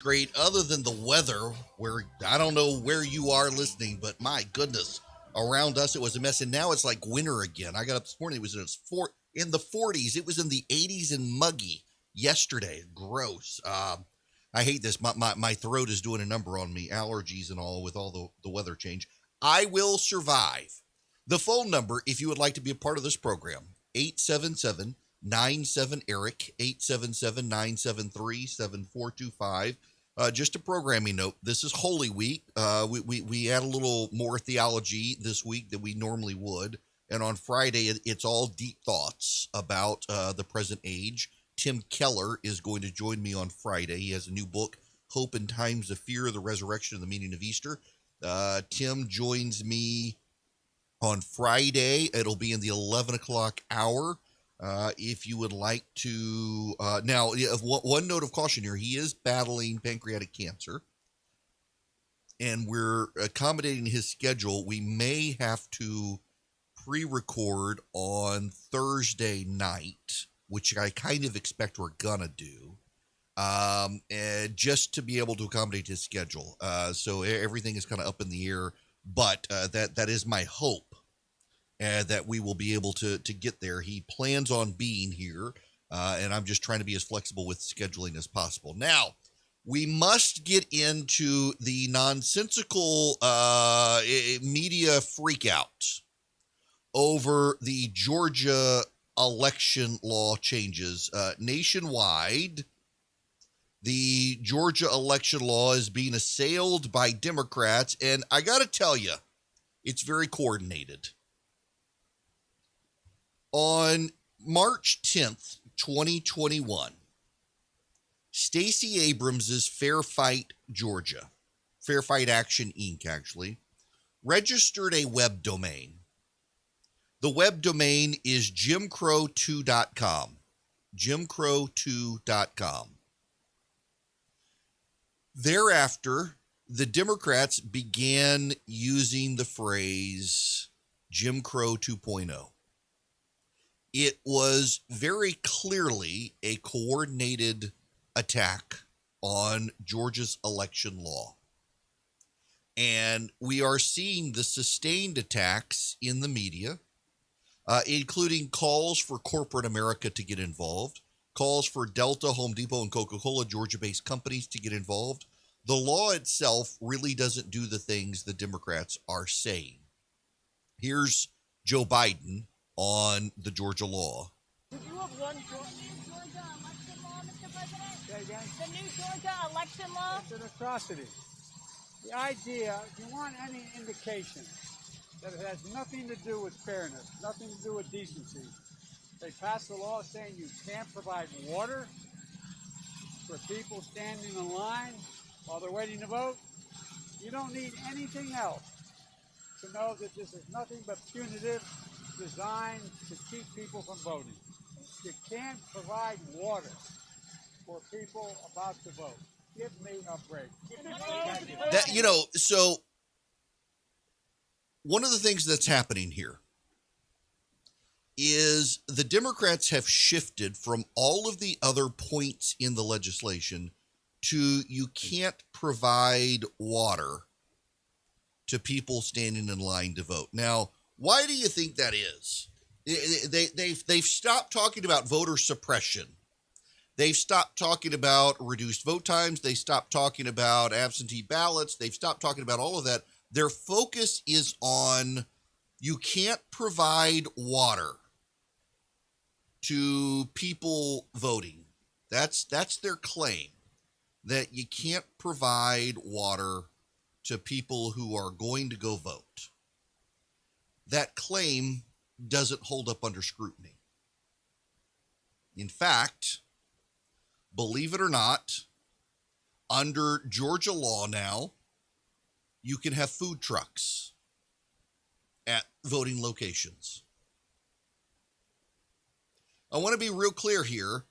Great, other than the weather, where I don't know where you are listening, but my goodness, around us it was a mess, and now it's like winter again. I got up this morning; it was in the 40s. It was in the 80s and muggy yesterday. Gross. I hate this. My throat is doing a number on me, allergies and all, with all the weather change. I will survive. The phone number, if you would like to be a part of this program, 877 Eric, 877-973-7425. Just a programming note. This is Holy Week. We add a little more theology this week than we normally would. And on Friday, it's all deep thoughts about the present age. Tim Keller is going to join me on Friday. He has a new book, Hope in Times of Fear, the Resurrection and the Meaning of Easter. Tim joins me on Friday. It'll be in the 11 o'clock hour. If you would like to, now, one note of caution here, he is battling pancreatic cancer, and we're accommodating his schedule. We may have to pre-record on Thursday night, which I kind of expect we're gonna do, and just to be able to accommodate his schedule. So everything is kind of up in the air, but that is my hope. That we will be able to get there. He plans on being here, and I'm just trying to be as flexible with scheduling as possible. Now, we must get into the nonsensical media freakout over the Georgia election law changes. Nationwide, the Georgia election law is being assailed by Democrats, and I got to tell you, it's very coordinated. On March 10th, 2021, Stacey Abrams' Fair Fight Georgia, Fair Fight Action Inc., actually, registered a web domain. The web domain is jimcrow2.com. Jimcrow2.com. Thereafter, the Democrats began using the phrase Jim Crow 2.0. It was very clearly a coordinated attack on Georgia's election law. And we are seeing the sustained attacks in the media, including calls for corporate America to get involved, calls for Delta, Home Depot, and Coca-Cola, Georgia-based companies, to get involved. The law itself really doesn't do the things the Democrats are saying. Here's Joe Biden on the Georgia law. Did you have one Georgia election law, Mr. President? Say again? The new Georgia election law? It's an atrocity. The idea, if you want any indication that it has nothing to do with fairness, nothing to do with decency, they passed a law saying you can't provide water for people standing in line while they're waiting to vote. You don't need anything else to know that this is nothing but punitive, designed to keep people from voting. You can't provide water for people about to vote. Give me a break. So one of the things that's happening here is the Democrats have shifted from all of the other points in the legislation to you can't provide water to people standing in line to vote. Now, why do you think that is? They've stopped talking about voter suppression. They've stopped talking about reduced vote times. They stopped talking about absentee ballots. They've stopped talking about all of that. Their focus is on you can't provide water to people voting. That's their claim, that you can't provide water to people who are going to go vote. That claim doesn't hold up under scrutiny. In fact, believe it or not, under Georgia law now, you can have food trucks at voting locations. I want to be real clear here.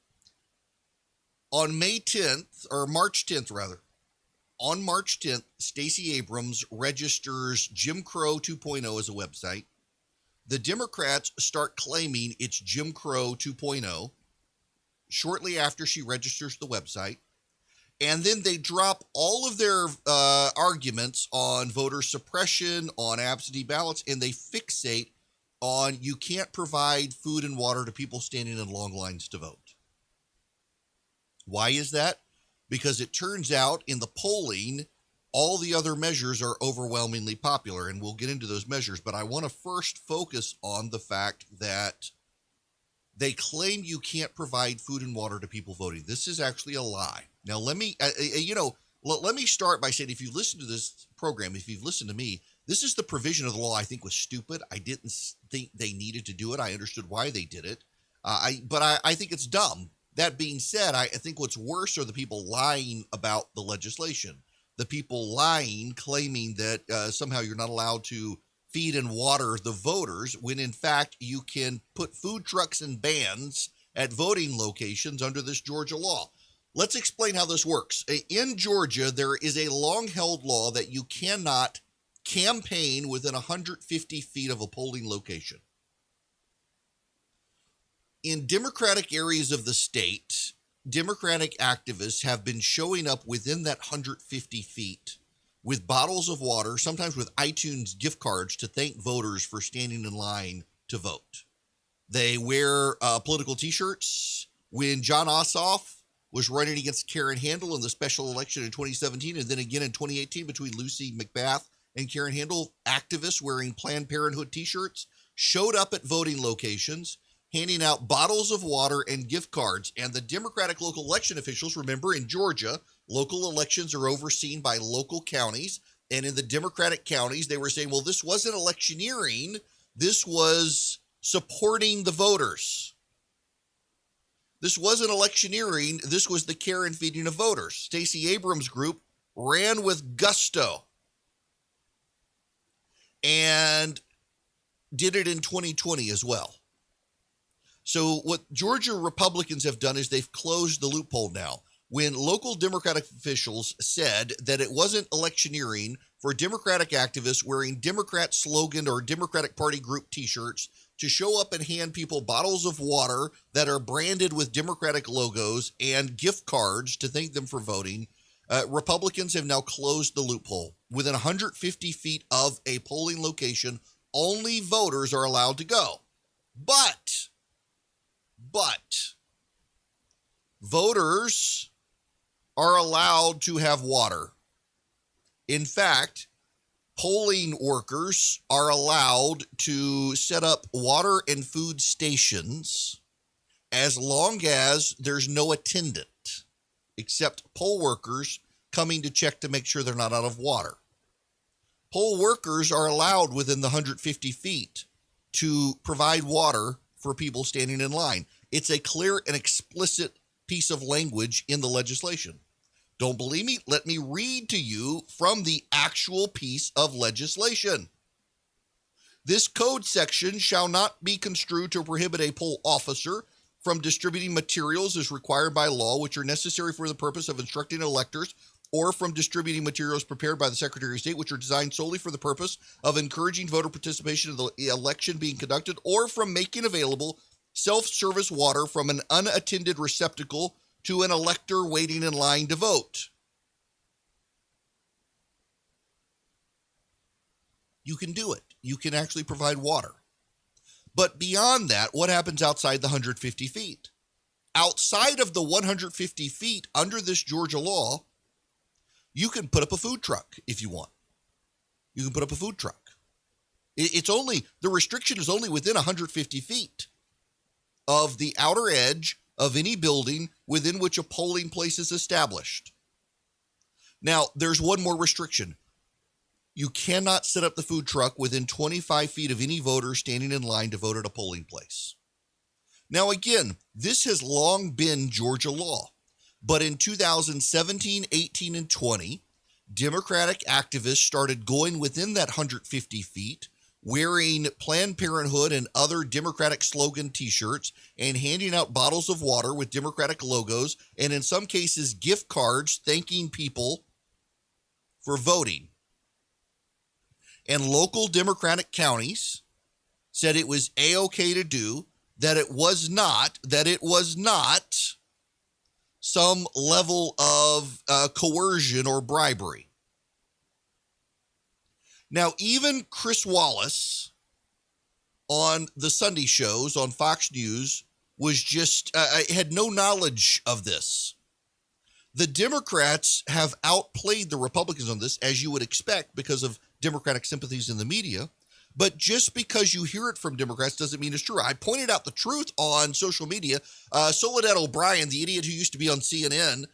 On May 10th, or March 10th rather, on March 10th, Stacey Abrams registers Jim Crow 2.0 as a website. The Democrats start claiming it's Jim Crow 2.0 shortly after she registers the website. And then they drop all of their arguments on voter suppression, on absentee ballots, and they fixate on you can't provide food and water to people standing in long lines to vote. Why is that? Because it turns out in the polling, all the other measures are overwhelmingly popular, and we'll get into those measures. But I want to first focus on the fact that they claim you can't provide food and water to people voting. This is actually a lie. Now, let me start by saying, if you listen to this program, if you've listened to me, this is the provision of the law I think was stupid. I didn't think they needed to do it. I understood why they did it. But I think it's dumb. That being said, I think what's worse are the people lying about the legislation. The people lying, claiming that somehow you're not allowed to feed and water the voters, when in fact you can put food trucks and bans at voting locations under this Georgia law. Let's explain how this works. In Georgia, there is a long-held law that you cannot campaign within 150 feet of a polling location. In Democratic areas of the state, Democratic activists have been showing up within that 150 feet with bottles of water, sometimes with iTunes gift cards, to thank voters for standing in line to vote. They wear political T-shirts. When John Ossoff was running against Karen Handel in the special election in 2017, and then again in 2018 between Lucy McBath and Karen Handel, activists wearing Planned Parenthood T-shirts showed up at voting locations, handing out bottles of water and gift cards. And the Democratic local election officials, remember, in Georgia, local elections are overseen by local counties. And in the Democratic counties, they were saying, well, this wasn't electioneering. This was supporting the voters. This wasn't electioneering. This was the care and feeding of voters. Stacey Abrams' group ran with gusto and did it in 2020 as well. So what Georgia Republicans have done is they've closed the loophole now. When local Democratic officials said that it wasn't electioneering for Democratic activists wearing Democrat slogan or Democratic Party group T-shirts to show up and hand people bottles of water that are branded with Democratic logos and gift cards to thank them for voting, Republicans have now closed the loophole. Within 150 feet of a polling location, only voters are allowed to go. But voters are allowed to have water. In fact, polling workers are allowed to set up water and food stations as long as there's no attendant, except poll workers coming to check to make sure they're not out of water. Poll workers are allowed within the 150 feet to provide water for people standing in line. It's a clear and explicit piece of language in the legislation. Don't believe me? Let me read to you from the actual piece of legislation. This code section shall not be construed to prohibit a poll officer from distributing materials as required by law, which are necessary for the purpose of instructing electors, or from distributing materials prepared by the Secretary of State, which are designed solely for the purpose of encouraging voter participation in the election being conducted, or from making available self-service water from an unattended receptacle to an elector waiting in line to vote. You can do it. You can actually provide water. But beyond that, what happens outside the 150 feet? Outside of the 150 feet under this Georgia law, you can put up a food truck if you want. You can put up a food truck. The restriction is only within 150 feet of the outer edge of any building within which a polling place is established. Now, there's one more restriction. You cannot set up the food truck within 25 feet of any voter standing in line to vote at a polling place. Now, again, this has long been Georgia law. But in 2017, 18, and 20, Democratic activists started going within that 150 feet, wearing Planned Parenthood and other Democratic slogan T-shirts and handing out bottles of water with Democratic logos, and in some cases, gift cards thanking people for voting. And local Democratic counties said it was A-okay to do, that it was not some level of coercion or bribery. Now, even Chris Wallace on the Sunday shows on Fox News was just had no knowledge of this. The Democrats have outplayed the Republicans on this, as you would expect, because of Democratic sympathies in the media. But just because you hear it from Democrats doesn't mean it's true. I pointed out the truth on social media. Soledad O'Brien, the idiot who used to be on CNN,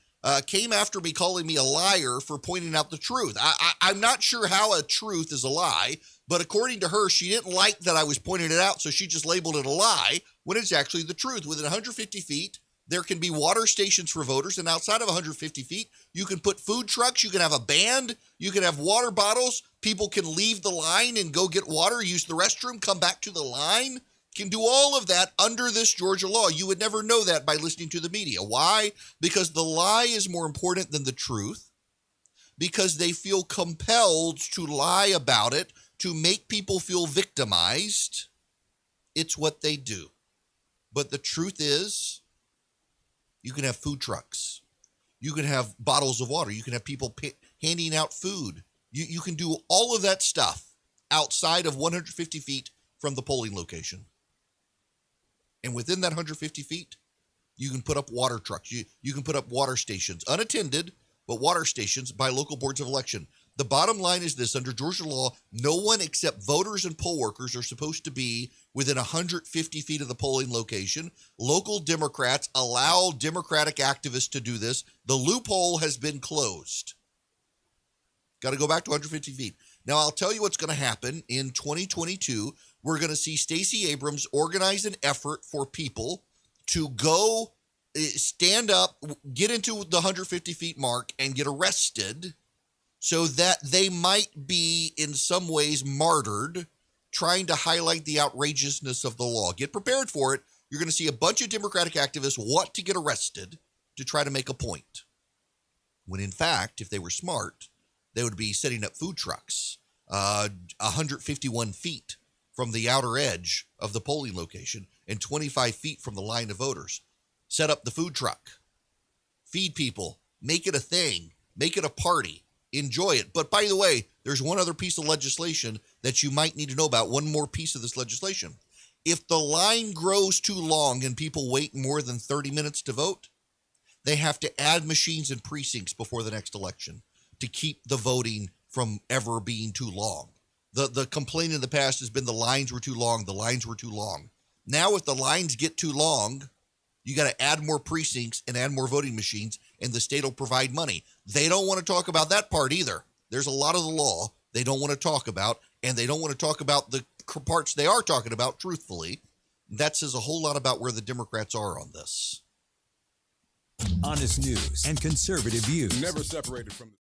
came after me calling me a liar for pointing out the truth. I'm not sure how a truth is a lie, but according to her, she didn't like that I was pointing it out, so she just labeled it a lie when it's actually the truth. Within 150 feet, there can be water stations for voters, and outside of 150 feet, you can put food trucks, you can have a band, you can have water bottles, people can leave the line and go get water, use the restroom, come back to the line, can do all of that under this Georgia law. You would never know that by listening to the media. Why? Because the lie is more important than the truth, because they feel compelled to lie about it, to make people feel victimized. It's what they do. But the truth is, you can have food trucks. You can have bottles of water. You can have people handing out food. You can do all of that stuff outside of 150 feet from the polling location. And within that 150 feet, you can put up water trucks. You can put up water stations, unattended, but water stations by local boards of election. The bottom line is this: under Georgia law, no one except voters and poll workers are supposed to be within 150 feet of the polling location. Local Democrats allow Democratic activists to do this. The loophole has been closed. Got to go back to 150 feet. Now, I'll tell you what's going to happen in 2022. We're going to see Stacey Abrams organize an effort for people to go stand up, get into the 150 feet mark, and get arrested, so that they might be in some ways martyred, trying to highlight the outrageousness of the law. Get prepared for it. You're going to see a bunch of Democratic activists want to get arrested to try to make a point. When in fact, if they were smart, they would be setting up food trucks 151 feet from the outer edge of the polling location and 25 feet from the line of voters. Set up the food truck. Feed people. Make it a thing. Make it a party. Enjoy it. But by the way, there's one other piece of legislation that you might need to know about. One more piece of this legislation. If the line grows too long and people wait more than 30 minutes to vote, they have to add machines and precincts before the next election to keep the voting from ever being too long. The complaint in the past has been the lines were too long. The lines were too long. Now, if the lines get too long, you got to add more precincts and add more voting machines, and the state will provide money. They don't want to talk about that part either. There's a lot of the law they don't want to talk about, and they don't want to talk about the parts they are talking about truthfully. That says a whole lot about where the Democrats are on this. Honest news and conservative views. Never separated from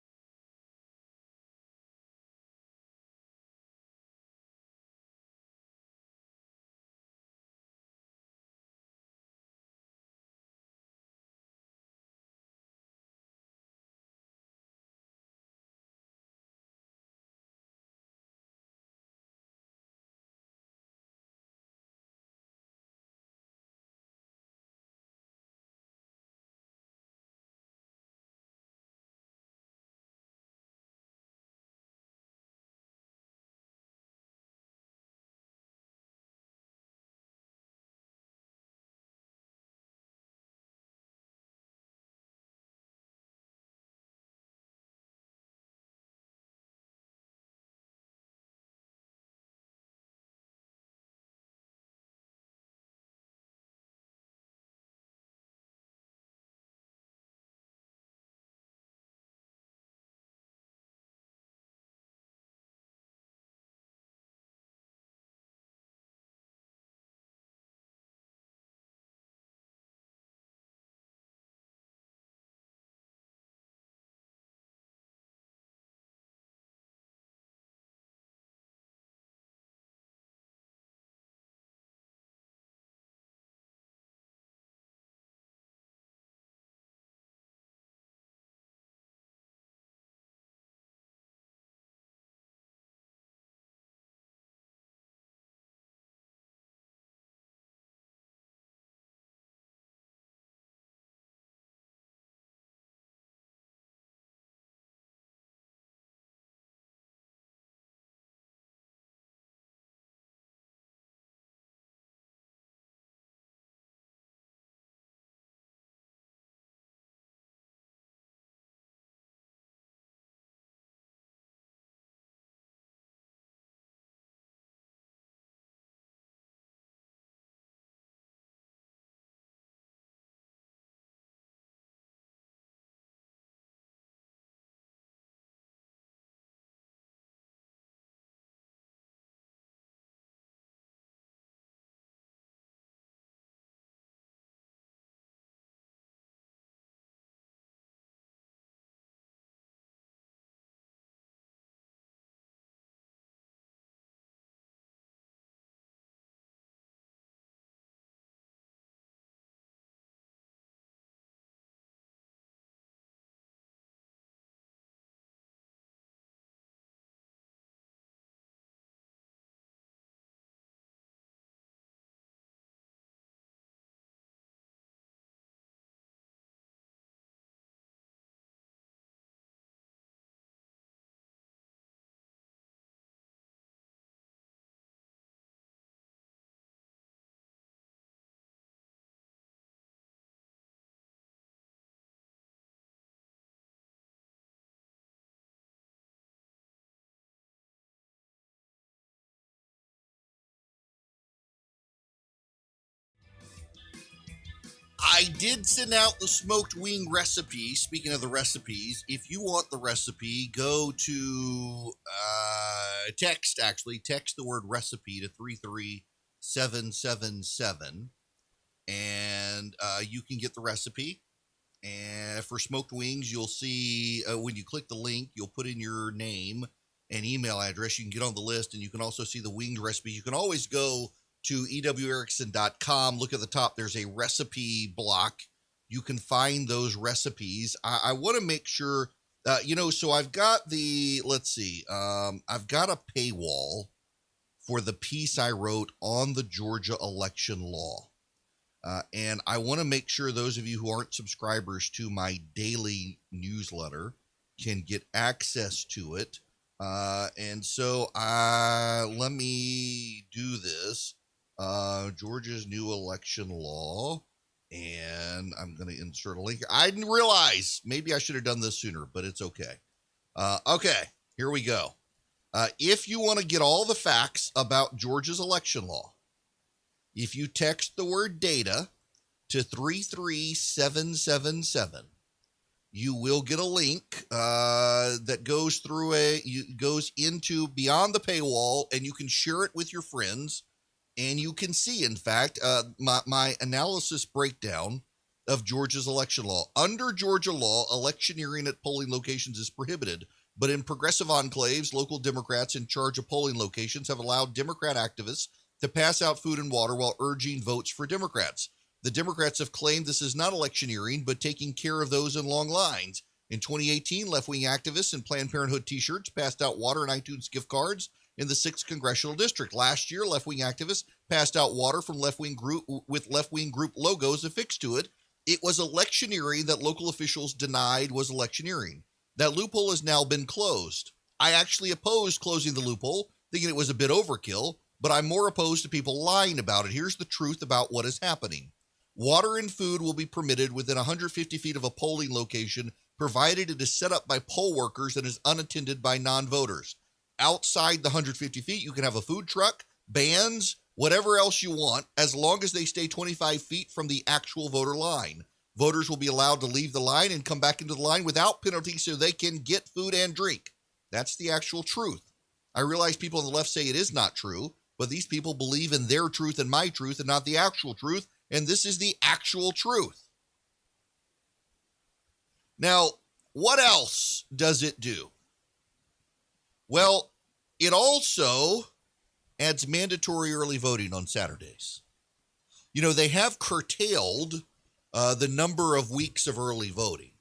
I did send out the smoked wing recipe. Speaking of the recipes, if you want the recipe, go to text the word recipe to 33777, and you can get the recipe. And for smoked wings, you'll see when you click the link, you'll put in your name and email address. You can get on the list, and you can also see the winged recipe. You can always go to ewerickson.com. Look at the top. There's a recipe block. You can find those recipes. I want to make sure, so I've got I've got a paywall for the piece I wrote on the Georgia election law. And I want to make sure those of you who aren't subscribers to my daily newsletter can get access to it. And so let me do this. Georgia's new election law. And I'm going to insert a link. I didn't realize. Maybe I should have done this sooner, but it's okay. Okay, here we go. If you want to get all the facts about Georgia's election law, if you text the word data to 33777, you will get a link that goes into beyond the paywall, and you can share it with your friends, and you can see, in fact, my analysis breakdown of Georgia's election law. Under Georgia law, electioneering at polling locations is prohibited, but in progressive enclaves, local Democrats in charge of polling locations have allowed Democrat activists to pass out food and water while urging votes for Democrats. The Democrats have claimed this is not electioneering, but taking care of those in long lines. In 2018, left-wing activists in Planned Parenthood t-shirts passed out water and iTunes gift cards in the 6th Congressional District. Last year, left-wing activists passed out water from left-wing group with left-wing group logos affixed to it. It was electioneering that local officials denied was electioneering. That loophole has now been closed. I actually opposed closing the loophole, thinking it was a bit overkill, but I'm more opposed to people lying about it. Here's the truth about what is happening. Water and food will be permitted within 150 feet of a polling location, provided it is set up by poll workers and is unattended by non-voters. Outside the 150 feet, you can have a food truck, bands, whatever else you want, as long as they stay 25 feet from the actual voter line. Voters will be allowed to leave the line and come back into the line without penalty so they can get food and drink. That's the actual truth. I realize people on the left say it is not true, but these people believe in their truth and my truth and not the actual truth, and this is the actual truth. Now, what else does it do? Well, it also adds mandatory early voting on Saturdays. They have curtailed the number of weeks of early voting,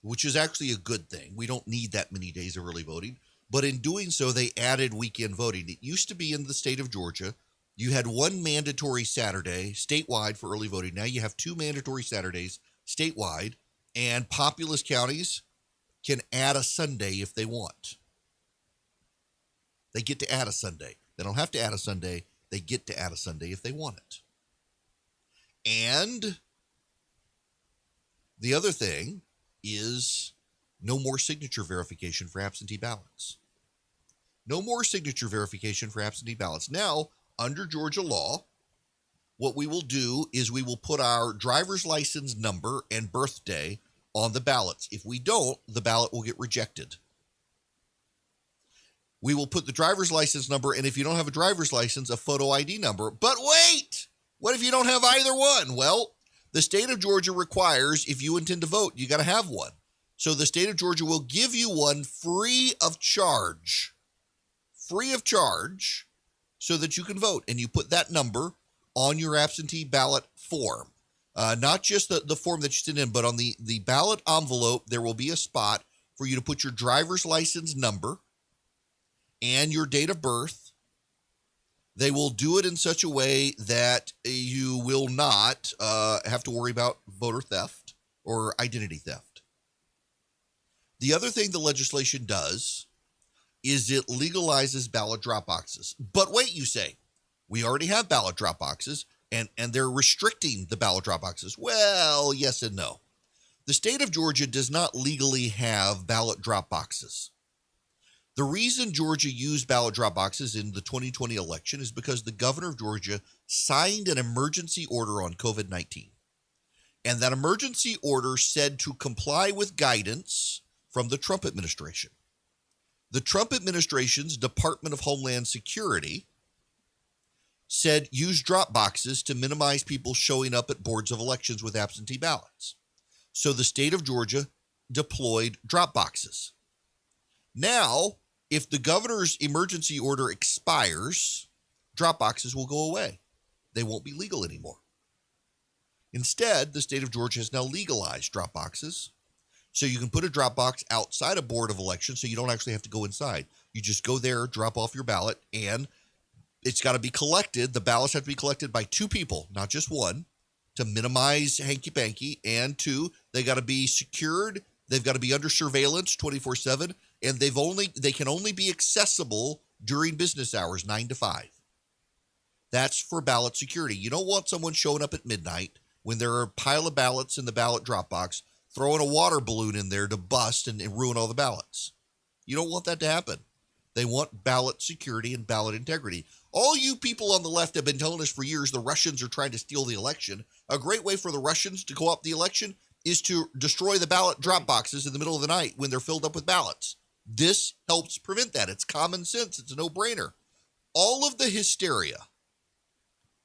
which is actually a good thing. We don't need that many days of early voting. But in doing so, they added weekend voting. It used to be in the state of Georgia, you had one mandatory Saturday statewide for early voting. Now you have two mandatory Saturdays statewide, and populous counties can add a Sunday if they want. They get to add a Sunday. They don't have to add a Sunday. They get to add a Sunday if they want it. And the other thing is no more signature verification for absentee ballots. No more signature verification for absentee ballots. Now, under Georgia law, what we will do is we will put our driver's license number and birthday on the ballots. If we don't, the ballot will get rejected. We will put the driver's license number, and if you don't have a driver's license, a photo ID number. But wait! What if you don't have either one? Well, the state of Georgia requires, if you intend to vote, you got to have one. So the state of Georgia will give you one free of charge. Free of charge, so that you can vote. And you put that number on your absentee ballot form. Not just the form that you send in, but on the ballot envelope, there will be a spot for you to put your driver's license number and your date of birth. They will do it in such a way that you will not have to worry about voter theft or identity theft. The other thing the legislation does is it legalizes ballot drop boxes. But wait, you say, we already have ballot drop boxes, and they're restricting the ballot drop boxes. Well, yes and no. The state of Georgia does not legally have ballot drop boxes. The reason Georgia used ballot drop boxes in the 2020 election is because the governor of Georgia signed an emergency order on COVID-19. And that emergency order said to comply with guidance from the Trump administration. The Trump administration's Department of Homeland Security said use drop boxes to minimize people showing up at boards of elections with absentee ballots. So the state of Georgia deployed drop boxes. Now, if the governor's emergency order expires, drop boxes will go away. They won't be legal anymore. Instead, the state of Georgia has now legalized drop boxes. So you can put a drop box outside a board of elections so you don't actually have to go inside. You just go there, drop off your ballot, and it's got to be collected. The ballots have to be collected by two people, not just one, to minimize hanky-panky. And two, they got to be secured. They've got to be under surveillance 24/7, and they can only be accessible during business hours, 9 to 5. That's for ballot security. You don't want someone showing up at midnight when there are a pile of ballots in the ballot drop box, throwing a water balloon in there to bust and ruin all the ballots. You don't want that to happen. They want ballot security and ballot integrity. All you people on the left have been telling us for years the Russians are trying to steal the election. A great way for the Russians to co-opt the election is to destroy the ballot drop boxes in the middle of the night when they're filled up with ballots. This helps prevent that. It's common sense. It's a no-brainer. All of the hysteria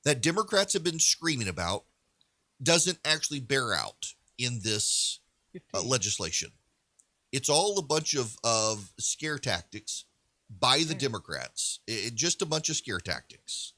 that Democrats have been screaming about doesn't actually bear out in this legislation. It's all a bunch of scare tactics by the Democrats. Just a bunch of scare tactics.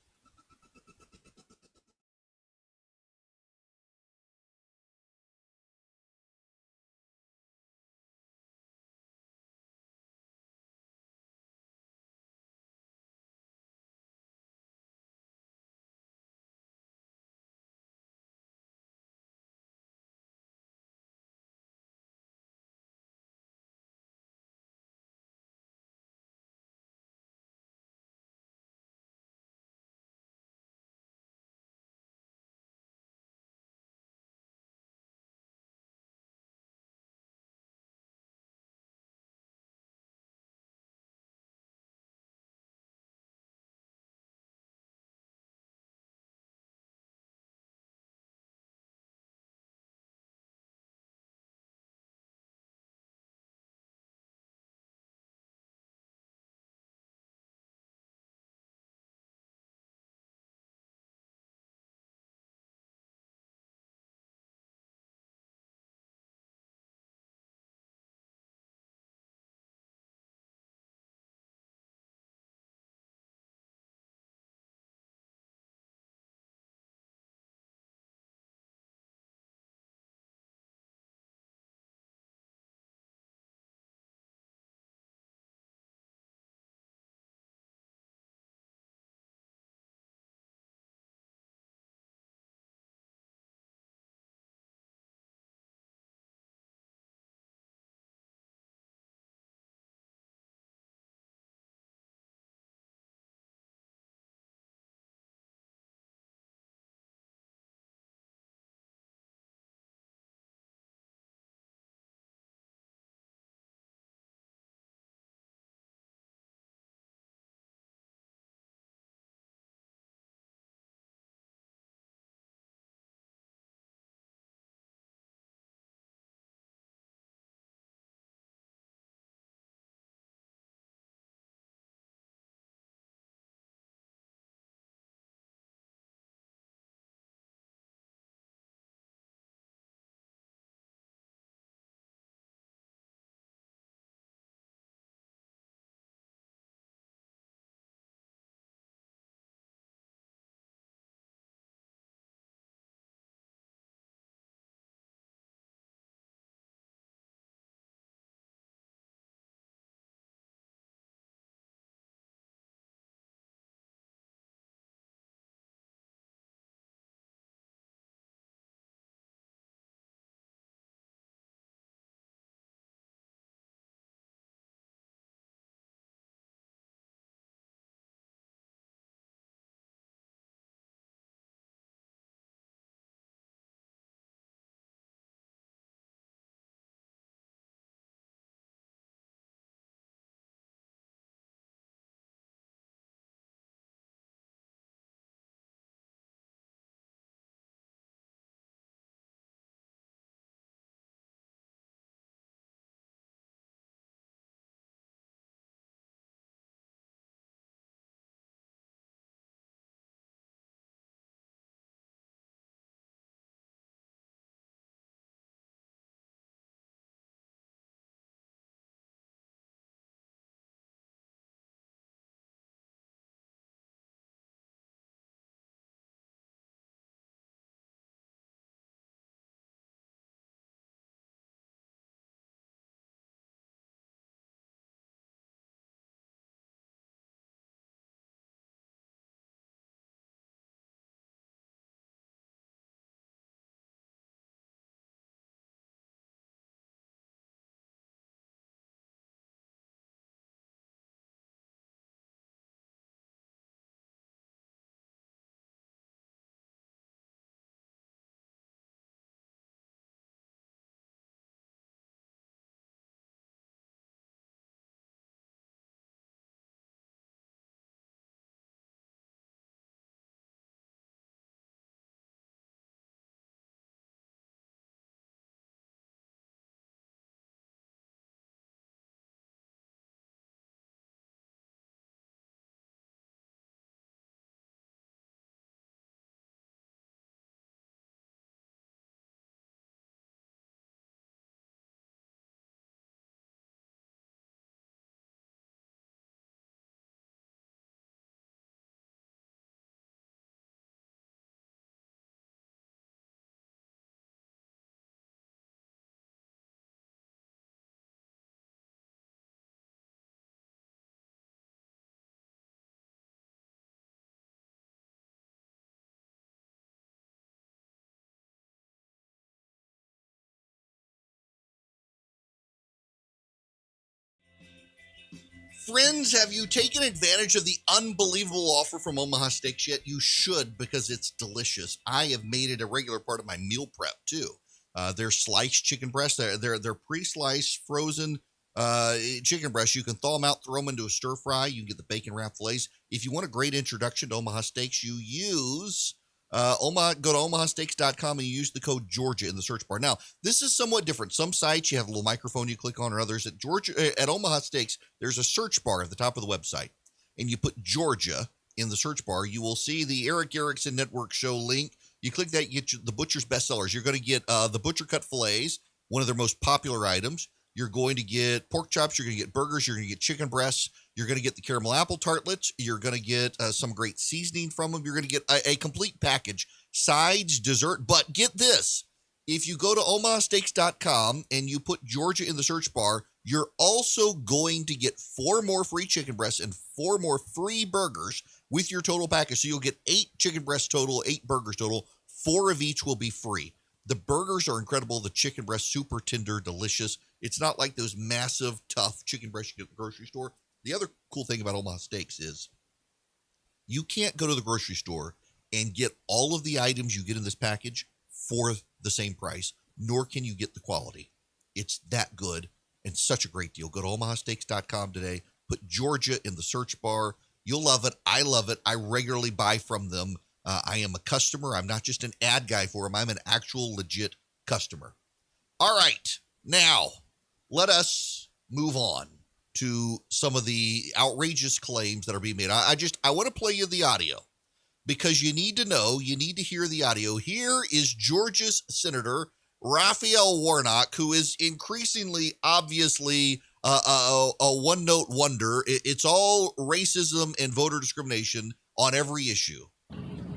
Friends, have you taken advantage of the unbelievable offer from Omaha Steaks yet? You should, because it's delicious. I have made it a regular part of my meal prep too. Their sliced chicken breasts, they're pre-sliced, frozen chicken breasts. You can thaw them out, throw them into a stir fry. You can get the bacon wrap fillets. If you want a great introduction to Omaha Steaks, you use go to omahasteaks.com and you use the code Georgia in the search bar. Now, this is somewhat different. Some sites you have a little microphone you click on, or others at Omaha Steaks, there's a search bar at the top of the website, and you put Georgia in the search bar. You will see the Erick Erickson Network Show link. You click that, you get the Butcher's bestsellers. You're going to get the Butcher Cut Fillets, one of their most popular items. You're going to get pork chops. You're going to get burgers. You're going to get chicken breasts. You're going to get the caramel apple tartlets. You're going to get some great seasoning from them. You're going to get a complete package, sides, dessert. But get this. If you go to omahasteaks.com and you put Georgia in the search bar, you're also going to get 4 more free chicken breasts and 4 more free burgers with your total package. So you'll get 8 chicken breasts total, 8 burgers total. 4 of each will be free. The burgers are incredible. The chicken breast, super tender, delicious. It's not like those massive, tough chicken breasts you get at the grocery store. The other cool thing about Omaha Steaks is you can't go to the grocery store and get all of the items you get in this package for the same price, nor can you get the quality. It's that good and such a great deal. Go to omahasteaks.com today. Put Georgia in the search bar. You'll love it. I love it. I regularly buy from them. I am a customer. I'm not just an ad guy for them. I'm an actual legit customer. All right. Now, let us move on to some of the outrageous claims that are being made. I want to play you the audio because you need to know, you need to hear the audio. Here is Georgia's Senator Raphael Warnock, who is increasingly, obviously, a one-note wonder. It's all racism and voter discrimination on every issue.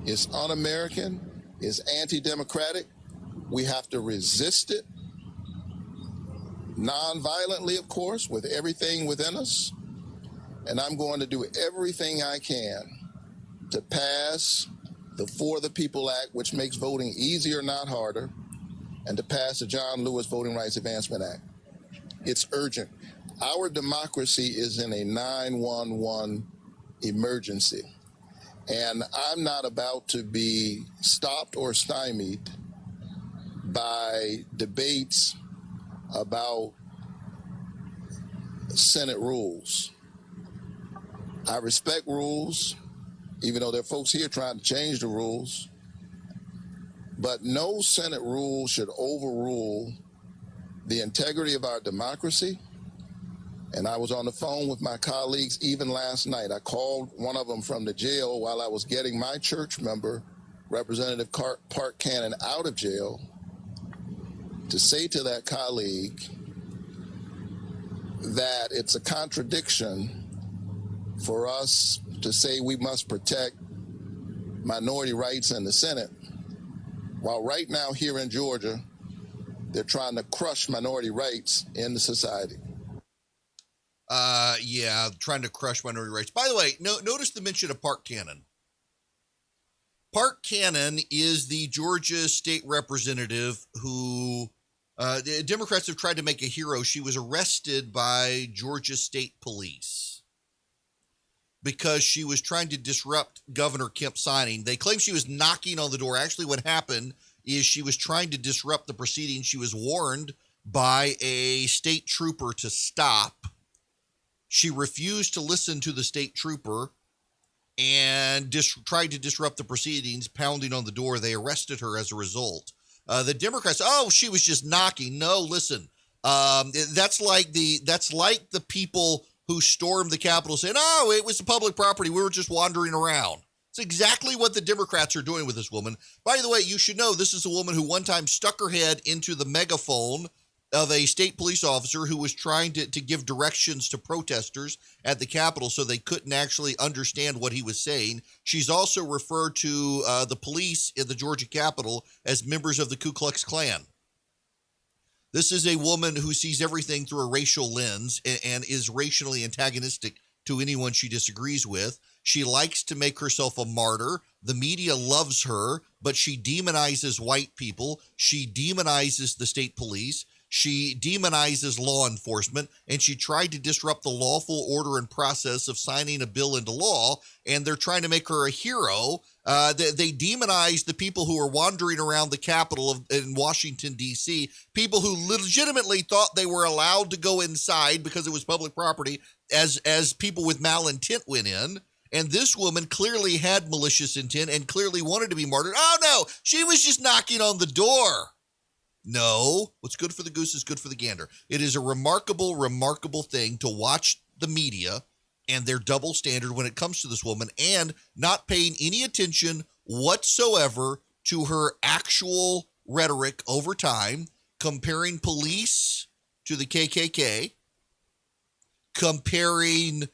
It's un-American. It's anti-democratic. We have to resist it. Non-violently, of course, with everything within us. And I'm going to do everything I can to pass the For the People Act, which makes voting easier, not harder, and to pass the John Lewis Voting Rights Advancement Act. It's urgent. Our democracy is in a 911 emergency. And I'm not about to be stopped or stymied by debates about Senate rules. I respect rules, even though there are folks here trying to change the rules. But no Senate rule should overrule the integrity of our democracy. And I was on the phone with my colleagues even last night. I called one of them from the jail while I was getting my church member, Representative Park Cannon, out of jail to say to that colleague that it's a contradiction for us to say we must protect minority rights in the Senate, while right now here in Georgia, they're trying to crush minority rights in the society. Yeah, trying to crush minority rights. By the way, notice the mention of Park Cannon. Park Cannon is the Georgia state representative who the Democrats have tried to make a hero. She was arrested by Georgia State Police because she was trying to disrupt Governor Kemp's signing. They claim she was knocking on the door. Actually, what happened is she was trying to disrupt the proceedings. She was warned by a state trooper to stop. She refused to listen to the state trooper and tried to disrupt the proceedings, pounding on the door. They arrested her as a result. The Democrats, she was just knocking. No, listen, that's like the people who stormed the Capitol saying, "Oh, it was public property. We were just wandering around." It's exactly what the Democrats are doing with this woman. By the way, you should know this is a woman who one time stuck her head into the megaphone of a state police officer who was trying to give directions to protesters at the Capitol so they couldn't actually understand what he was saying. She's also referred to the police in the Georgia Capitol as members of the Ku Klux Klan. This is a woman who sees everything through a racial lens and is racially antagonistic to anyone she disagrees with. She likes to make herself a martyr. The media loves her, but she demonizes white people. She demonizes the state police. She demonizes law enforcement, and she tried to disrupt the lawful order and process of signing a bill into law, and they're trying to make her a hero. They demonize the people who are wandering around the Capitol in Washington, D.C., people who legitimately thought they were allowed to go inside because it was public property, as people with malintent went in. And this woman clearly had malicious intent and clearly wanted to be martyred. Oh, no, she was just knocking on the door. No, what's good for the goose is good for the gander. It is a remarkable, remarkable thing to watch the media and their double standard when it comes to this woman and not paying any attention whatsoever to her actual rhetoric over time, comparing police to the KKK, comparing,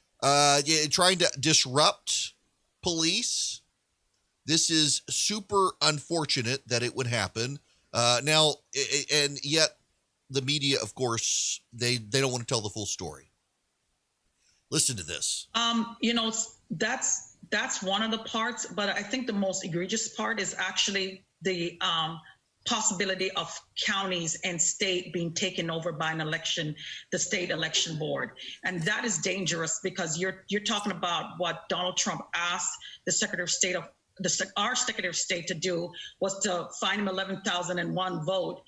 trying to disrupt police. This is super unfortunate that it would happen. Now, and yet the media, of course, they don't want to tell the full story. Listen to this. That's one of the parts, but I think the most egregious part is actually the possibility of counties and state being taken over by an election, the state election board. And that is dangerous because you're talking about what Donald Trump asked the Secretary of State our Secretary of State to do was to find him 11,001 vote.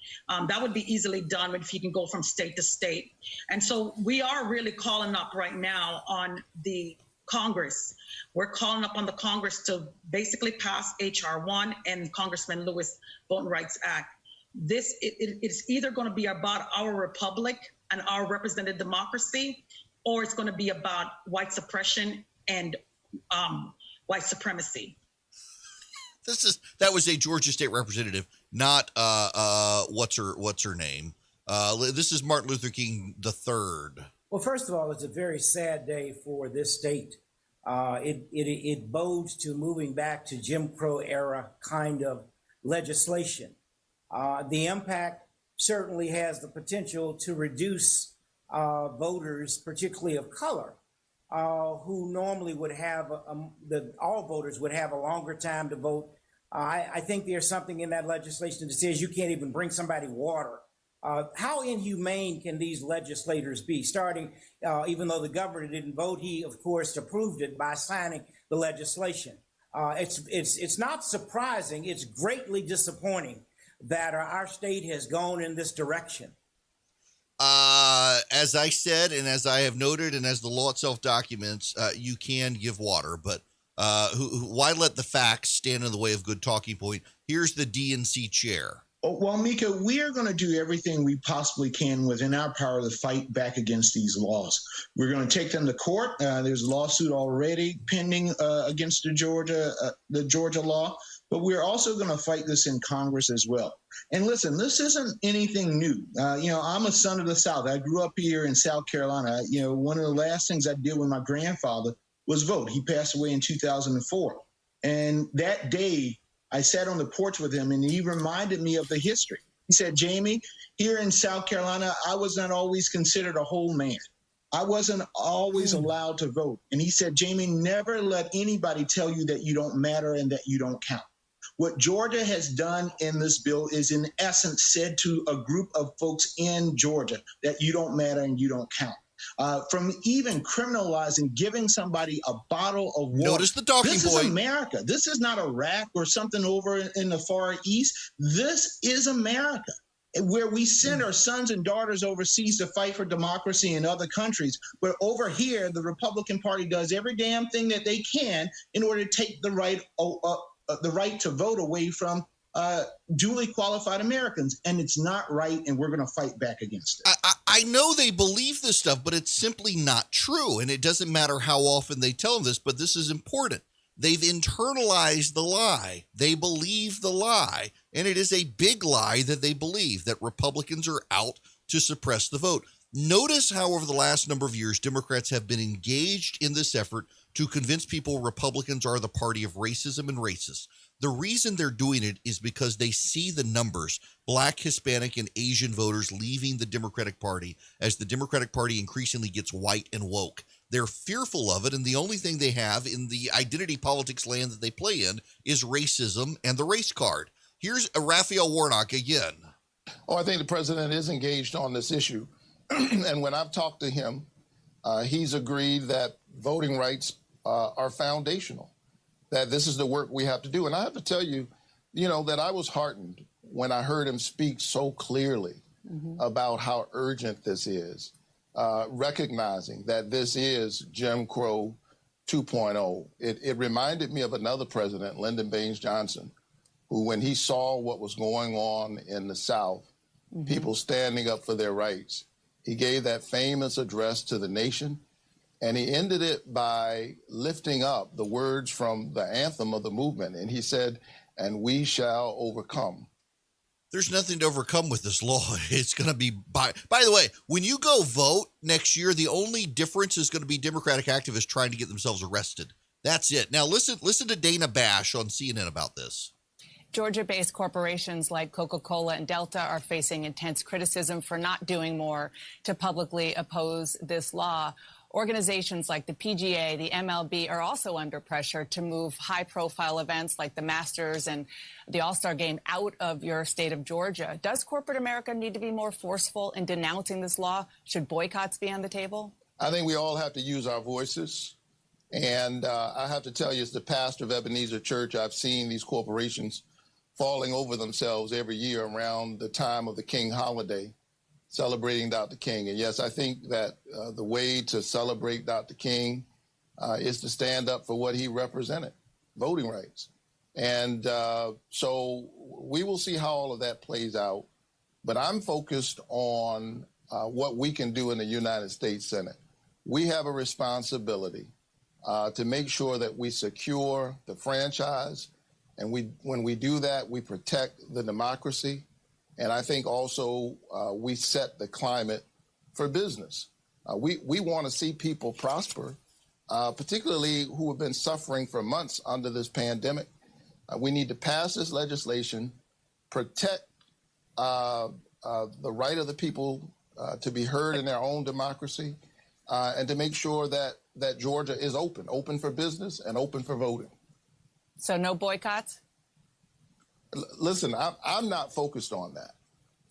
That would be easily done if he can go from state to state. And so we are really calling up right now on the Congress. We're calling up on the Congress to basically pass H.R. 1 and Congressman Lewis Voting Rights Act. It's either going to be about our republic and our representative democracy, or it's going to be about white suppression and white supremacy. That was a Georgia state representative, not what's her name. This is Martin Luther King III. Well, first of all, it's a very sad day for this state. It bodes to moving back to Jim Crow era kind of legislation. The impact certainly has the potential to reduce voters, particularly of color, who normally would have, all voters would have a longer time to vote. I think there's something in that legislation that says you can't even bring somebody water. How inhumane can these legislators be? Starting, even though the governor didn't vote, he, of course, approved it by signing the legislation. It's not surprising. It's greatly disappointing that our state has gone in this direction. As I said, and as I have noted, and as the law itself documents, you can give water, but why let the facts stand in the way of good talking point? Here's the DNC chair. Well, Mika, we are going to do everything we possibly can within our power to fight back against these laws. We're going to take them to court. There's a lawsuit already pending against the Georgia law, but we're also going to fight this in Congress as well. And listen, this isn't anything new. I'm a son of the South. I grew up here in South Carolina. One of the last things I did with my grandfather was vote. He passed away in 2004. And that day, I sat on the porch with him, and he reminded me of the history. He said, Jamie, here in South Carolina, I was not always considered a whole man. I wasn't always allowed to vote. And he said, Jamie, never let anybody tell you that you don't matter and that you don't count. What Georgia has done in this bill is, in essence, said to a group of folks in Georgia that you don't matter and you don't count. From even criminalizing giving somebody a bottle of water. Notice the talking point. This is America. This is not Iraq or something over in the Far East. This is America, where we send our sons and daughters overseas to fight for democracy in other countries. But over here, the Republican Party does every damn thing that they can in order to take the right to vote away from duly qualified Americans. And it's not right, and we're going to fight back against it. I know they believe this stuff, but it's simply not true. And it doesn't matter how often they tell them this, but this is important. They've internalized the lie. They believe the lie. And it is a big lie that they believe, that Republicans are out to suppress the vote. Notice how over the last number of years, Democrats have been engaged in this effort to convince people Republicans are the party of racism and racists. The reason they're doing it is because they see the numbers, Black, Hispanic, and Asian voters leaving the Democratic Party as the Democratic Party increasingly gets white and woke. They're fearful of it, and the only thing they have in the identity politics land that they play in is racism and the race card. Here's Raphael Warnock again. Oh, I think the president is engaged on this issue. And when I've talked to him, he's agreed that voting rights are foundational, that this is the work we have to do. And I have to tell you, that I was heartened when I heard him speak so clearly about how urgent this is, recognizing that this is Jim Crow 2.0. It reminded me of another president, Lyndon Baines Johnson, who, when he saw what was going on in the South, people standing up for their rights, he gave that famous address to the nation, and he ended it by lifting up the words from the anthem of the movement. And he said, "And we shall overcome." There's nothing to overcome with this law. It's going to be by the way, when you go vote next year, the only difference is going to be Democratic activists trying to get themselves arrested. That's it. Now listen to Dana Bash on CNN about this. Georgia-based corporations like Coca-Cola and Delta are facing intense criticism for not doing more to publicly oppose this law. Organizations like the PGA, the MLB are also under pressure to move high-profile events like the Masters and the All-Star Game out of your state of Georgia. Does corporate America need to be more forceful in denouncing this law? Should boycotts be on the table? I think we all have to use our voices. And I have to tell you, as the pastor of Ebenezer Church, I've seen these corporations falling over themselves every year around the time of the King holiday, celebrating Dr. King. And yes, I think that the way to celebrate Dr. King is to stand up for what he represented, voting rights. And so we will see how all of that plays out. But I'm focused on what we can do in the United States Senate. We have a responsibility to make sure that we secure the franchise. And when we do that, we protect the democracy. And I think also we set the climate for business. We want to see people prosper, particularly who have been suffering for months under this pandemic. We need to pass this legislation, protect the right of the people to be heard in their own democracy, and to make sure that Georgia is open for business and open for voting. So no boycotts? Listen, I'm not focused on that.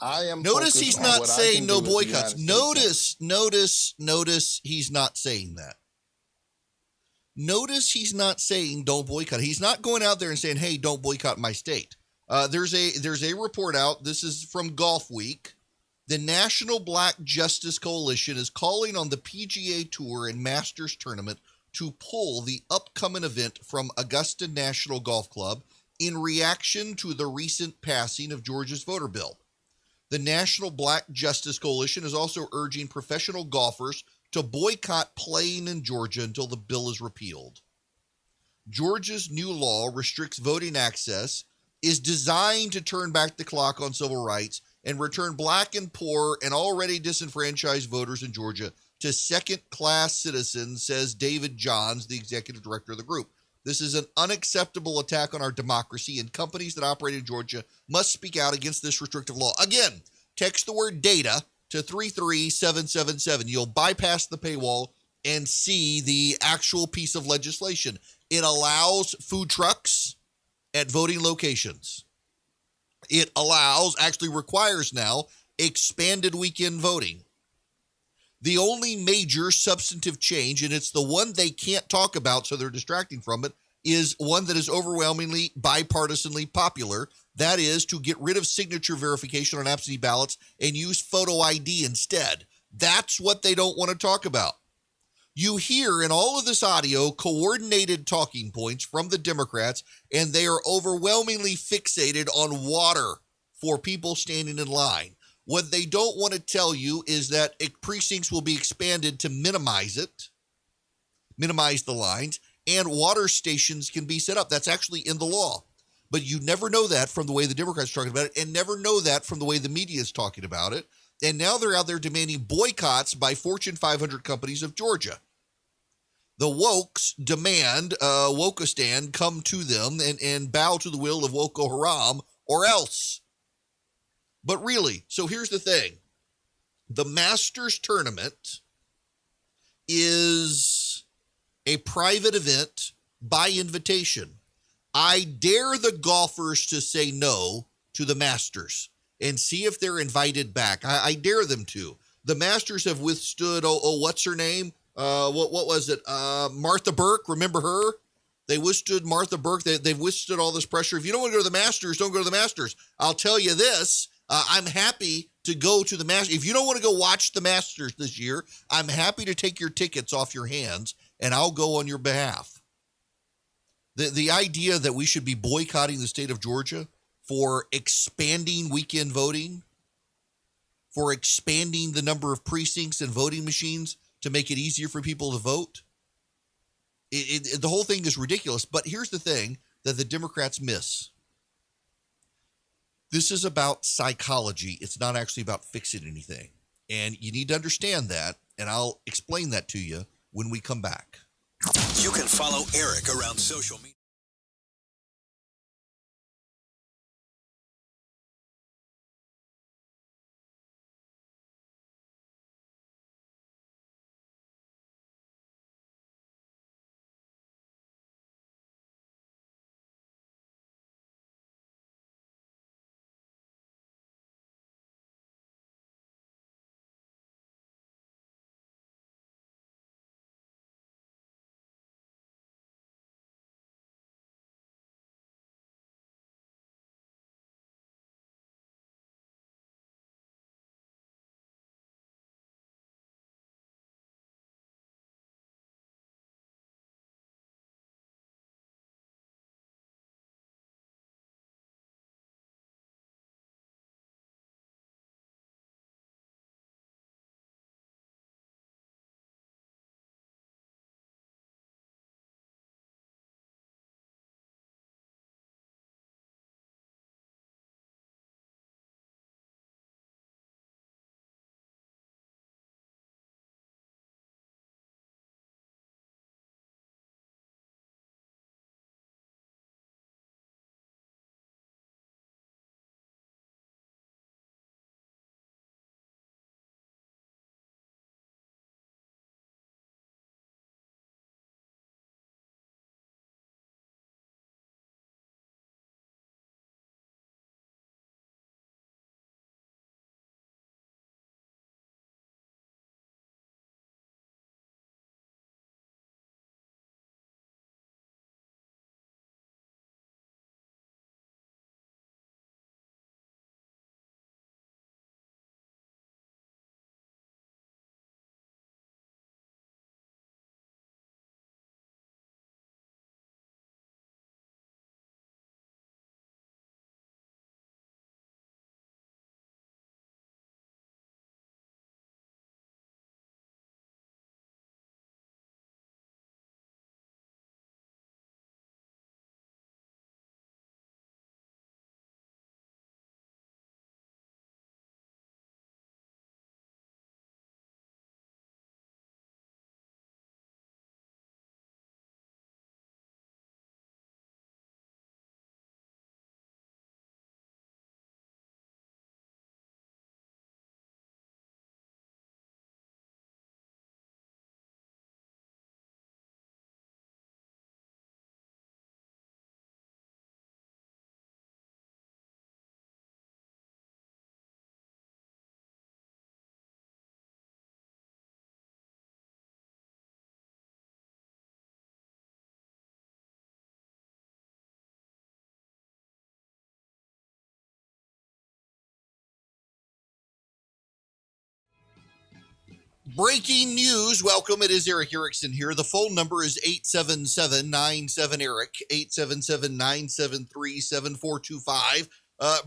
I am. Notice he's not saying no boycotts. Notice he's not saying that. Notice he's not saying don't boycott. He's not going out there and saying, hey, don't boycott my state. There's a report out. This is from Golf Week. The National Black Justice Coalition is calling on the PGA Tour and Masters Tournament to pull the upcoming event from Augusta National Golf Club in reaction to the recent passing of Georgia's voter bill. The National Black Justice Coalition is also urging professional golfers to boycott playing in Georgia until the bill is repealed. Georgia's new law restricts voting access, is designed to turn back the clock on civil rights, and return black and poor and already disenfranchised voters in Georgia to second-class citizens, says David Johns, the executive director of the group. This is an unacceptable attack on our democracy, and companies that operate in Georgia must speak out against this restrictive law. Again, text the word data to 33777. You'll bypass the paywall and see the actual piece of legislation. It allows food trucks at voting locations. It actually requires now, expanded weekend voting. The only major substantive change, and it's the one they can't talk about, so they're distracting from it, is one that is overwhelmingly bipartisanly popular. That is to get rid of signature verification on absentee ballots and use photo ID instead. That's what they don't want to talk about. You hear in all of this audio coordinated talking points from the Democrats, and they are overwhelmingly fixated on water for people standing in line. What they don't want to tell you is that precincts will be expanded to minimize the lines, and water stations can be set up. That's actually in the law. But you never know that from the way the Democrats are talking about it, and never know that from the way the media is talking about it. And now they're out there demanding boycotts by Fortune 500 companies of Georgia. The wokes demand Wokistan come to them and bow to the will of Boko Haram or else. But really, so here's the thing. The Masters Tournament is a private event by invitation. I dare the golfers to say no to the Masters. and see if they're invited back. I dare them to. The Masters have withstood, what's her name? What was it? Martha Burke, remember her? They withstood Martha Burke. They've withstood all this pressure. If you don't want to go to the Masters, don't go to the Masters. I'll tell you this. I'm happy to go to the Masters. If you don't want to go watch the Masters this year, I'm happy to take your tickets off your hands, and I'll go on your behalf. The idea that we should be boycotting the state of Georgia for expanding weekend voting, for expanding the number of precincts and voting machines to make it easier for people to vote, the whole thing is ridiculous. But here's the thing that the Democrats miss. This is about psychology. It's not actually about fixing anything. And you need to understand that, and I'll explain that to you when we come back. You can follow Erick around social media. Breaking news. Welcome. It is Erick Erickson here. The phone number is 877-97-ERIC, 877-973-7425.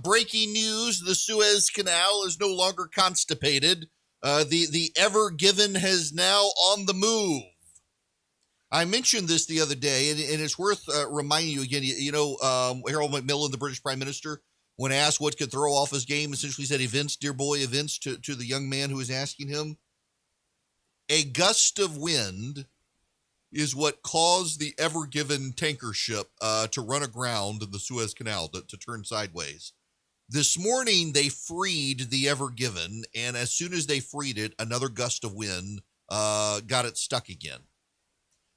Breaking news. The Suez Canal is no longer constipated. The Ever Given has now on the move. I mentioned this the other day, and it's worth reminding you again. Harold Macmillan, the British Prime Minister, when asked what could throw off his game, essentially said events, dear boy, events, to the young man who was asking him. A gust of wind is what caused the Ever Given tanker ship to run aground in the Suez Canal, to turn sideways. This morning, they freed the Ever Given, and as soon as they freed it, another gust of wind got it stuck again.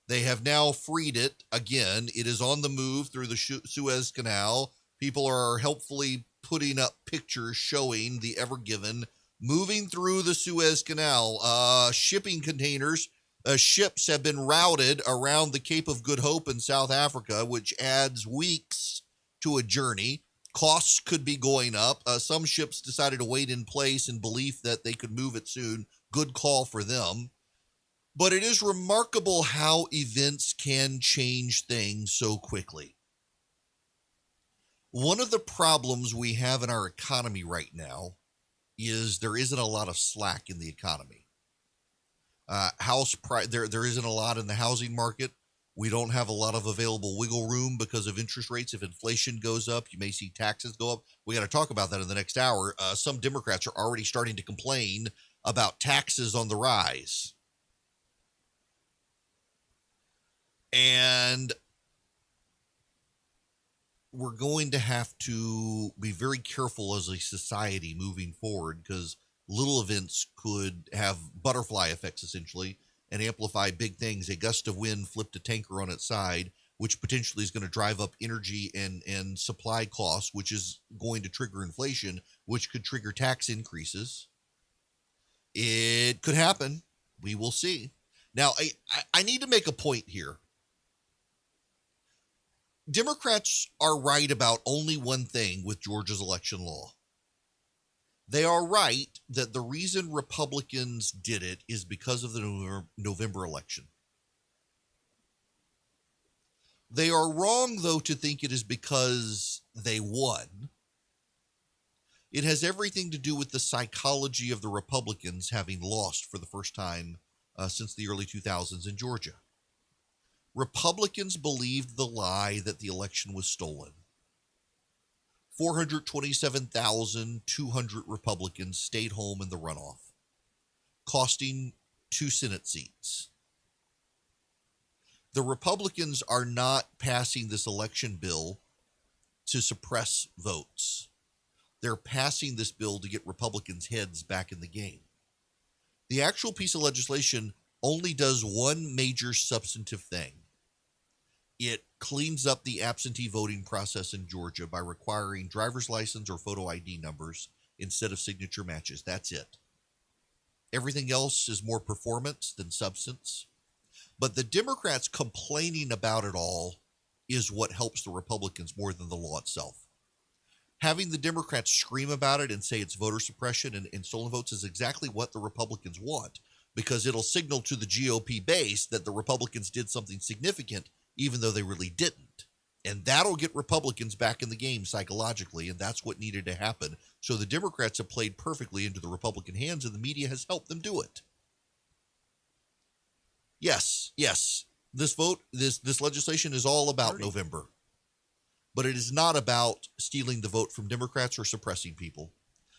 They have now freed it again. It is on the move through the Suez Canal. People are helpfully putting up pictures showing the Ever Given moving through the Suez Canal. Shipping containers, ships have been routed around the Cape of Good Hope in South Africa, which adds weeks to a journey. Costs could be going up. Some ships decided to wait in place in belief that they could move it soon. Good call for them. But it is remarkable how events can change things so quickly. One of the problems we have in our economy right now is there isn't a lot of slack in the economy. There isn't a lot in the housing market. We don't have a lot of available wiggle room because of interest rates. If inflation goes up, you may see taxes go up. We got to talk about that in the next hour. Some Democrats are already starting to complain about taxes on the rise. And we're going to have to be very careful as a society moving forward, because little events could have butterfly effects essentially and amplify big things. A gust of wind flipped a tanker on its side, which potentially is going to drive up energy and supply costs, which is going to trigger inflation, which could trigger tax increases. It could happen. We will see. Now, I need to make a point here. Democrats are right about only one thing with Georgia's election law. They are right that the reason Republicans did it is because of the November election. They are wrong, though, to think it is because they won. It has everything to do with the psychology of the Republicans having lost for the first time since the early 2000s in Georgia. Republicans believed the lie that the election was stolen. 427,200 Republicans stayed home in the runoff, costing 2 Senate seats. The Republicans are not passing this election bill to suppress votes. They're passing this bill to get Republicans' heads back in the game. The actual piece of legislation only does one major substantive thing. It cleans up the absentee voting process in Georgia by requiring driver's license or photo ID numbers instead of signature matches. That's it. Everything else is more performance than substance. But the Democrats complaining about it all is what helps the Republicans more than the law itself. Having the Democrats scream about it and say it's voter suppression and stolen votes is exactly what the Republicans want, because it'll signal to the GOP base that the Republicans did something significant, even though they really didn't. And that'll get Republicans back in the game psychologically, and that's what needed to happen. So the Democrats have played perfectly into the Republican hands, and the media has helped them do it. Yes, this legislation is all about November. But it is not about stealing the vote from Democrats or suppressing people.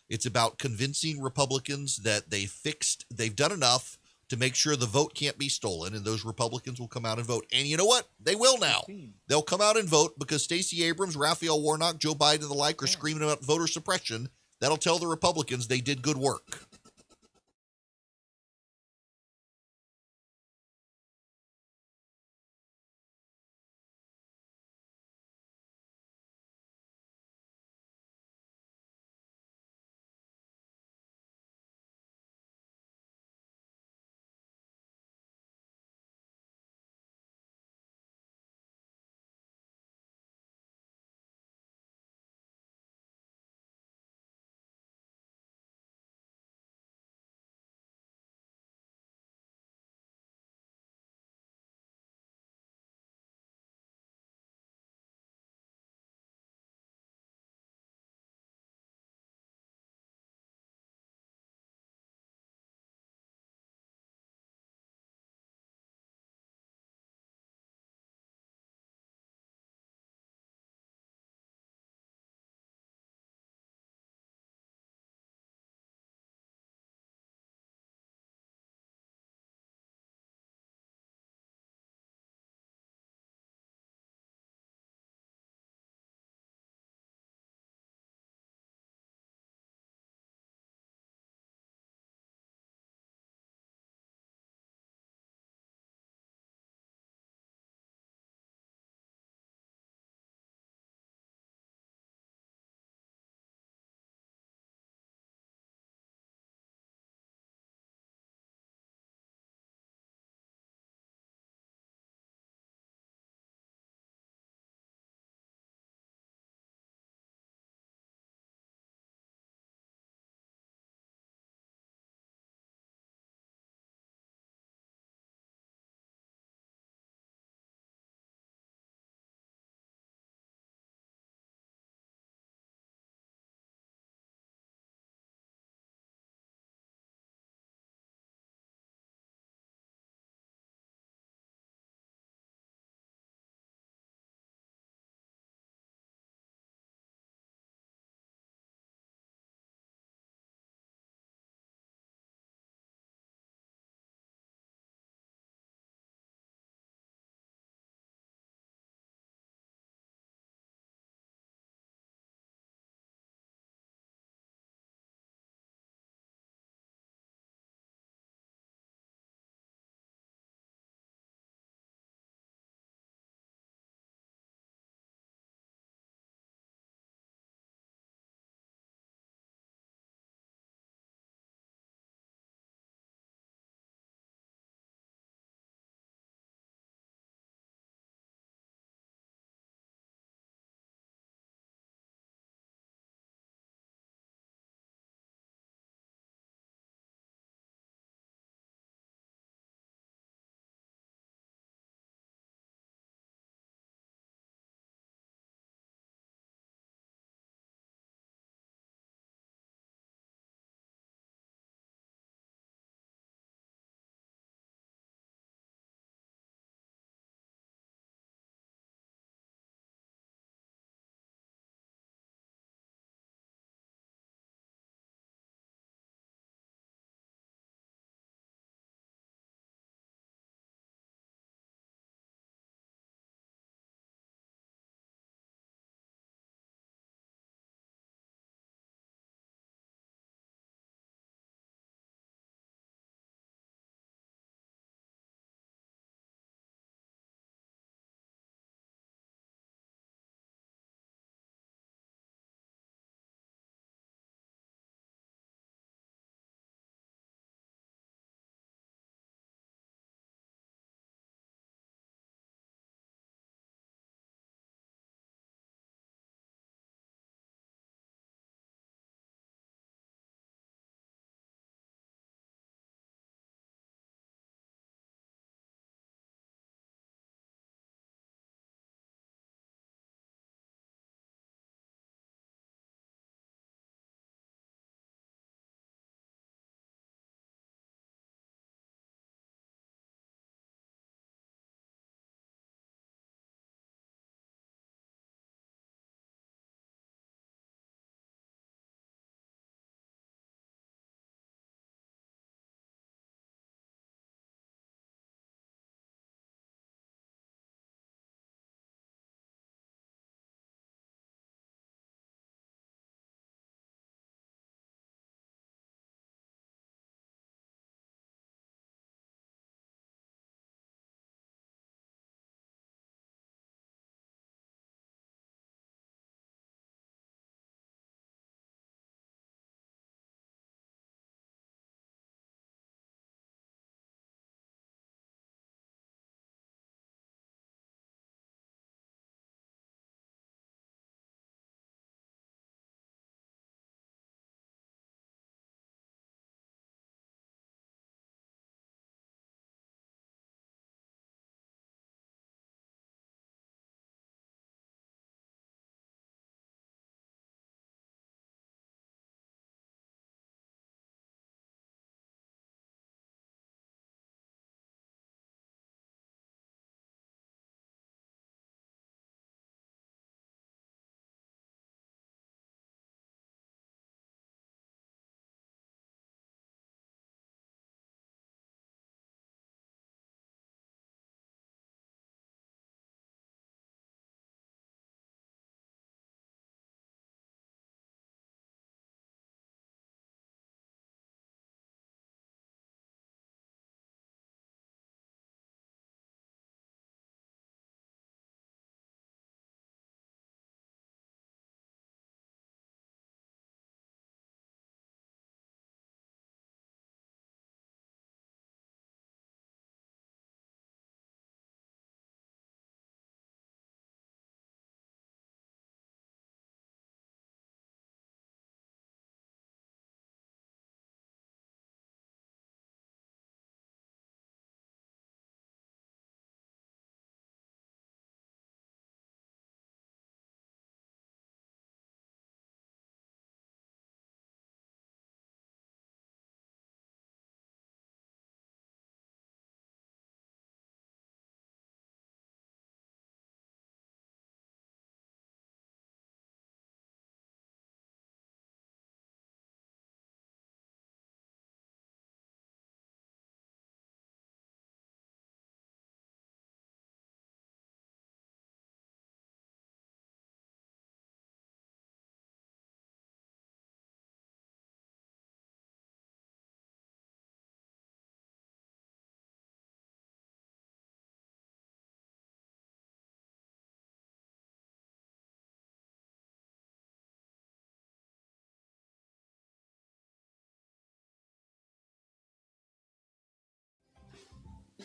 It's about convincing Republicans that they've done enough to make sure the vote can't be stolen, and those Republicans will come out and vote. And you know what? They will now. They'll come out and vote because Stacey Abrams, Raphael Warnock, Joe Biden, and the like are screaming about voter suppression. That'll tell the Republicans they did good work.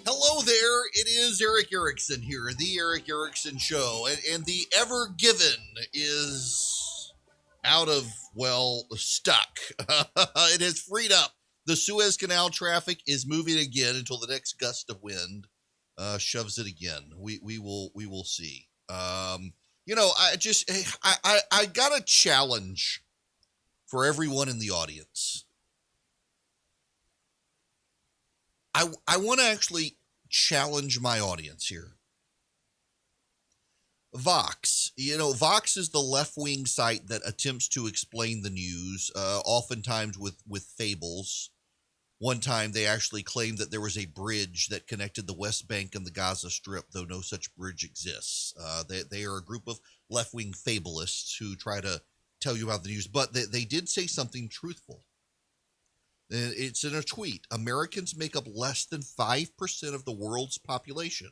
Hello there. It is Erick Erickson here, the Erick Erickson Show, and the Ever Given is out of, well, stuck. It has freed up. The Suez Canal traffic is moving again until the next gust of wind shoves it again. We will see. I got a challenge for everyone in the audience. I want to actually challenge my audience here. Vox. Vox is the left-wing site that attempts to explain the news, oftentimes with fables. One time they actually claimed that there was a bridge that connected the West Bank and the Gaza Strip, though no such bridge exists. They are a group of left-wing fabulists who try to tell you about the news, but they did say something truthful. It's in a tweet. Americans make up less than 5% of the world's population,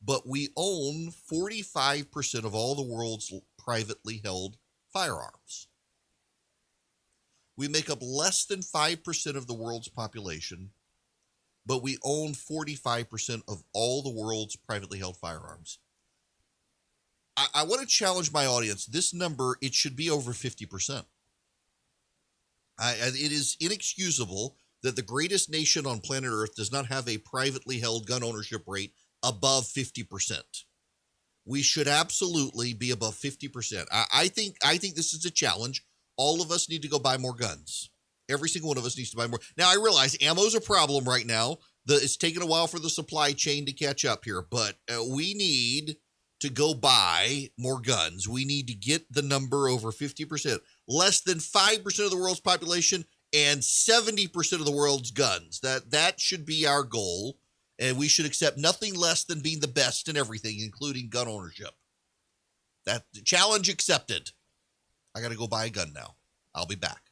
but we own 45% of all the world's privately held firearms. We make up less than 5% of the world's population, but we own 45% of all the world's privately held firearms. I want to challenge my audience. This number, it should be over 50%. It is inexcusable that the greatest nation on planet Earth does not have a privately held gun ownership rate above 50%. We should absolutely be above 50%. I think this is a challenge. All of us need to go buy more guns. Every single one of us needs to buy more. Now, I realize ammo's a problem right now. It's taken a while for the supply chain to catch up here, but we need to go buy more guns. We need to get the number over 50%. Less than 5% of the world's population and 70% of the world's guns. That should be our goal, and we should accept nothing less than being the best in everything, including gun ownership. That challenge accepted. I got to go buy a gun now. I'll be back.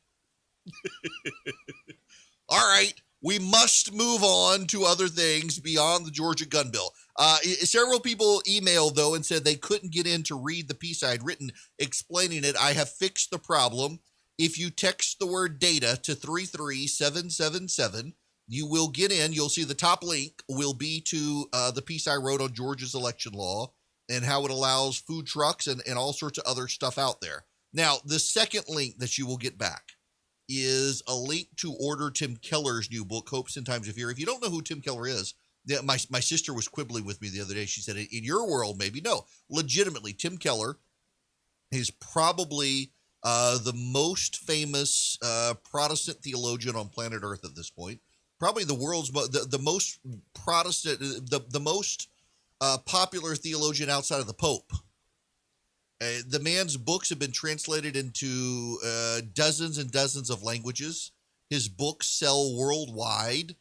All right. We must move on to other things beyond the Georgia gun bill. Several people emailed, though, and said they couldn't get in to read the piece I had written explaining it. I have fixed the problem. If you text the word data to 33777, you will get in. You'll see the top link will be to the piece I wrote on Georgia's election law and how it allows food trucks and all sorts of other stuff out there. Now, the second link that you will get back is a link to order Tim Keller's new book, Hopes and Times of Fear. If you don't know who Tim Keller is, my sister was quibbling with me the other day. She said, in your world, maybe. No, legitimately, Tim Keller is probably the most famous Protestant theologian on planet Earth at this point. Probably the world's the most Protestant, the most popular theologian outside of the Pope. The man's books have been translated into dozens and dozens of languages. His books sell worldwide.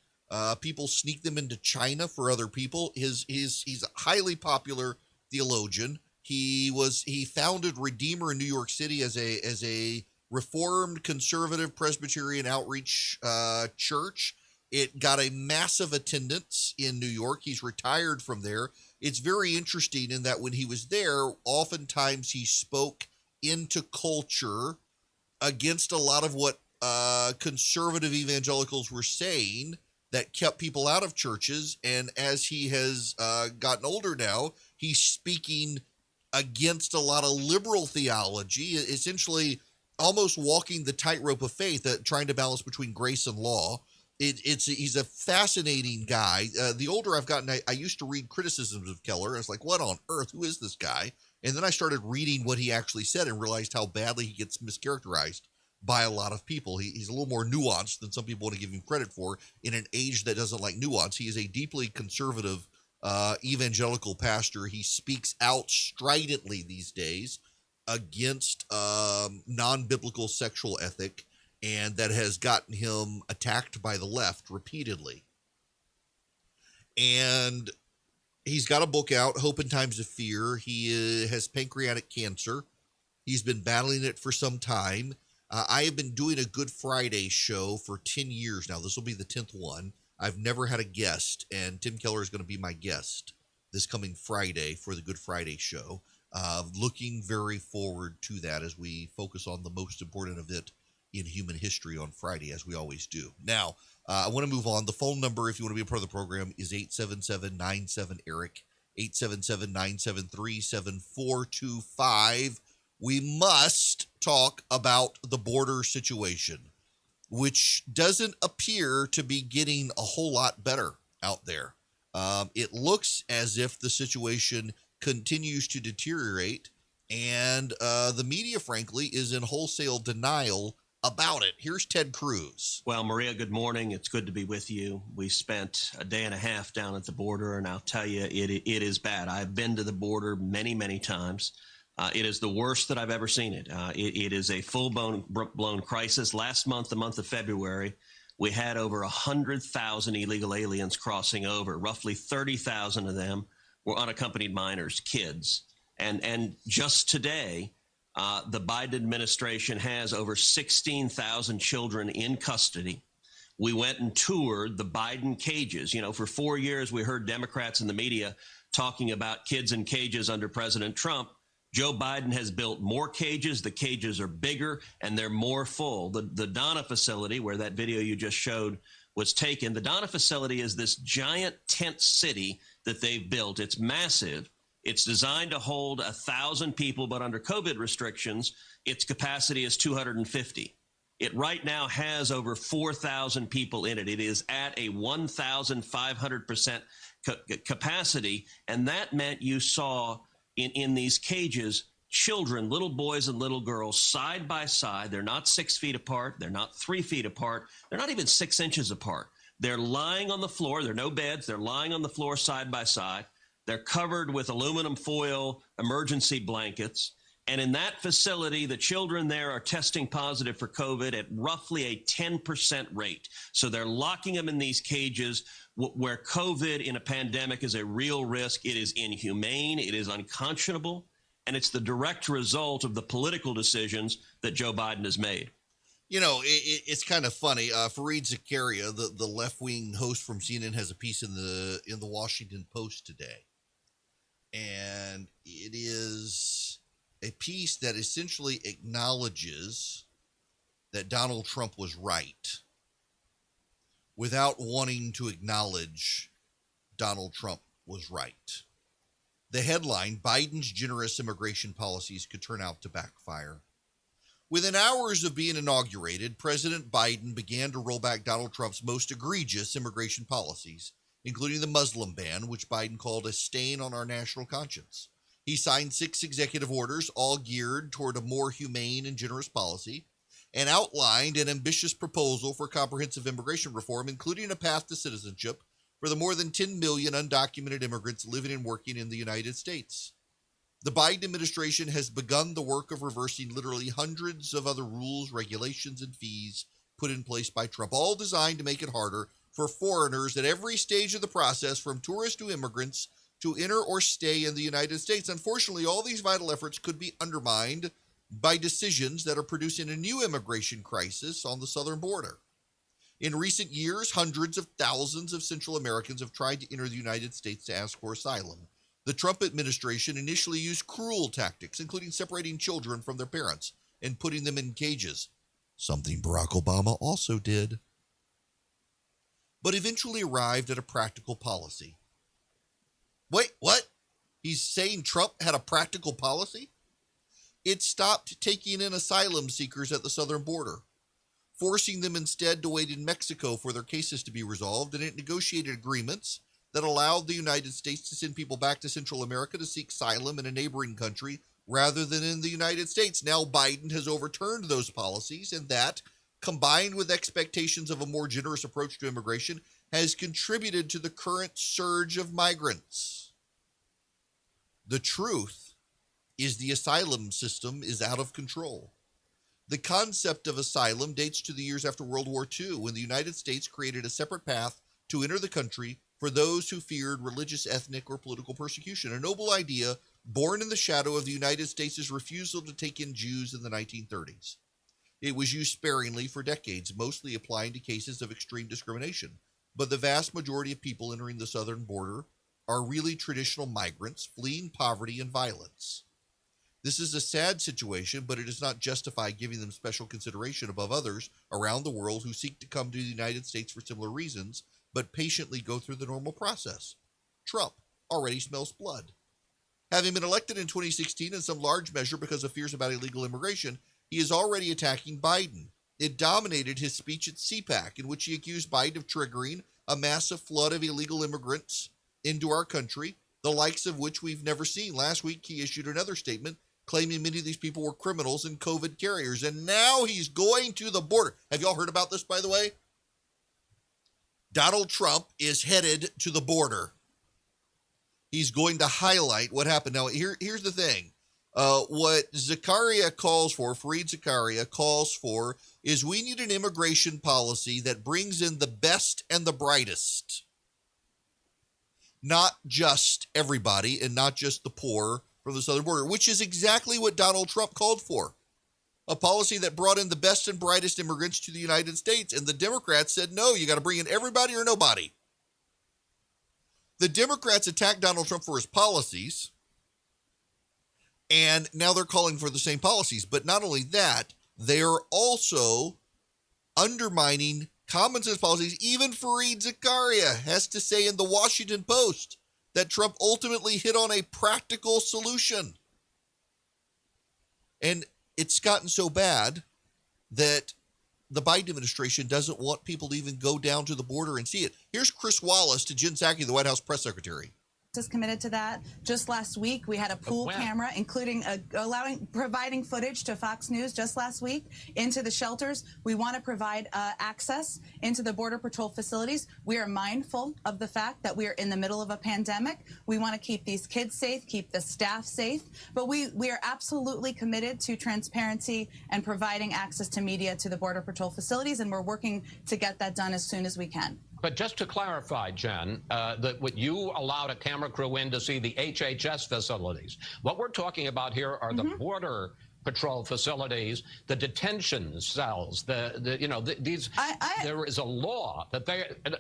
People sneak them into China for other people. He's a highly popular theologian. He founded Redeemer in New York City as a Reformed conservative Presbyterian outreach church. It got a massive attendance in New York. He's retired from there. It's very interesting in that when he was there, oftentimes he spoke into culture against a lot of what conservative evangelicals were saying that kept people out of churches. And as he has gotten older now, he's speaking against a lot of liberal theology, essentially almost walking the tightrope of faith, trying to balance between grace and law. He's a fascinating guy. The older I've gotten, I used to read criticisms of Keller. I was like, what on earth? Who is this guy? And then I started reading what he actually said and realized how badly he gets mischaracterized by a lot of people. He's a little more nuanced than some people want to give him credit for in an age that doesn't like nuance. He is a deeply conservative evangelical pastor. He speaks out stridently these days against non-biblical sexual ethic, and that has gotten him attacked by the left repeatedly. And he's got a book out, Hope in Times of Fear. He has pancreatic cancer. He's been battling it for some time. I have been doing a Good Friday show for 10 years now. This will be the 10th one. I've never had a guest, and Tim Keller is going to be my guest this coming Friday for the Good Friday show. Looking very forward to that as we focus on the most important event in human history on Friday, as we always do. Now, I want to move on. The phone number, if you want to be a part of the program, is 877-97-ERIC, 877-973-7425. We must talk about the border situation, which doesn't appear to be getting a whole lot better out there. It looks as if the situation continues to deteriorate, and the media, frankly, is in wholesale denial about it. Here's Ted Cruz. Well, Maria, good morning. It's good to be with you. We spent a day and a half down at the border, and I'll tell you, it is bad. I've been to the border many, many times. It is the worst that I've ever seen it. It is a full-blown crisis. Last month, the month of February, we had over 100,000 illegal aliens crossing over. Roughly 30,000 of them were unaccompanied minors, kids. And just today, the Biden administration has over 16,000 children in custody. We went and toured the Biden cages. You know, for 4 years, we heard Democrats in the media talking about kids in cages under President Trump. Joe Biden has built more cages. The cages are bigger and they're more full. The Donna facility, where that video you just showed was taken, the Donna facility is this giant tent city that they've built. It's massive. It's designed to hold 1,000 people, but under COVID restrictions, its capacity is 250. It right now has over 4,000 people in it. It is at a 1,500% capacity, and that meant you saw in these cages children, little boys and little girls, side by side. They're not 6 feet apart. They're not 3 feet apart. They're not even 6 inches apart. They're lying on the floor. There are no beds. They're lying on the floor side by side. They're covered with aluminum foil emergency blankets. And in that facility, the children there are testing positive for COVID at roughly a 10% rate. So they're locking them in these cages where COVID in a pandemic is a real risk. It is inhumane. It is unconscionable. And it's the direct result of the political decisions that Joe Biden has made. You know, it's kind of funny. Fareed Zakaria, the left-wing host from CNN, has a piece in the Washington Post today. And it is a piece that essentially acknowledges that Donald Trump was right without wanting to acknowledge Donald Trump was right. The headline, Biden's generous immigration policies could turn out to backfire. Within hours of being inaugurated, President Biden began to roll back Donald Trump's most egregious immigration policies, including the Muslim ban, which Biden called a stain on our national conscience. He signed 6 executive orders, all geared toward a more humane and generous policy, and outlined an ambitious proposal for comprehensive immigration reform, including a path to citizenship for the more than 10 million undocumented immigrants living and working in the United States. The Biden administration has begun the work of reversing literally hundreds of other rules, regulations, and fees put in place by Trump, all designed to make it harder for foreigners at every stage of the process, from tourists to immigrants, to enter or stay in the United States. Unfortunately, all these vital efforts could be undermined by decisions that are producing a new immigration crisis on the southern border. In recent years, hundreds of thousands of Central Americans have tried to enter the United States to ask for asylum. The Trump administration initially used cruel tactics, including separating children from their parents and putting them in cages, something Barack Obama also did, but eventually arrived at a practical policy. Wait, what? He's saying Trump had a practical policy? It stopped taking in asylum seekers at the southern border, forcing them instead to wait in Mexico for their cases to be resolved, and it negotiated agreements that allowed the United States to send people back to Central America to seek asylum in a neighboring country rather than in the United States. Now Biden has overturned those policies, and that, combined with expectations of a more generous approach to immigration, has contributed to the current surge of migrants. The truth is the asylum system is out of control. The concept of asylum dates to the years after World War II, when the United States created a separate path to enter the country for those who feared religious, ethnic, or political persecution, a noble idea born in the shadow of the United States' refusal to take in Jews in the 1930s. It was used sparingly for decades, mostly applying to cases of extreme discrimination. But the vast majority of people entering the southern border are really traditional migrants fleeing poverty and violence. This is a sad situation, but it does not justify giving them special consideration above others around the world who seek to come to the United States for similar reasons, but patiently go through the normal process. Trump already smells blood. Having been elected in 2016 in some large measure because of fears about illegal immigration, he is already attacking Biden. It dominated his speech at CPAC, in which he accused Biden of triggering a massive flood of illegal immigrants into our country, the likes of which we've never seen. Last week, he issued another statement claiming many of these people were criminals and COVID carriers, and now he's going to the border. Have y'all heard about this, by the way? Donald Trump is headed to the border. He's going to highlight what happened. Now, here's the thing. What Zakaria calls for, Fareed Zakaria calls for, is we need an immigration policy that brings in the best and the brightest. Not just everybody and not just the poor from the southern border, which is exactly what Donald Trump called for. A policy that brought in the best and brightest immigrants to the United States. And the Democrats said, no, you got to bring in everybody or nobody. The Democrats attacked Donald Trump for his policies, and now they're calling for the same policies. But not only that, they are also undermining common sense policies. Even Fareed Zakaria has to say in the Washington Post that Trump ultimately hit on a practical solution. And it's gotten so bad that the Biden administration doesn't want people to even go down to the border and see it. Here's Chris Wallace to Jen Psaki, the White House press secretary. Is committed to that. Just last week, we had a pool camera, including providing footage to Fox News just last week into the shelters. We want to provide access into the Border Patrol facilities. We are mindful of the fact that we are in the middle of a pandemic. We want to keep these kids safe, keep the staff safe, but we are absolutely committed to transparency and providing access to media to the Border Patrol facilities, and we're working to get that done as soon as we can. But just to clarify, Jen, that what you allowed a camera crew in to see the HHS facilities. What we're talking about here are the Border Patrol facilities, the detention cells, there is a law that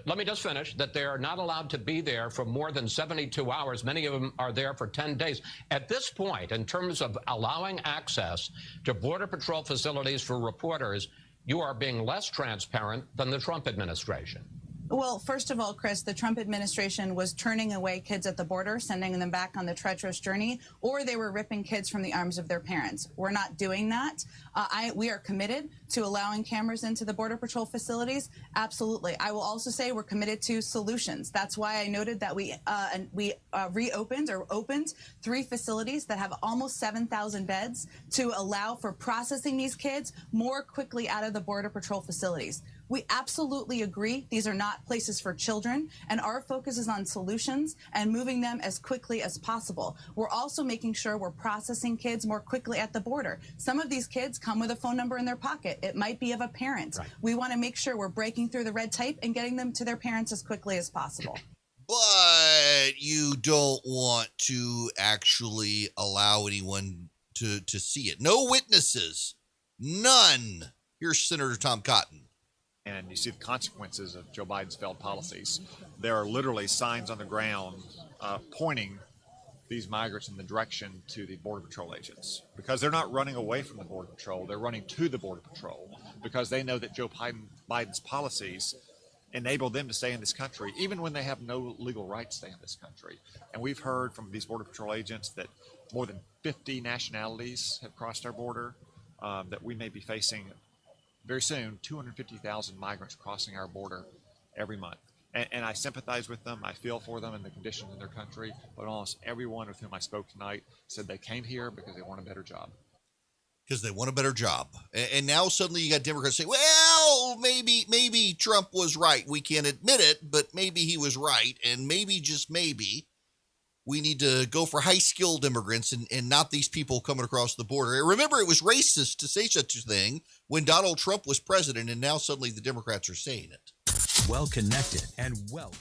let me just finish, that they are not allowed to be there for more than 72 hours. Many of them are there for 10 days. At this point, in terms of allowing access to Border Patrol facilities for reporters, you are being less transparent than the Trump administration. Well, first of all, Chris, the Trump administration was turning away kids at the border, sending them back on the treacherous journey, or they were ripping kids from the arms of their parents. We're not doing that. We are committed to allowing cameras into the Border Patrol facilities. Absolutely. I will also say we're committed to solutions. That's why I noted that we reopened or opened 3 facilities that have almost 7,000 beds to allow for processing these kids more quickly out of the Border Patrol facilities. We absolutely agree these are not places for children, and our focus is on solutions and moving them as quickly as possible. We're also making sure we're processing kids more quickly at the border. Some of these kids come with a phone number in their pocket. It might be of a parent. Right. We want to make sure we're breaking through the red tape and getting them to their parents as quickly as possible. But you don't want to actually allow anyone to see it. No witnesses. None. Here's Senator Tom Cotton. And you see the consequences of Joe Biden's failed policies. There are literally signs on the ground pointing these migrants in the direction to the Border Patrol agents, because they're not running away from the Border Patrol. They're running to the Border Patrol because they know that Joe Biden's policies enable them to stay in this country, even when they have no legal right to stay in this country. And we've heard from these Border Patrol agents that more than 50 nationalities have crossed our border, that we may be facing very soon 250,000 migrants crossing our border every month. And I sympathize with them. I feel for them and the conditions in their country. But almost everyone with whom I spoke tonight said they came here because they want a better job. Because they want a better job. And now suddenly you got Democrats say, well, maybe Trump was right. We can't admit it, but maybe he was right. And maybe, just maybe, we need to go for high-skilled immigrants and not these people coming across the border. Remember, it was racist to say such a thing when Donald Trump was president, and now suddenly the Democrats are saying it. Well connected and well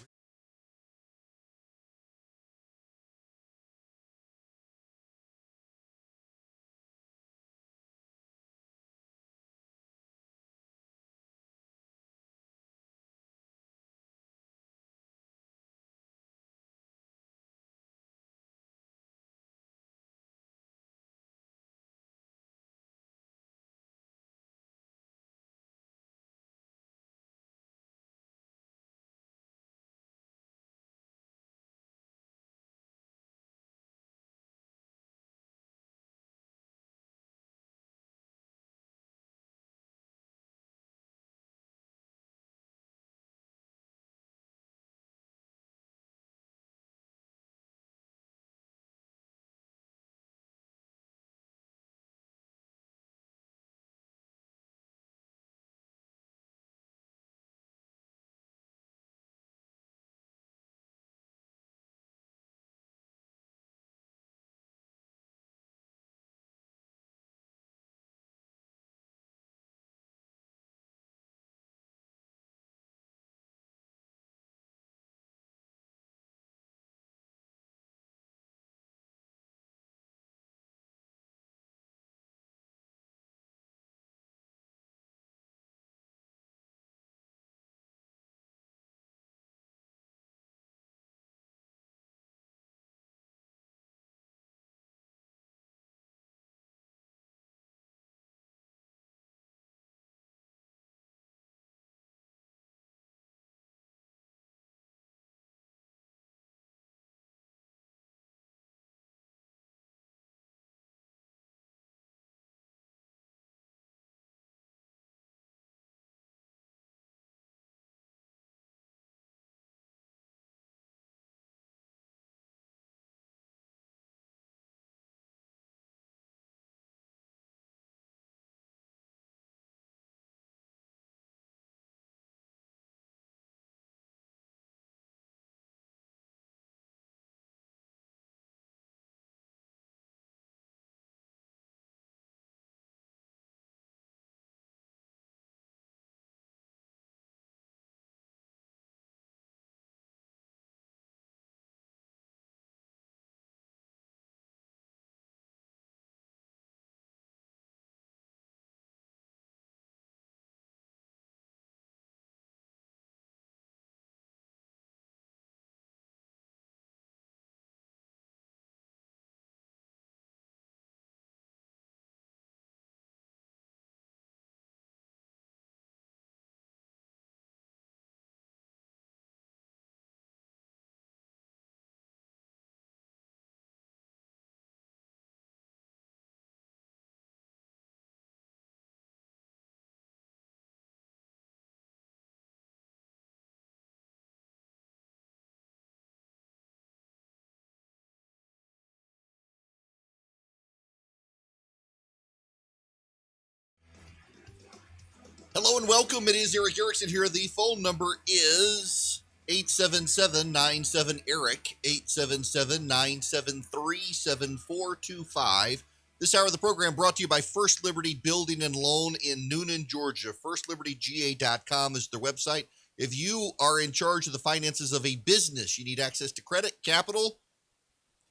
Hello and welcome. It is Erick Erickson here. The phone number is 877-97-ERIC, 877-973-7425. This hour of the program brought to you by First Liberty Building and Loan in Noonan, Georgia. FirstLibertyGA.com is their website. If you are in charge of the finances of a business, you need access to credit, capital.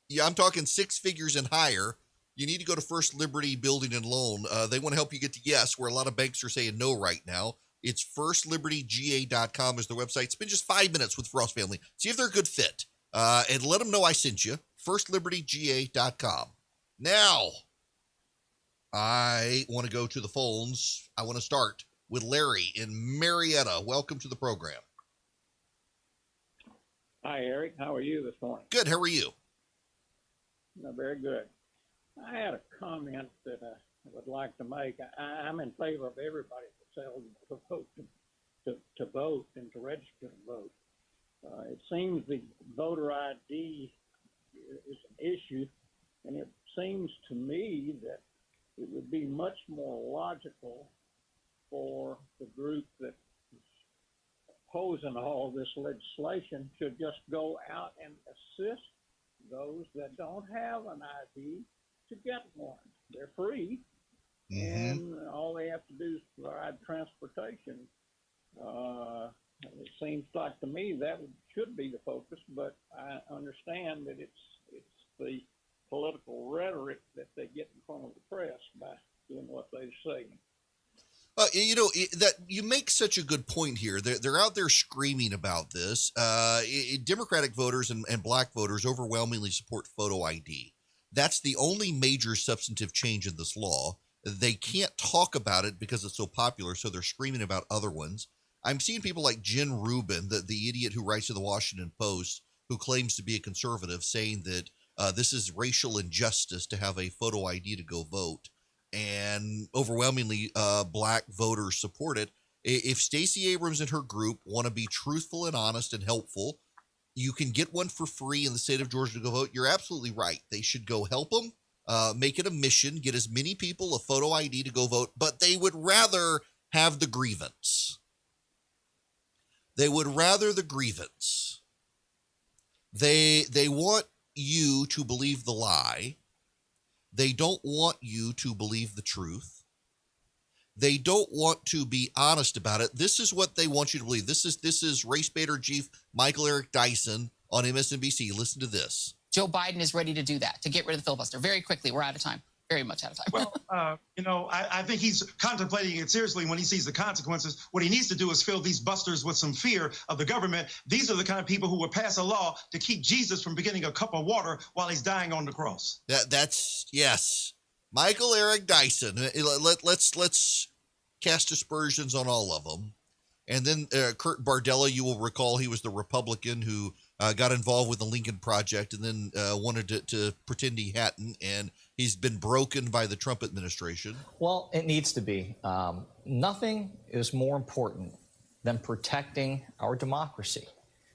Yeah, I'm talking six figures and higher. You need to go to First Liberty Building and Loan. They want to help you get to yes, where a lot of banks are saying no right now. It's FirstLibertyGA.com is their website. Spend just 5 minutes with Frost Family. See if they're a good fit. And let them know I sent you. FirstLibertyGA.com. Now, I want to go to the phones. I want to start with Larry in Marietta. Welcome to the program. Hi, Eric. How are you this morning? Good. How are you? No, very good. I had a comment that I would like to make. I'm in favor of everybody that's eligible to vote to vote and to register to vote. It seems the voter ID is an issue, and it seems to me that it would be much more logical for the group that is opposing all this legislation to just go out and assist those that don't have an ID to get one. They're free, and all they have to do is provide transportation. It seems like to me that should be the focus, but I understand that it's the political rhetoric that they get in front of the press by doing what they say. That you make such a good point here. They're out there screaming about this. Democratic voters and black voters overwhelmingly support photo ID. That's the only major substantive change in this law. They can't talk about it because it's so popular, so they're screaming about other ones. I'm seeing people like Jen Rubin, the idiot who writes in the Washington Post, who claims to be a conservative, saying that this is racial injustice to have a photo ID to go vote. And overwhelmingly, black voters support it. If Stacey Abrams and her group want to be truthful and honest and helpful, you can get one for free in the state of Georgia to go vote. You're absolutely right. They should go help them, make it a mission, get as many people a photo ID to go vote, but they would rather have the grievance. They would rather the grievance. They want you to believe the lie. They don't want you to believe the truth. They don't want to be honest about it. This is what they want you to believe. This is race baiter chief Michael Eric Dyson on MSNBC. Listen to this. Joe Biden is ready to do that, to get rid of the filibuster. Very quickly. We're out of time. Very much out of time. Well, I think he's contemplating it seriously when he sees the consequences. What he needs to do is fill these busters with some fear of the government. These are the kind of people who would pass a law to keep Jesus from getting a cup of water while he's dying on the cross. That's yes. Michael Eric Dyson. Let's cast aspersions on all of them. And then Kurt Bardella, you will recall he was the Republican who got involved with the Lincoln Project and then wanted to pretend he hadn't. And he's been broken by the Trump administration. Well, it needs to be. Nothing is more important than protecting our democracy.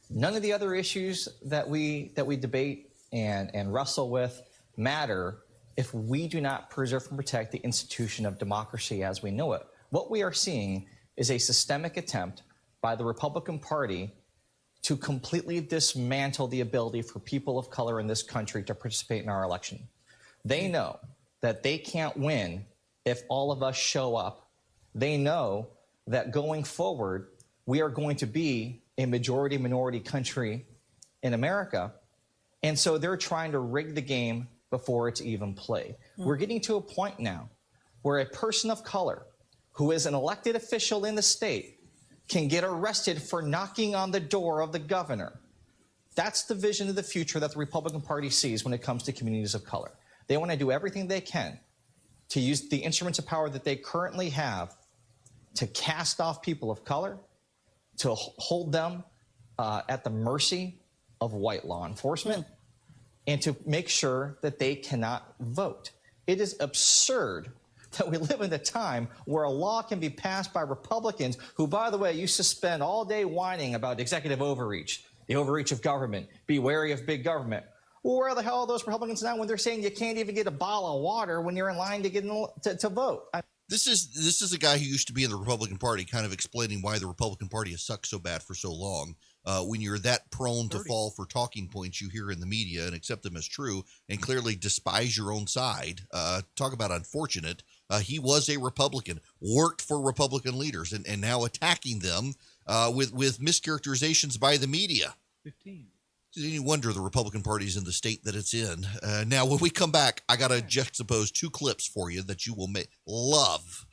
None of the other issues that we debate and wrestle with matter if we do not preserve and protect the institution of democracy as we know it. What we are seeing is a systemic attempt by the Republican Party to completely dismantle the ability for people of color in this country to participate in our election. They know that they can't win if all of us show up. They know that going forward, we are going to be a majority-minority country in America. And so they're trying to rig the game before it's even played. We're getting to a point now where a person of color who is an elected official in the state can get arrested for knocking on the door of the governor. That's the vision of the future that the Republican Party sees when it comes to communities of color. They want to do everything they can to use the instruments of power that they currently have to cast off people of color, to hold them at the mercy of white law enforcement, and to make sure that they cannot vote. It is absurd that we live in a time where a law can be passed by Republicans who, by the way, used to spend all day whining about executive overreach, the overreach of government, be wary of big government. Well, where the hell are those Republicans now when they're saying you can't even get a bottle of water when you're in line to get to vote? This is a guy who used to be in the Republican Party, kind of explaining why the Republican Party has sucked so bad for so long. When you're that prone to fall for talking points you hear in the media and accept them as true, and clearly despise your own side, talk about unfortunate. He was a Republican, worked for Republican leaders, and now attacking them with mischaracterizations by the media. 15. It's any wonder the Republican Party is in the state that it's in. Now, when we come back, I got to juxtapose two clips for you that you will love.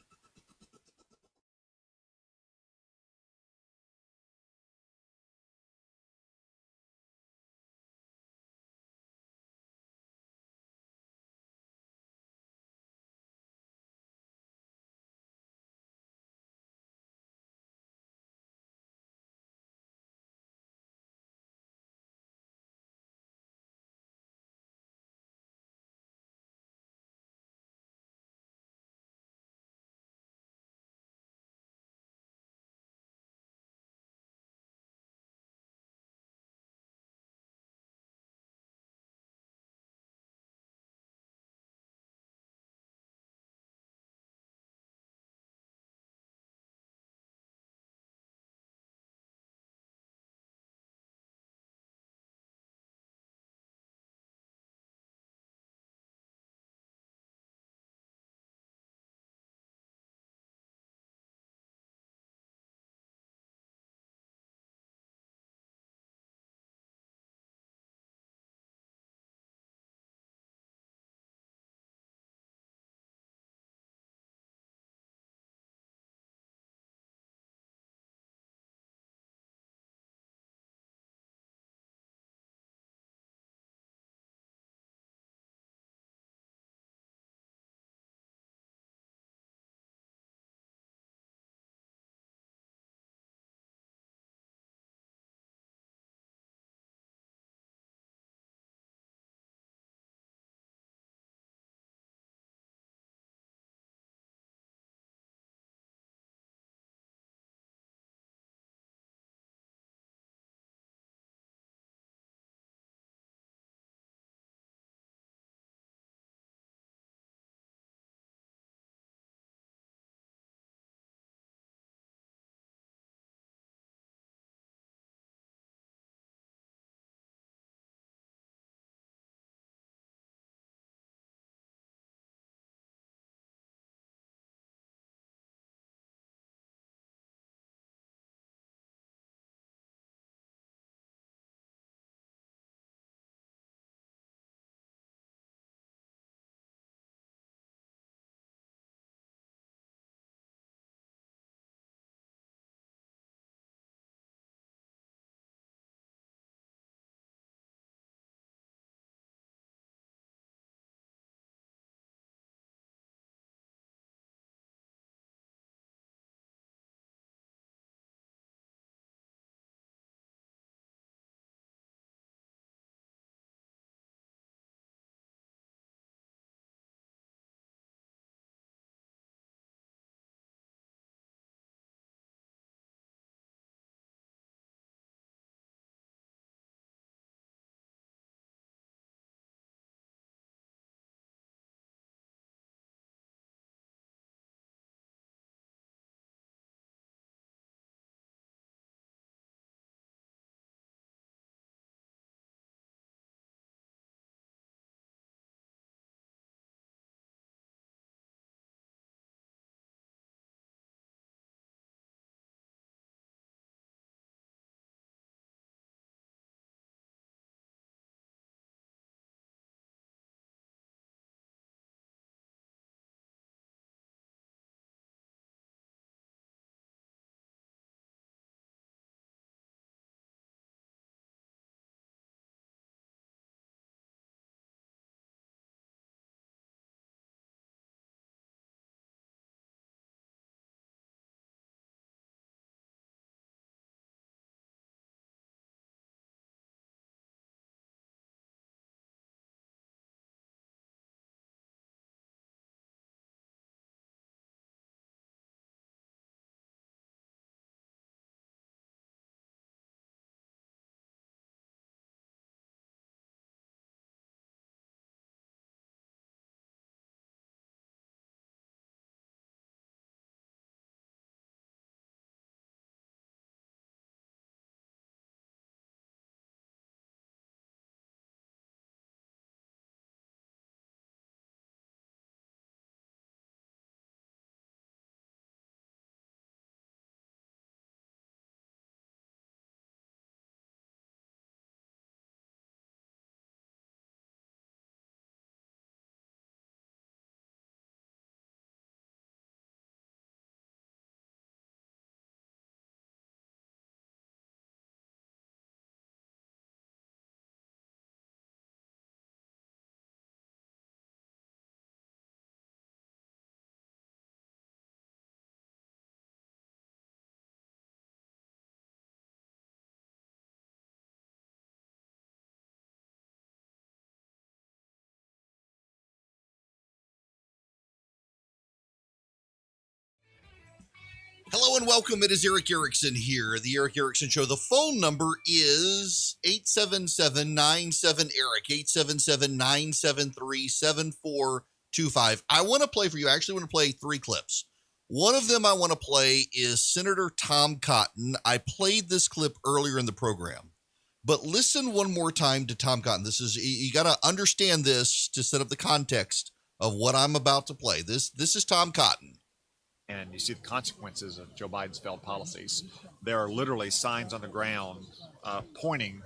Hello and welcome. It is Erick Erickson here, the Erick Erickson Show. The phone number is 877-97-ERIC, 877-973-7425. I want to play for you. I actually want to play 3 clips. One of them I want to play is Senator Tom Cotton. I played this clip earlier in the program, but listen one more time to Tom Cotton. You got to understand this to set up the context of what I'm about to play. This is Tom Cotton. And you see the consequences of Joe Biden's failed policies. There are literally signs on the ground pointing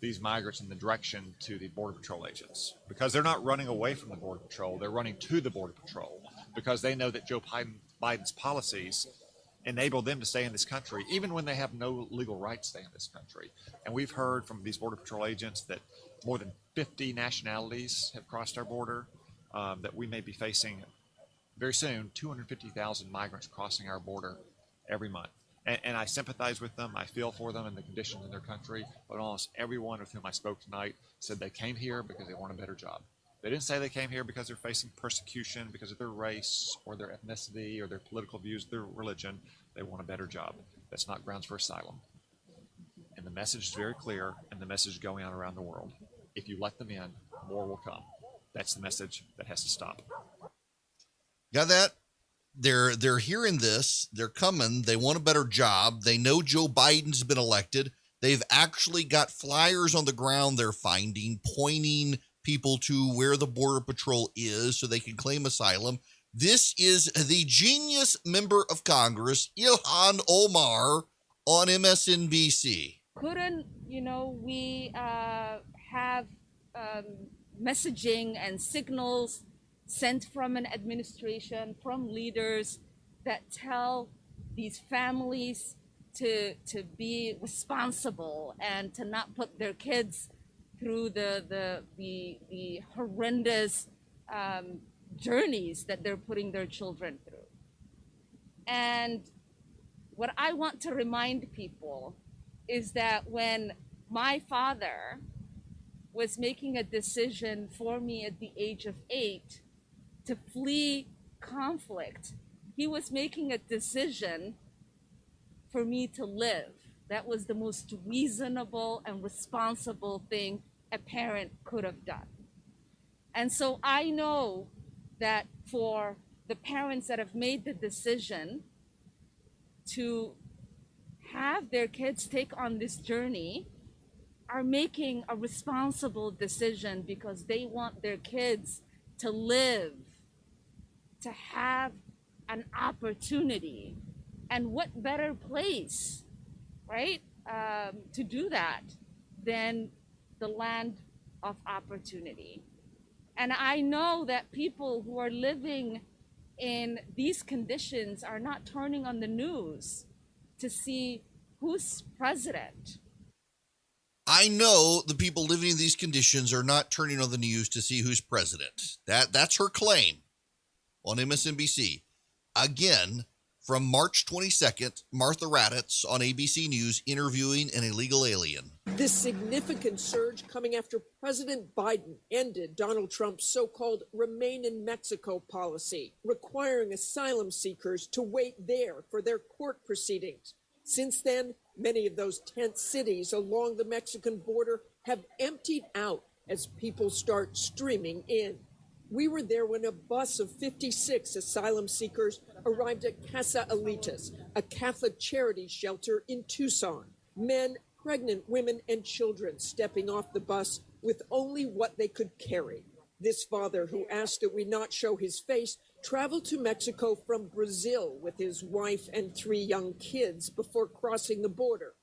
these migrants in the direction to the Border Patrol agents, because they're not running away from the Border Patrol. They're running to the Border Patrol because they know that Joe Biden's policies enable them to stay in this country, even when they have no legal right to stay in this country. And we've heard from these Border Patrol agents that more than 50 nationalities have crossed our border, that we may be facing very soon 250,000 migrants crossing our border every month. And I sympathize with them. I feel for them and the conditions in their country. But almost everyone with whom I spoke tonight said they came here because they want a better job. They didn't say they came here because they're facing persecution because of their race or their ethnicity or their political views, their religion. They want a better job. That's not grounds for asylum. And the message is very clear, and the message is going out around the world. If you let them in, more will come. That's the message that has to stop. Got that? They're hearing this. They're coming. They want a better job. They know Joe Biden's been elected. They've actually got flyers on the ground they're finding, pointing people to where the Border Patrol is so they can claim asylum. This is the genius member of Congress, Ilhan Omar, on MSNBC. Couldn't, we have messaging and signals sent from an administration, from leaders that tell these families to be responsible and to not put their kids through the horrendous journeys that they're putting their children through. And what I want to remind people is that when my father was making a decision for me at the age of 8 to flee conflict, he was making a decision for me to live. That was the most reasonable and responsible thing a parent could have done. And so I know that for the parents that have made the decision to have their kids take on this journey are making a responsible decision because they want their kids to live, to have an opportunity. And what better place, right, to do that than the land of opportunity. And I know that people who are living in these conditions are not turning on the news to see who's president. I know the people living in these conditions are not turning on the news to see who's president. That's her claim on MSNBC. Again, from March 22nd, Martha Raddatz on ABC News interviewing an illegal alien. This significant surge coming after President Biden ended Donald Trump's so-called Remain in Mexico policy, requiring asylum seekers to wait there for their court proceedings. Since then, many of those tent cities along the Mexican border have emptied out as people start streaming in. We were there when a bus of 56 asylum seekers arrived at Casa Alitas, a Catholic charity shelter in Tucson. Men, pregnant women, and children stepping off the bus with only what they could carry. This father, who asked that we not show his face, traveled to Mexico from Brazil with his wife and 3 young kids before crossing the border.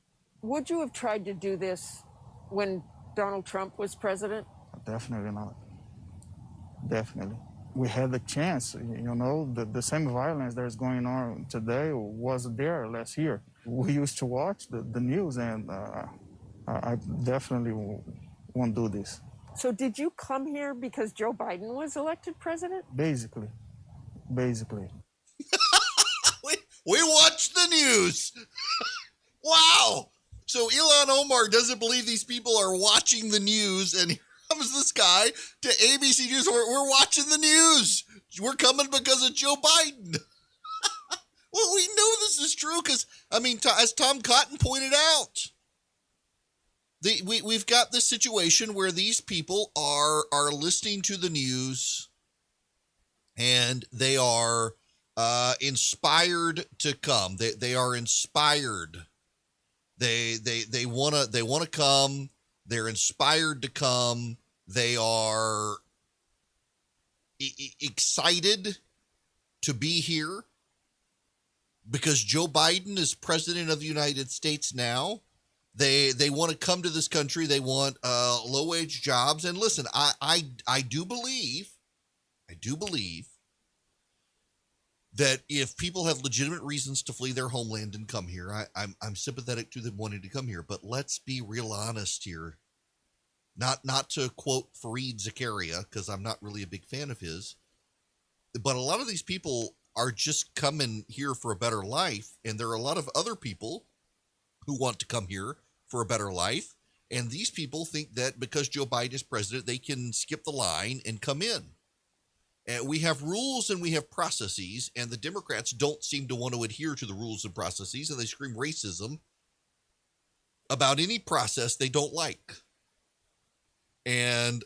Would you have tried to do this when Donald Trump was president? Definitely not. Definitely. We had the chance, the same violence that's going on today was there last year. We used to watch the news, and I definitely won't do this. So did you come here because Joe Biden was elected president? Basically. We watch the news. Wow. So Ilhan Omar doesn't believe these people are watching the news, and here comes this guy to ABC News. We're watching the news. We're coming because of Joe Biden. Well, we know this is true because, I mean, as Tom Cotton pointed out, we've got this situation where these people are listening to the news and they are inspired to come. They are inspired. They wanna come. They're inspired to come. They are excited to be here because Joe Biden is president of the United States now. They want to come to this country. They want low-wage jobs. And listen, I do believe that if people have legitimate reasons to flee their homeland and come here, I'm sympathetic to them wanting to come here. But let's be real honest here. Not to quote Fareed Zakaria, because I'm not really a big fan of his, but a lot of these people are just coming here for a better life, and there are a lot of other people who want to come here for a better life, and these people think that because Joe Biden is president, they can skip the line and come in. And we have rules and we have processes, and the Democrats don't seem to want to adhere to the rules and processes, and they scream racism about any process they don't like. And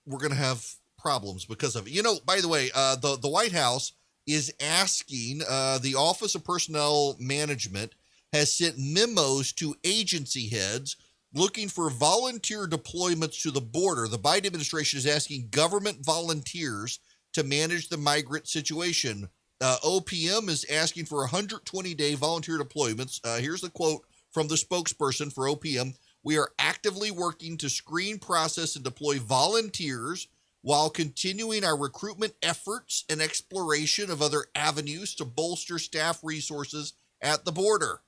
we're going to have problems because of it. You know, by the way, the White House is asking, the Office of Personnel Management has sent memos to agency heads looking for volunteer deployments to the border. The Biden administration is asking government volunteers to manage the migrant situation. OPM is asking for 120-day volunteer deployments. Here's the quote from the spokesperson for OPM. We are actively working to screen, process, and deploy volunteers while continuing our recruitment efforts and exploration of other avenues to bolster staff resources at the border.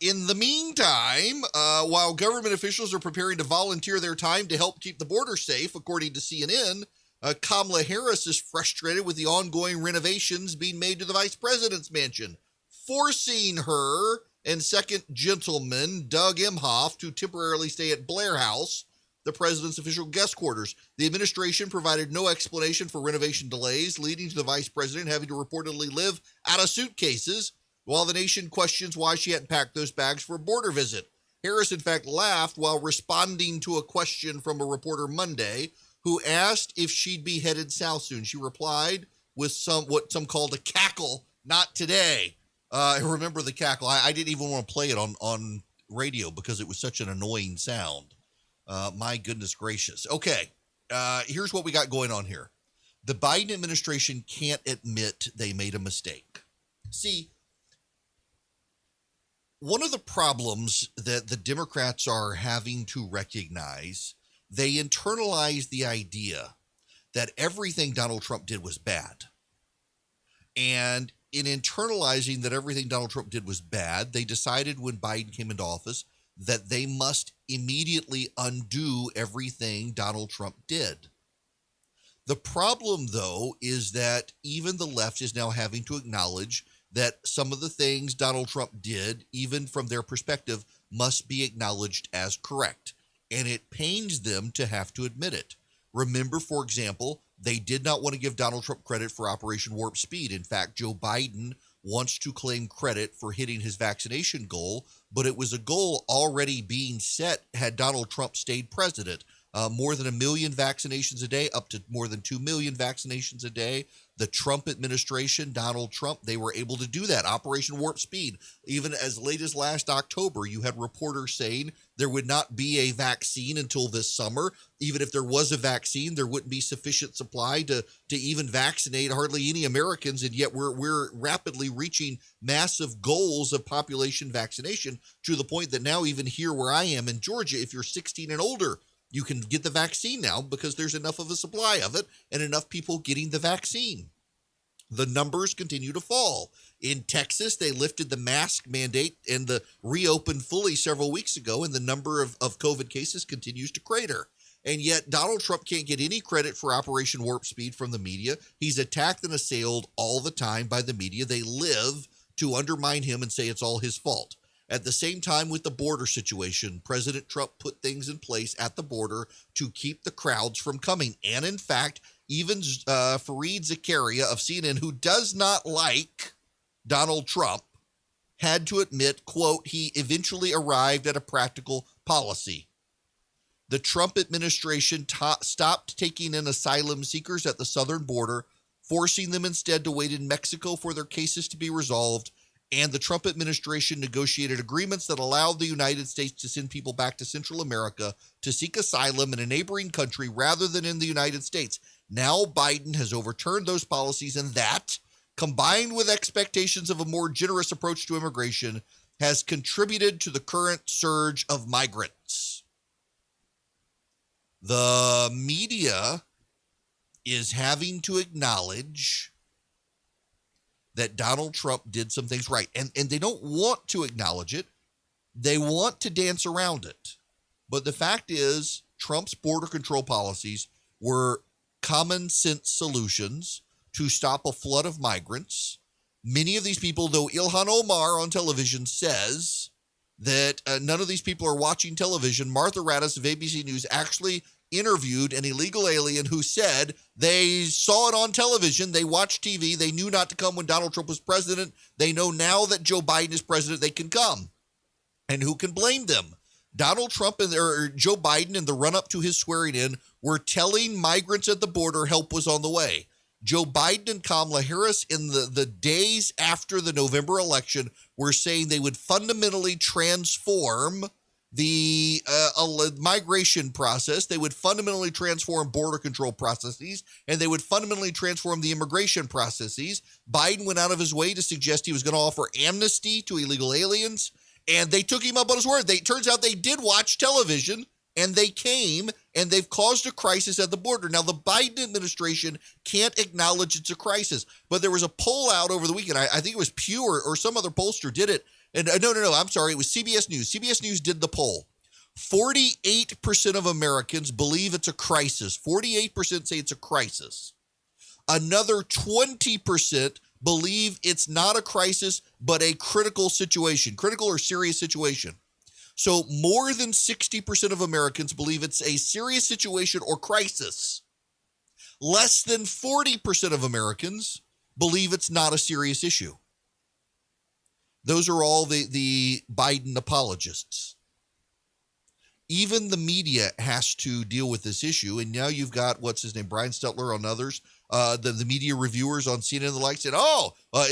In the meantime, while government officials are preparing to volunteer their time to help keep the border safe, according to CNN, Kamala Harris is frustrated with the ongoing renovations being made to the vice president's mansion, forcing her and second gentleman Doug Emhoff to temporarily stay at Blair House, the president's official guest quarters. The administration provided no explanation for renovation delays, leading to the vice president having to reportedly live out of suitcases, while the nation questions why she hadn't packed those bags for a border visit. Harris, in fact, laughed while responding to a question from a reporter Monday who asked if she'd be headed south soon. She replied with what some called a cackle, "Not today." I remember the cackle. I didn't even want to play it on radio because it was such an annoying sound. My goodness gracious. Okay, here's what we got going on here. The Biden administration can't admit they made a mistake. See, one of the problems that the Democrats are having to recognize, they internalize the idea that everything Donald Trump did was bad. And in internalizing that everything Donald Trump did was bad, they decided when Biden came into office that they must immediately undo everything Donald Trump did. The problem, though, is that even the left is now having to acknowledge that some of the things Donald Trump did, even from their perspective, must be acknowledged as correct. And it pains them to have to admit it. Remember, for example, they did not want to give Donald Trump credit for Operation Warp Speed. In fact, Joe Biden wants to claim credit for hitting his vaccination goal, but it was a goal already being set had Donald Trump stayed president. More than 1 million vaccinations a day, up to more than 2 million vaccinations a day. The Trump administration, Donald Trump, they were able to do that. Operation Warp Speed. Even as late as last October, you had reporters saying there would not be a vaccine until this summer. Even if there was a vaccine, there wouldn't be sufficient supply to even vaccinate hardly any Americans. And yet we're rapidly reaching massive goals of population vaccination to the point that now even here where I am in Georgia, if you're 16 and older, you can get the vaccine now because there's enough of a supply of it and enough people getting the vaccine. The numbers continue to fall. In Texas, they lifted the mask mandate and reopened fully several weeks ago, and the number of COVID cases continues to crater. And yet Donald Trump can't get any credit for Operation Warp Speed from the media. He's attacked and assailed all the time by the media. They live to undermine him and say it's all his fault. At the same time, with the border situation, President Trump put things in place at the border to keep the crowds from coming. And in fact, Even Fareed Zakaria of CNN, who does not like Donald Trump, had to admit, quote, he eventually arrived at a practical policy. The Trump administration stopped taking in asylum seekers at the southern border, forcing them instead to wait in Mexico for their cases to be resolved. And the Trump administration negotiated agreements that allowed the United States to send people back to Central America to seek asylum in a neighboring country rather than in the United States. Now Biden has overturned those policies, and that, combined with expectations of a more generous approach to immigration, has contributed to the current surge of migrants. The media is having to acknowledge that Donald Trump did some things right. And they don't want to acknowledge it. They want to dance around it. But the fact is, Trump's border control policies were common sense solutions to stop a flood of migrants. Many of these people, though Ilhan Omar on television says that none of these people are watching television, Martha Raddatz of ABC News actually interviewed an illegal alien who said they saw it on television, they watched TV, they knew not to come when Donald Trump was president. They know now that Joe Biden is president, they can come. And who can blame them? Donald Trump or Joe Biden in the run-up to his swearing in were telling migrants at the border help was on the way. Joe Biden and Kamala Harris in the days after the November election were saying they would fundamentally transform the migration process. They would fundamentally transform border control processes, and they would fundamentally transform the immigration processes. Biden went out of his way to suggest he was going to offer amnesty to illegal aliens, and they took him up on his word. Turns out they did watch television, and they came, and they've caused a crisis at the border. Now, the Biden administration can't acknowledge it's a crisis, but there was a poll out over the weekend. I think it was Pew or some other pollster did it. And no, I'm sorry. It was CBS News. CBS News did the poll. 48% of Americans believe it's a crisis. 48% say it's a crisis. Another 20% believe it's not a crisis, but a critical situation, critical or serious situation. So more than 60% of Americans believe it's a serious situation or crisis. Less than 40% of Americans believe it's not a serious issue. Those are all the Biden apologists. Even the media has to deal with this issue. And now you've got, what's his name, Brian Stelter and others, the media reviewers on CNN and the like said,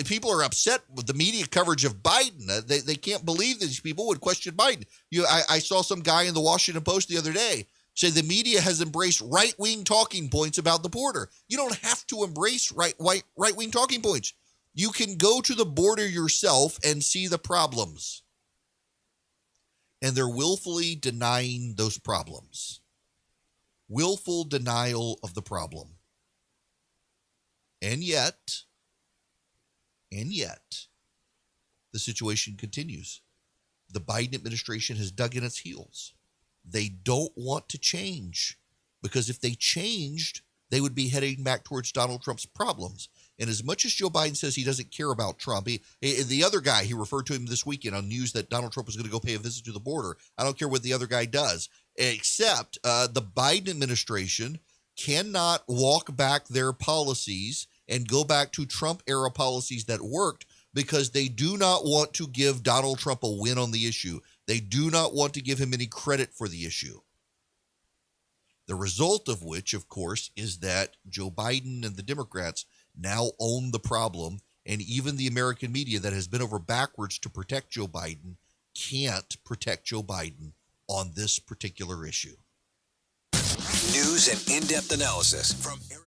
people are upset with the media coverage of Biden. They can't believe that these people would question Biden. I saw some guy in the Washington Post the other day say the media has embraced right-wing talking points about the border. You don't have to embrace right-wing talking points. You can go to the border yourself and see the problems. And they're willfully denying those problems. Willful denial of the problem. And yet, the situation continues. The Biden administration has dug in its heels. They don't want to change, because if they changed, they would be heading back towards Donald Trump's problems. And as much as Joe Biden says he doesn't care about Trump, the other guy, he referred to him this weekend on news that Donald Trump was going to go pay a visit to the border. I don't care what the other guy does, except the Biden administration cannot walk back their policies and go back to Trump-era policies that worked, because they do not want to give Donald Trump a win on the issue. They do not want to give him any credit for the issue. The result of which, of course, is that Joe Biden and the Democrats now own the problem, and even the American media that has been over backwards to protect Joe Biden can't protect Joe Biden on this particular issue. News and in-depth analysis from Erick.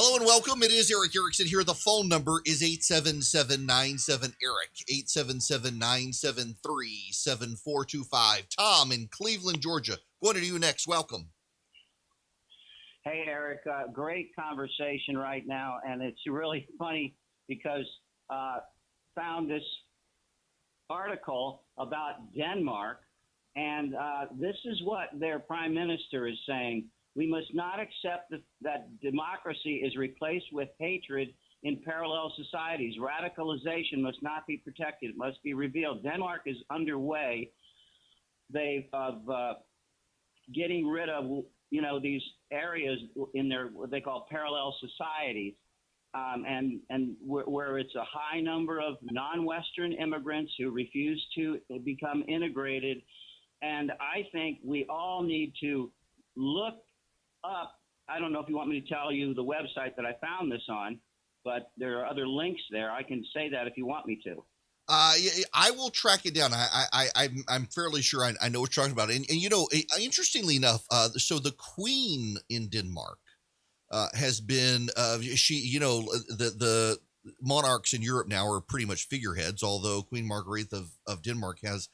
Hello and welcome. It is Erick Erickson here. The phone number is 877-97-ERIC, 877-973-7425. Tom in Cleveland, Georgia. Going to you next. Welcome. Hey, Eric. Great conversation right now. And it's really funny because found this article about Denmark. And this is what their prime minister is saying. We must not accept that democracy is replaced with hatred in parallel societies. Radicalization must not be protected. It must be revealed. Denmark is underway. Of getting rid of, these areas in their what they call parallel societies, and where it's a high number of non-Western immigrants who refuse to become integrated. And I think we all need to look up. I don't know if you want me to tell you the website that I found this on, but there are other links there. I can say that if you want me to. I will track it down. I'm fairly sure I know what you're talking about. And interestingly enough, so the Queen in Denmark has been the monarchs in Europe now are pretty much figureheads, although Queen Margrethe of Denmark has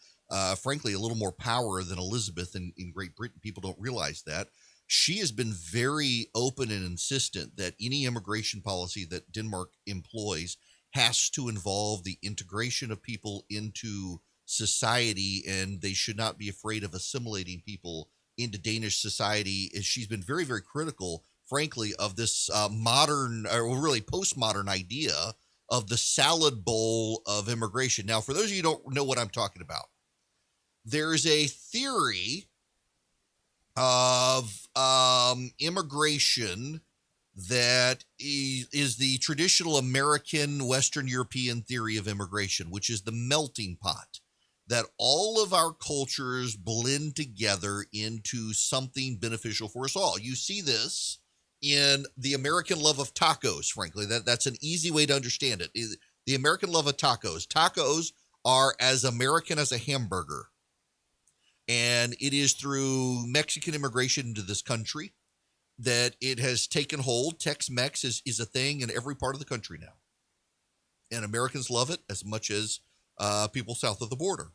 frankly a little more power than Elizabeth in Great Britain. People don't realize that. She has been very open and insistent that any immigration policy that Denmark employs has to involve the integration of people into society, and they should not be afraid of assimilating people into Danish society. She's been very, very critical, frankly, of this modern, or really postmodern idea of the salad bowl of immigration. Now, for those of you who don't know what I'm talking about, there's a theory of immigration that is the traditional American Western European theory of immigration, which is the melting pot, that all of our cultures blend together into something beneficial for us all. You see this in the American love of tacos, frankly. That's an easy way to understand it. The American love of tacos. Tacos are as American as a hamburger. And it is through Mexican immigration into this country that it has taken hold. Tex-Mex is a thing in every part of the country now. And Americans love it as much as people south of the border.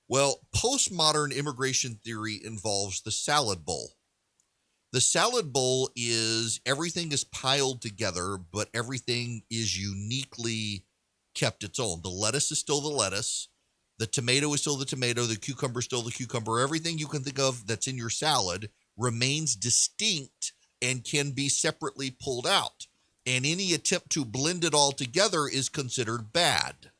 Well, postmodern immigration theory involves the salad bowl. The salad bowl is everything is piled together, but everything is uniquely kept its own. The lettuce is still the lettuce. The tomato is still the tomato. The cucumber is still the cucumber. Everything you can think of that's in your salad remains distinct and can be separately pulled out. And any attempt to blend it all together is considered bad.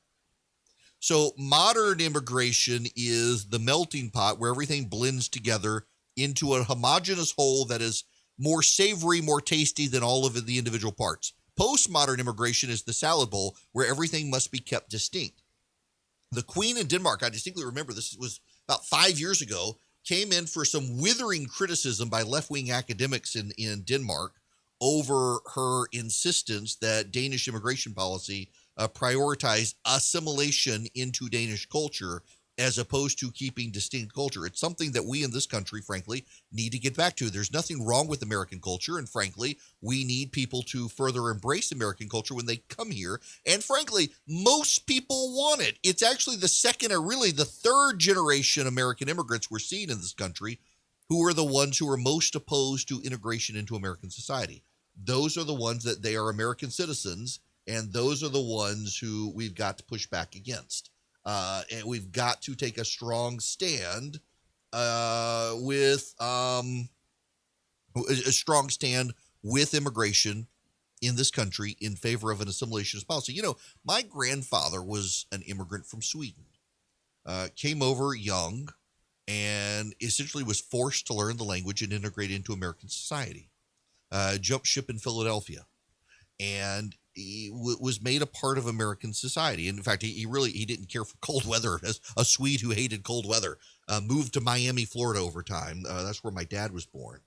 So modern immigration is the melting pot where everything blends together into a homogeneous whole that is more savory, more tasty than all of the individual parts. Postmodern immigration is the salad bowl where everything must be kept distinct. The Queen in Denmark, I distinctly remember this was about 5 years ago, came in for some withering criticism by left-wing academics in Denmark over her insistence that Danish immigration policy prioritize assimilation into Danish culture as opposed to keeping distinct culture. It's something that we in this country, frankly, need to get back to. There's nothing wrong with American culture, and frankly, we need people to further embrace American culture when they come here. And frankly, most people want it. It's actually the second or really the third generation American immigrants we're seeing in this country who are the ones who are most opposed to integration into American society. Those are the ones that they are American citizens, and those are the ones who we've got to push back against. And we've got to take a strong stand with immigration in this country in favor of an assimilationist policy. You know, my grandfather was an immigrant from Sweden, came over young, and essentially was forced to learn the language and integrate into American society. Jumped ship in Philadelphia, and he was made a part of American society. In fact, he didn't care for cold weather. As a Swede who hated cold weather, moved to Miami, Florida over time. That's where my dad was born.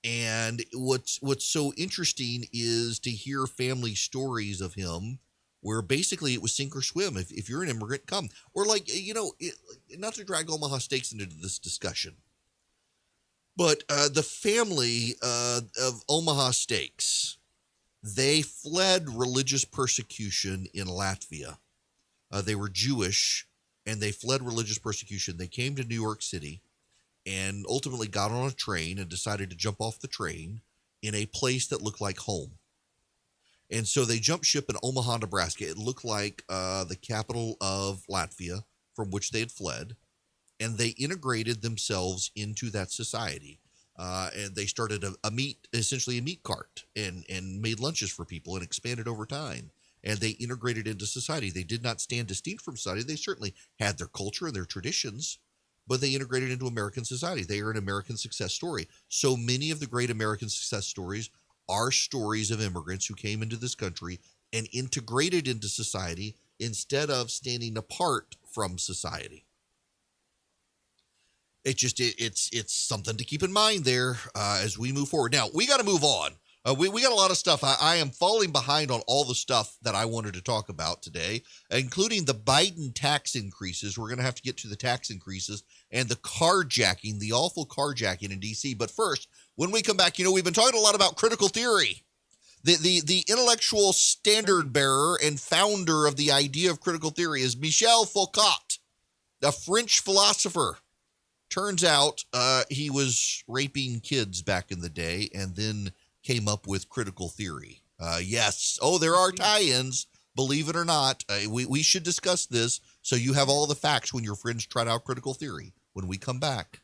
And what's so interesting is to hear family stories of him where basically it was sink or swim. If you're an immigrant, come. Or not to drag Omaha Steaks into this discussion, but the family of Omaha Steaks They fled religious persecution in Latvia. They were Jewish, and they fled religious persecution. They came to New York City and ultimately got on a train and decided to jump off the train in a place that looked like home. And so they jumped ship in Omaha, Nebraska. It looked like the capital of Latvia from which they had fled. And they integrated themselves into that society. And they started essentially a meat cart and made lunches for people and expanded over time. And they integrated into society. They did not stand distinct from society. They certainly had their culture and their traditions, but they integrated into American society. They are an American success story. So many of the great American success stories are stories of immigrants who came into this country and integrated into society instead of standing apart from society. It's something to keep in mind there as we move forward. Now, we got to move on. We got a lot of stuff. I am falling behind on all the stuff that I wanted to talk about today, including the Biden tax increases. We're going to have to get to the tax increases and the carjacking, the awful carjacking in D.C. But first, when we come back, we've been talking a lot about critical theory. The intellectual standard bearer and founder of the idea of critical theory is Michel Foucault, a French philosopher. Turns out he was raping kids back in the day and then came up with critical theory. Yes. Oh, there are tie-ins. Believe it or not. We should discuss this so you have all the facts when your friends trot out critical theory when we come back.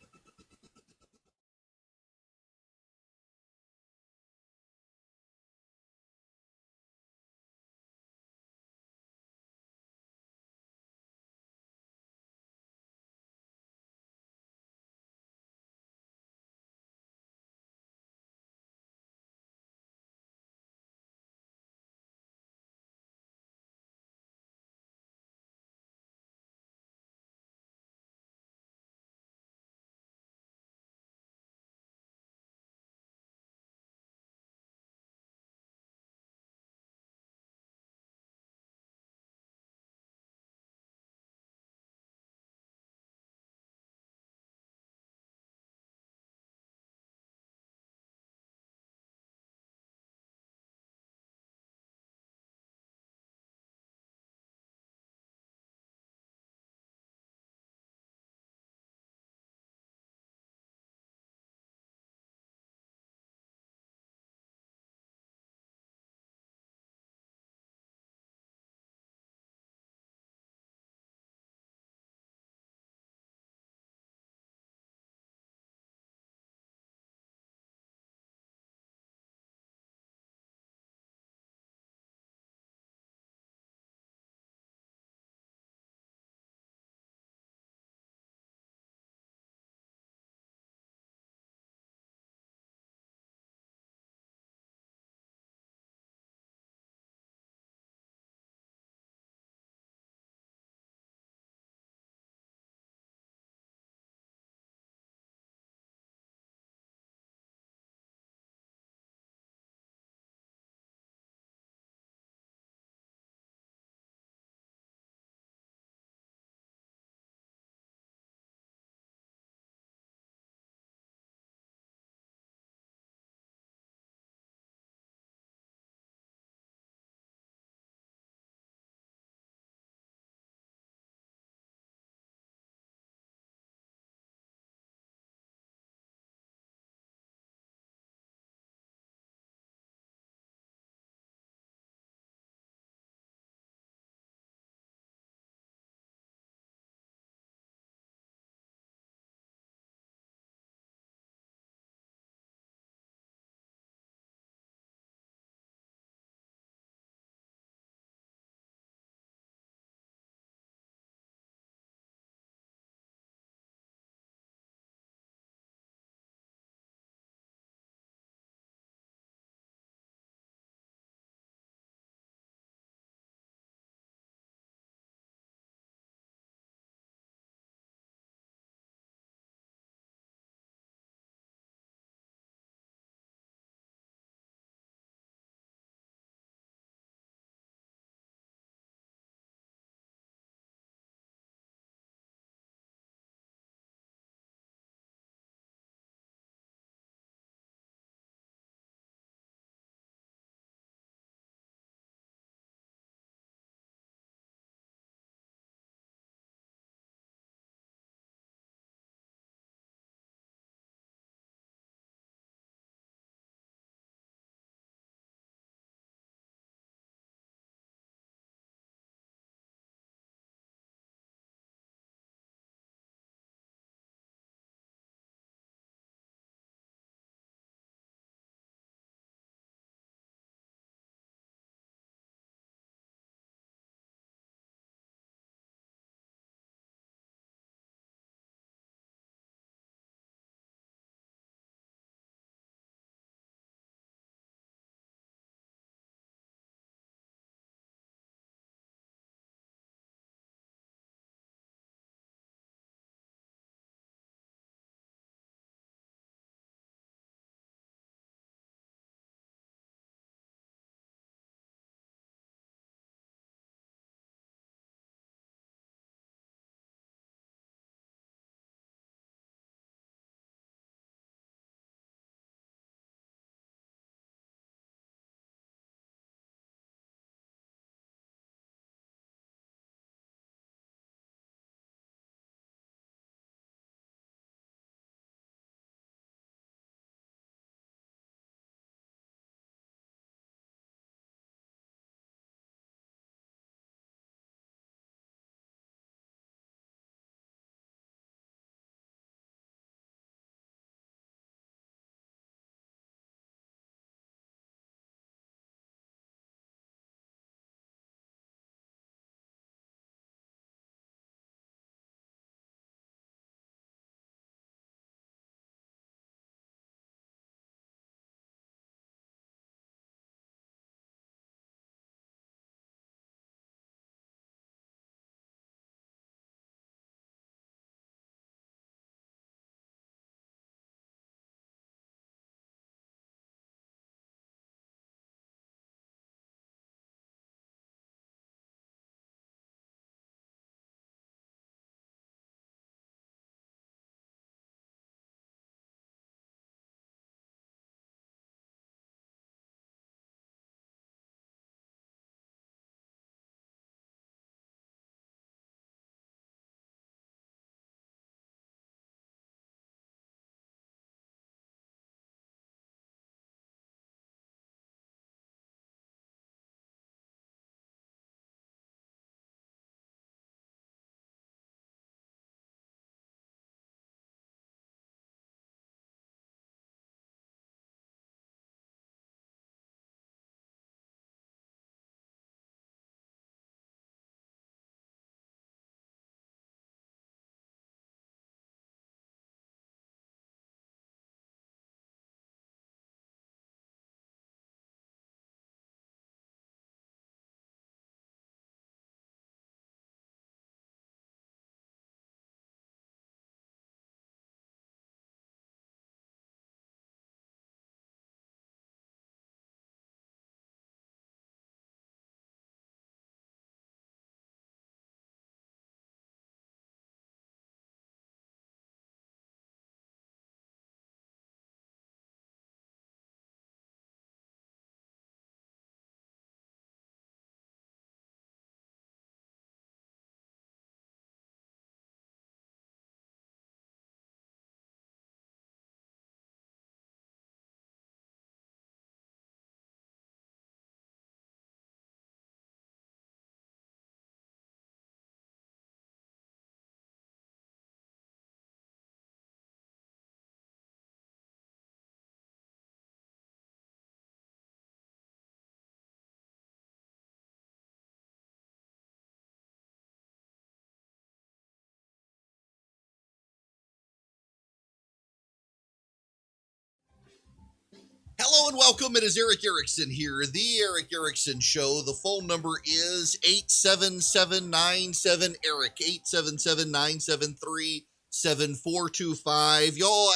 Hello and welcome. It is Erick Erickson here, the Erick Erickson Show. The phone number is 877-97-ERIC, 877-973-7425. Y'all,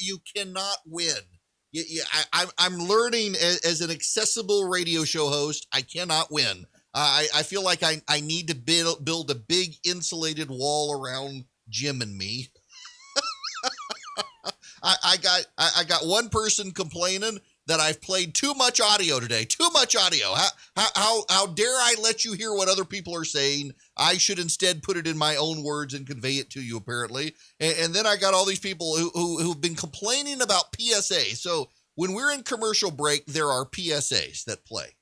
you cannot win. I'm learning as an accessible radio show host, I cannot win. I feel like I need to build a big insulated wall around Jim and me. I got one person complaining that I've played too much audio today. Too much audio. How dare I let you hear what other people are saying? I should instead put it in my own words and convey it to you, apparently. And then I got all these people who've been complaining about PSA. So when we're in commercial break, there are PSAs that play.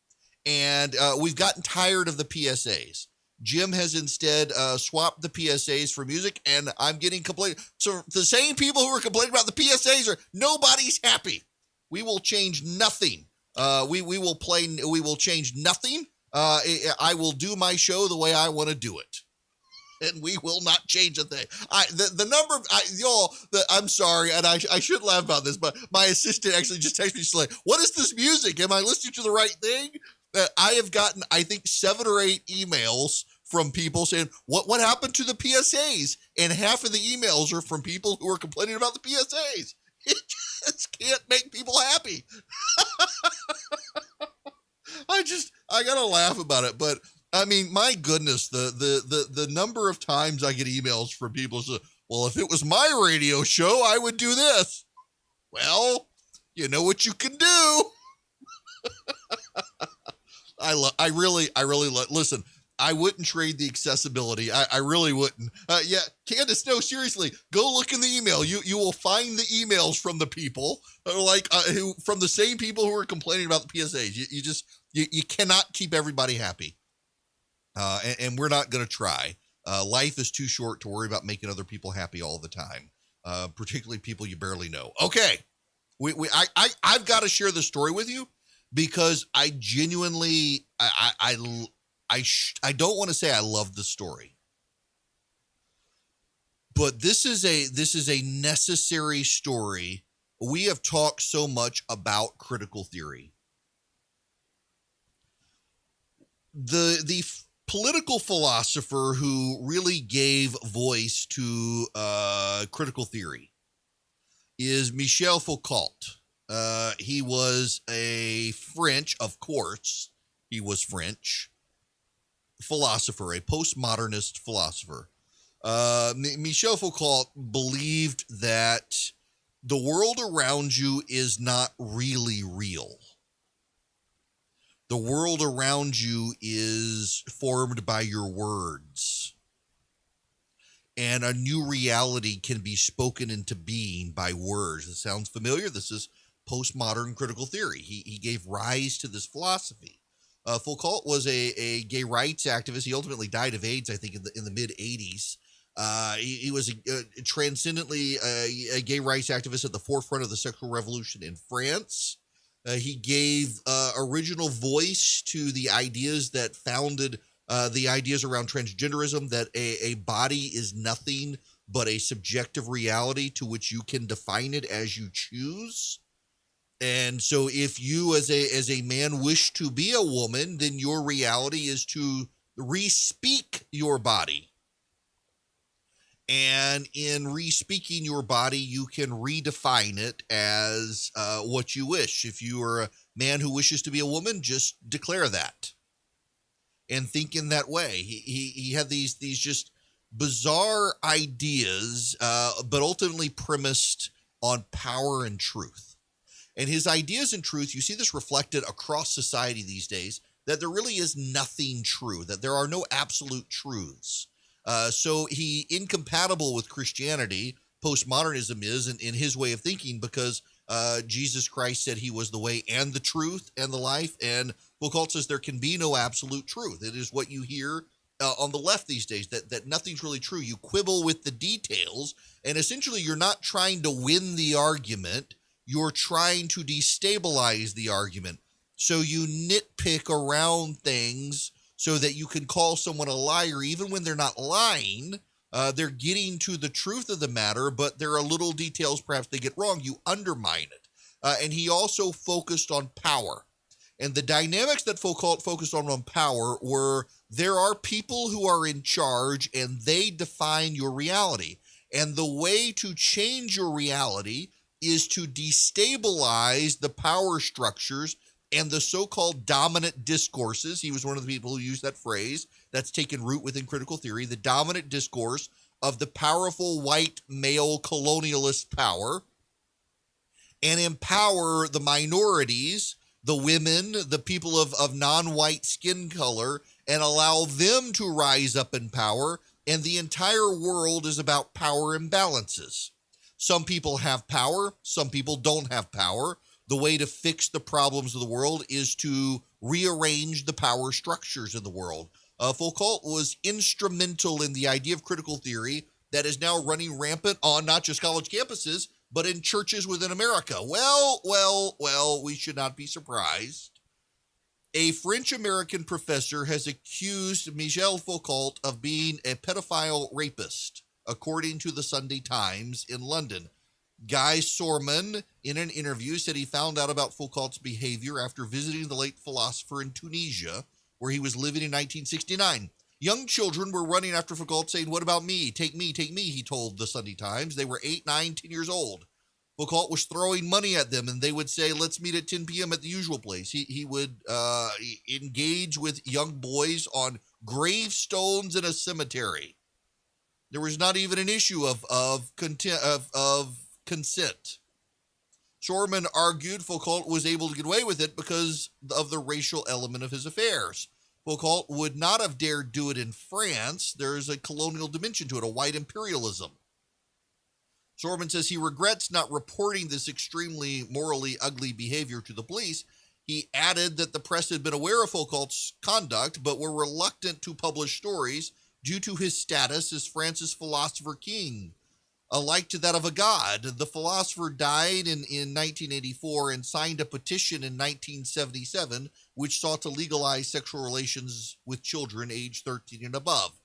And we've gotten tired of the PSAs. Jim has instead swapped the PSAs for music, and I'm getting complaints. So the same people who are complaining about the PSAs are nobody's happy. We will change nothing. We will change nothing. I will do my show the way I want to do it, and we will not change a thing. I'm sorry, and I should laugh about this, but my assistant actually just texted me. She's like, "What is this music? Am I listening to the right thing?" I have gotten, I think, 7 or 8 emails from people saying, what happened to the PSAs? And half of the emails are from people who are complaining about the PSAs. It just can't make people happy. I gotta laugh about it. But I mean, my goodness, the number of times I get emails from people saying, well, if it was my radio show, I would do this. Well, you know what you can do. I really listen. I wouldn't trade the accessibility. I really wouldn't. Yeah, Candace, no, seriously, go look in the email. You will find the emails from the people from the same people who are complaining about the PSAs. You cannot keep everybody happy. And we're not going to try. Life is too short to worry about making other people happy all the time. Particularly people you barely know. Okay. I've got to share this story with you. Because I genuinely, I don't want to say I love the story, but this is a necessary story. We have talked so much about critical theory. The political philosopher who really gave voice to critical theory is Michel Foucault. He was a French, of course, he was French philosopher, a postmodernist philosopher. Michel Foucault believed that the world around you is not really real. The world around you is formed by your words. And a new reality can be spoken into being by words. This sounds familiar. This is postmodern critical theory. He gave rise to this philosophy. Foucault was a gay rights activist. He ultimately died of AIDS, I think, in the mid-'80s. He was transcendently a gay rights activist at the forefront of the sexual revolution in France. He gave original voice to the ideas that founded the ideas around transgenderism, that a body is nothing but a subjective reality to which you can define it as you choose. And so if you as a man wish to be a woman, then your reality is to re-speak your body. And in re-speaking your body, you can redefine it as what you wish. If you are a man who wishes to be a woman, just declare that and think in that way. He had these just bizarre ideas, but ultimately premised on power and truth. And his ideas and truth, you see this reflected across society these days, that there really is nothing true, that there are no absolute truths. So he incompatible with Christianity, postmodernism is in his way of thinking, because Jesus Christ said he was the way and the truth and the life. And Foucault says there can be no absolute truth. It is what you hear on the left these days, that nothing's really true. You quibble with the details, and essentially you're not trying to win the argument. You're trying to destabilize the argument. So you nitpick around things so that you can call someone a liar, even when they're not lying. They're getting to the truth of the matter, but there are little details perhaps they get wrong. You undermine it. and he also focused on power. And the dynamics that Foucault focused on power were there are people who are in charge and they define your reality. And the way to change your reality is to destabilize the power structures and the so-called dominant discourses. He was one of the people who used that phrase that's taken root within critical theory, the dominant discourse of the powerful white male colonialist power, and empower the minorities, the women, the people of non-white skin color, and allow them to rise up in power. And the entire world is about power imbalances. Some people have power, some people don't have power. The way to fix the problems of the world is to rearrange the power structures in the world. Foucault was instrumental in the idea of critical theory that is now running rampant on not just college campuses, but in churches within America. Well, we should not be surprised. A French-American professor has accused Michel Foucault of being a pedophile rapist, according to the Sunday Times in London. Guy Sorman, in an interview, said he found out about Foucault's behavior after visiting the late philosopher in Tunisia, where he was living in 1969. Young children were running after Foucault saying, "What about me? Take me, he told the Sunday Times. They were 8, 9, 10 years old. Foucault was throwing money at them, and they would say, "Let's meet at 10 p.m. at the usual place." He would engage with young boys on gravestones in a cemetery. There was not even an issue of consent. Sorman argued Foucault was able to get away with it because of the racial element of his affairs. Foucault would not have dared do it in France. There's a colonial dimension to it, a white imperialism. Sorman says he regrets not reporting this extremely morally ugly behavior to the police. He added that the press had been aware of Foucault's conduct, but were reluctant to publish stories due to his status as France's philosopher king. Alike to that of a god, the philosopher died in 1984 and signed a petition in 1977 which sought to legalize sexual relations with children aged 13 and above.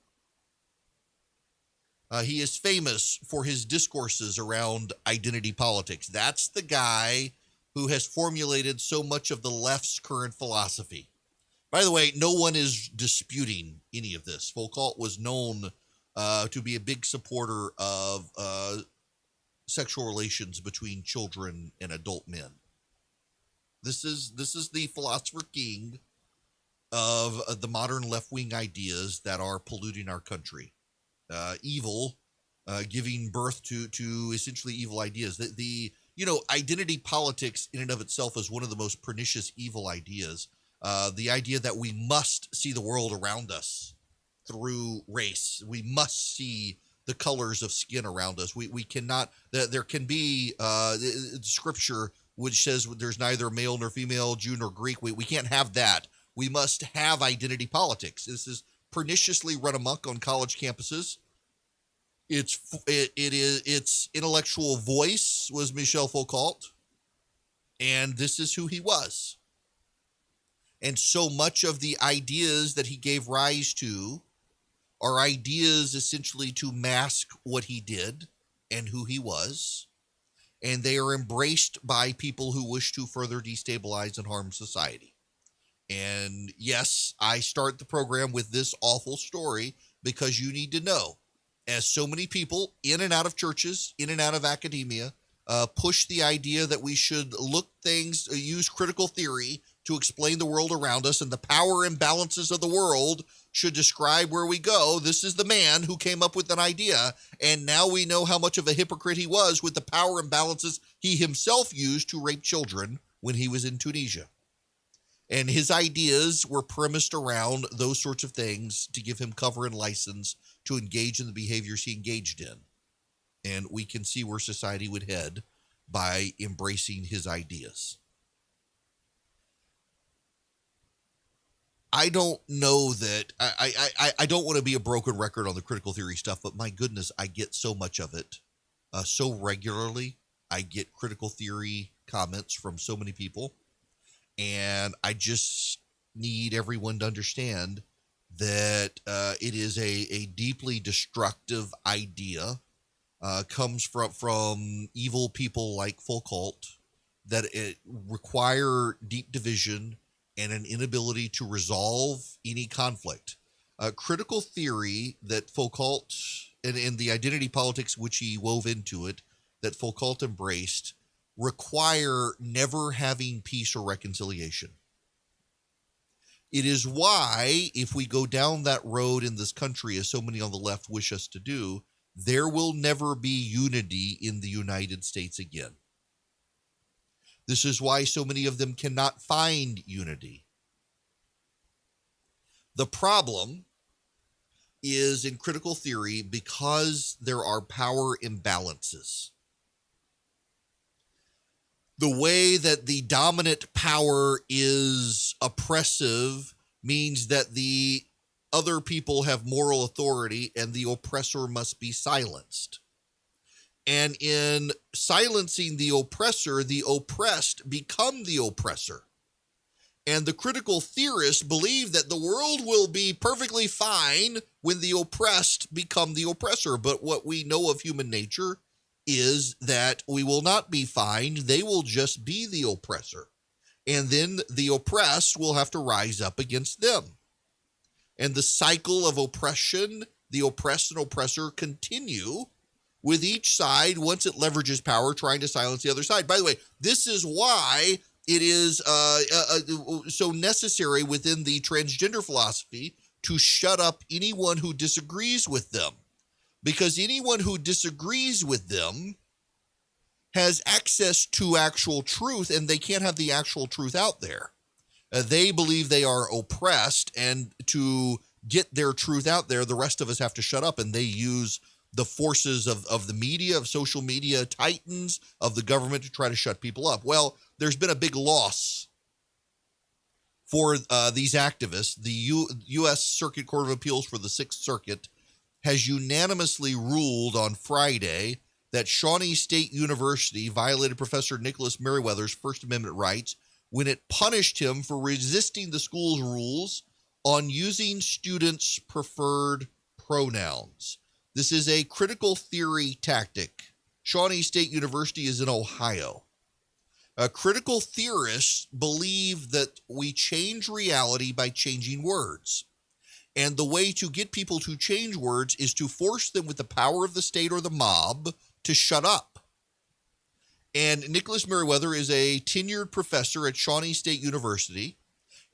He is famous for his discourses around identity politics. That's the guy who has formulated so much of the left's current philosophy. By the way, no one is disputing any of this. Foucault was known to be a big supporter of sexual relations between children and adult men. This is the philosopher king of the modern left-wing ideas that are polluting our country. Evil, giving birth to essentially evil ideas. The identity politics in and of itself is one of the most pernicious evil ideas. The idea that we must see the world around us through race. We must see the colors of skin around us. We cannot, there can be scripture which says there's neither male nor female, Jew nor Greek. We can't have that. We must have identity politics. This is perniciously run amok on college campuses. Its intellectual voice was Michel Foucault, and this is who he was. And so much of the ideas that he gave rise to are ideas essentially to mask what he did and who he was, and they are embraced by people who wish to further destabilize and harm society. And yes, I start the program with this awful story because you need to know, as so many people in and out of churches, in and out of academia, push the idea that we should use critical theory to explain the world around us, and the power imbalances of the world should describe where we go. This is the man who came up with an idea, and now we know how much of a hypocrite he was with the power imbalances he himself used to rape children when he was in Tunisia. And his ideas were premised around those sorts of things to give him cover and license to engage in the behaviors he engaged in. And we can see where society would head by embracing his ideas. I don't know that I don't want to be a broken record on the critical theory stuff, but my goodness, I get so much of it so regularly. I get critical theory comments from so many people, and I just need everyone to understand that it is a deeply destructive idea, comes from evil people like Foucault that it require deep division and an inability to resolve any conflict. Critical theory that Foucault and the identity politics which he wove into it, that Foucault embraced, require never having peace or reconciliation. It is why, if we go down that road in this country, as so many on the left wish us to do, there will never be unity in the United States again. This is why so many of them cannot find unity. The problem is in critical theory because there are power imbalances. The way that the dominant power is oppressive means that the other people have moral authority and the oppressor must be silenced. And in silencing the oppressor, the oppressed become the oppressor. And the critical theorists believe that the world will be perfectly fine when the oppressed become the oppressor. But what we know of human nature is that we will not be fine. They will just be the oppressor. And then the oppressed will have to rise up against them. And the cycle of oppression, the oppressed and oppressor continue with each side, once it leverages power, trying to silence the other side. By the way, this is why it is so necessary within the transgender philosophy to shut up anyone who disagrees with them. Because anyone who disagrees with them has access to actual truth, and they can't have the actual truth out there. They believe they are oppressed, and to get their truth out there, the rest of us have to shut up, and they use the forces of the media, of social media titans, of the government to try to shut people up. Well, there's been a big loss for these activists. The U.S. Circuit Court of Appeals for the Sixth Circuit has unanimously ruled on Friday that Shawnee State University violated Professor Nicholas Merriweather's First Amendment rights when it punished him for resisting the school's rules on using students' preferred pronouns. This is a critical theory tactic. Shawnee State University is in Ohio. Critical theorists believe that we change reality by changing words. And the way to get people to change words is to force them with the power of the state or the mob to shut up. And Nicholas Merriweather is a tenured professor at Shawnee State University,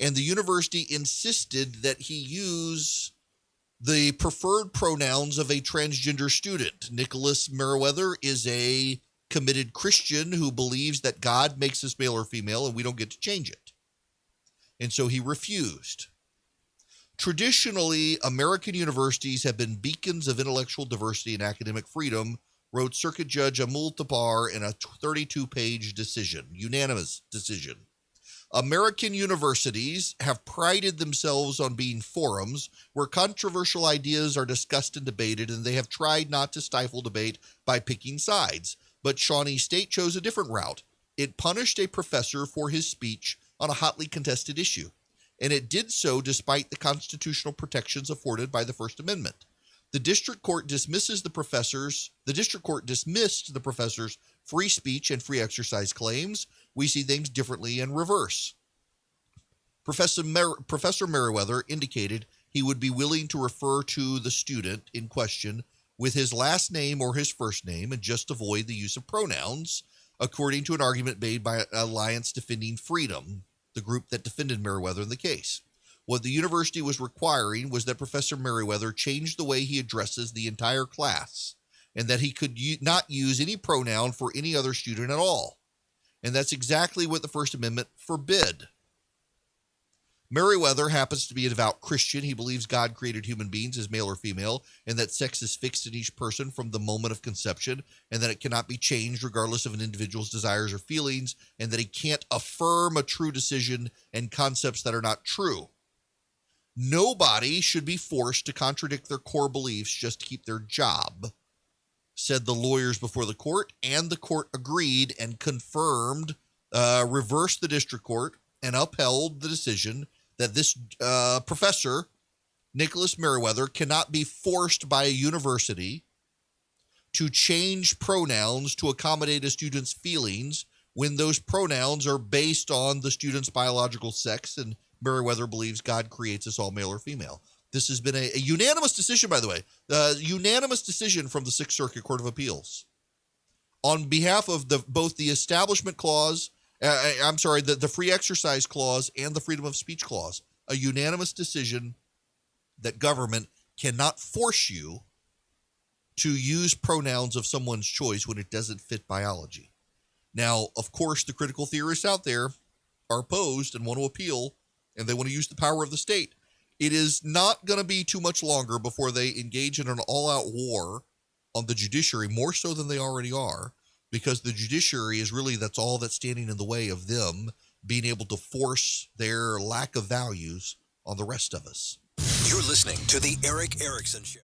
and the university insisted that he use the preferred pronouns of a transgender student. Nicholas Merriweather is a committed Christian who believes that God makes us male or female and we don't get to change it. And so he refused. Traditionally, American universities have been beacons of intellectual diversity and academic freedom, wrote Circuit Judge Amul Tabar in a 32-page decision, unanimous decision. American universities have prided themselves on being forums where controversial ideas are discussed and debated, and they have tried not to stifle debate by picking sides. But Shawnee State chose a different route. It punished a professor for his speech on a hotly contested issue, and it did so despite the constitutional protections afforded by the First Amendment. The district court dismissed the professor's free speech and free exercise claims. We see things differently in reverse. Professor Merriweather indicated he would be willing to refer to the student in question with his last name or his first name and just avoid the use of pronouns, according to an argument made by Alliance Defending Freedom, the group that defended Merriweather in the case. What the university was requiring was that Professor Merriweather change the way he addresses the entire class, and that he could not use any pronoun for any other student at all. And that's exactly what the First Amendment forbid. Merriweather happens to be a devout Christian. He believes God created human beings as male or female, and that sex is fixed in each person from the moment of conception, and that it cannot be changed regardless of an individual's desires or feelings, and that he can't affirm a true decision and concepts that are not true. Nobody should be forced to contradict their core beliefs just to keep their job, said the lawyers before the court, and the court agreed and confirmed, reversed the district court, and upheld the decision that this professor, Nicholas Merriweather, cannot be forced by a university to change pronouns to accommodate a student's feelings when those pronouns are based on the student's biological sex, and Meriwether believes God creates us all male or female. This has been a unanimous decision, by the way, unanimous decision from the Sixth Circuit Court of Appeals on behalf of both the Establishment Clause, the Free Exercise Clause and the Freedom of Speech Clause. A unanimous decision that government cannot force you to use pronouns of someone's choice when it doesn't fit biology. Now, of course, the critical theorists out there are opposed and want to appeal, and they want to use the power of the state. It is not going to be too much longer before they engage in an all-out war on the judiciary, more so than they already are, because the judiciary is really, that's all that's standing in the way of them being able to force their lack of values on the rest of us. You're listening to the Erick Erickson Show.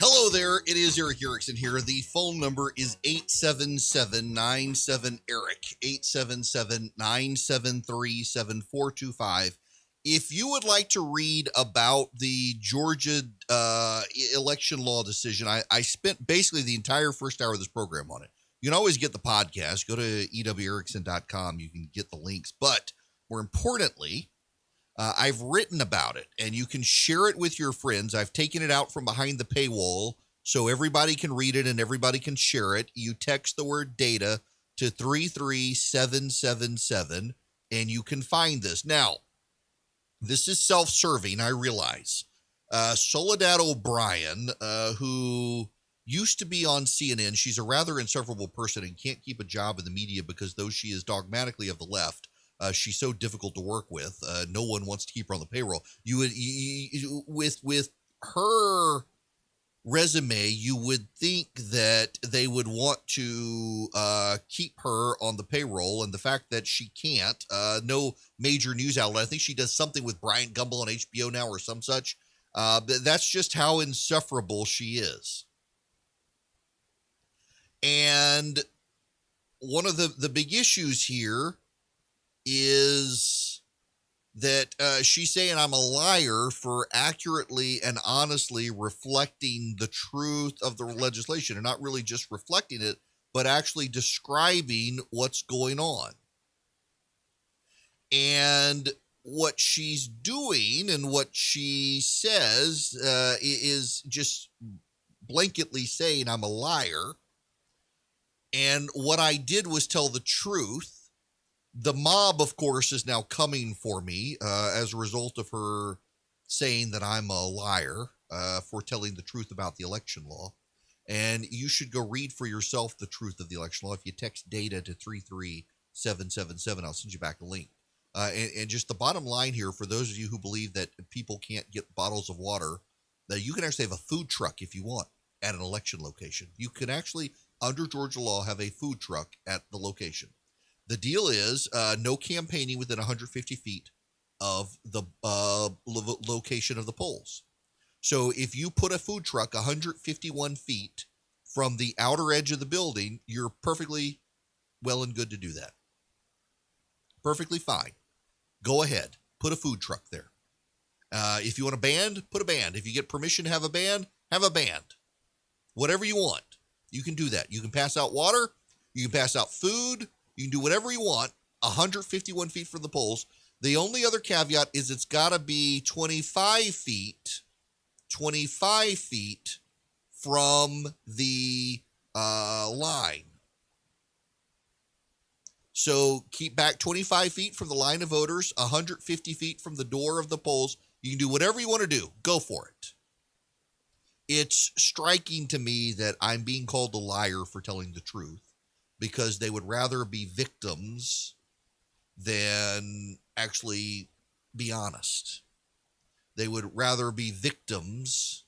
Hello there, it is Erick Erickson here. The phone number is 877-97-ERIC, 877-973-7425. If you would like to read about the Georgia election law decision, I spent basically the entire first hour of this program on it. You can always get the podcast. Go to ewerickson.com. You can get the links. But more importantly, I've written about it, and you can share it with your friends. I've taken it out from behind the paywall so everybody can read it and everybody can share it. You text the word data to 33777 and you can find this. Now, this is self-serving, I realize. Soledad O'Brien, who used to be on CNN, she's a rather insufferable person and can't keep a job in the media because though she is dogmatically of the left, she's so difficult to work with. No one wants to keep her on the payroll. With her resume, you would think that they would want to keep her on the payroll, and the fact that she can't, no major news outlet. I think she does something with Brian Gumbel on HBO now or some such. That's just how insufferable she is. And one of the big issues here is that she's saying I'm a liar for accurately and honestly reflecting the truth of the legislation, and not really just reflecting it, but actually describing what's going on. And what she's doing and what she says is just blanketly saying I'm a liar. And what I did was tell the truth. The mob, of course, is now coming for me as a result of her saying that I'm a liar for telling the truth about the election law. And you should go read for yourself the truth of the election law. If you text data to 33777, I'll send you back a link. And just the bottom line here, for those of you who believe that people can't get bottles of water, that you can actually have a food truck if you want at an election location. You can actually, under Georgia law, have a food truck at the location. The deal is no campaigning within 150 feet of the location of the polls. So if you put a food truck 151 feet from the outer edge of the building, you're perfectly well and good to do that. Perfectly fine. Go ahead. Put a food truck there. If you want a band, put a band. If you get permission to have a band, have a band. Whatever you want, you can do that. You can pass out water. You can pass out food. You can do whatever you want, 151 feet from the polls. The only other caveat is it's got to be 25 feet from the line. So keep back 25 feet from the line of voters, 150 feet from the door of the polls. You can do whatever you want to do. Go for it. It's striking to me that I'm being called a liar for telling the truth, because they would rather be victims than actually be honest. They would rather be victims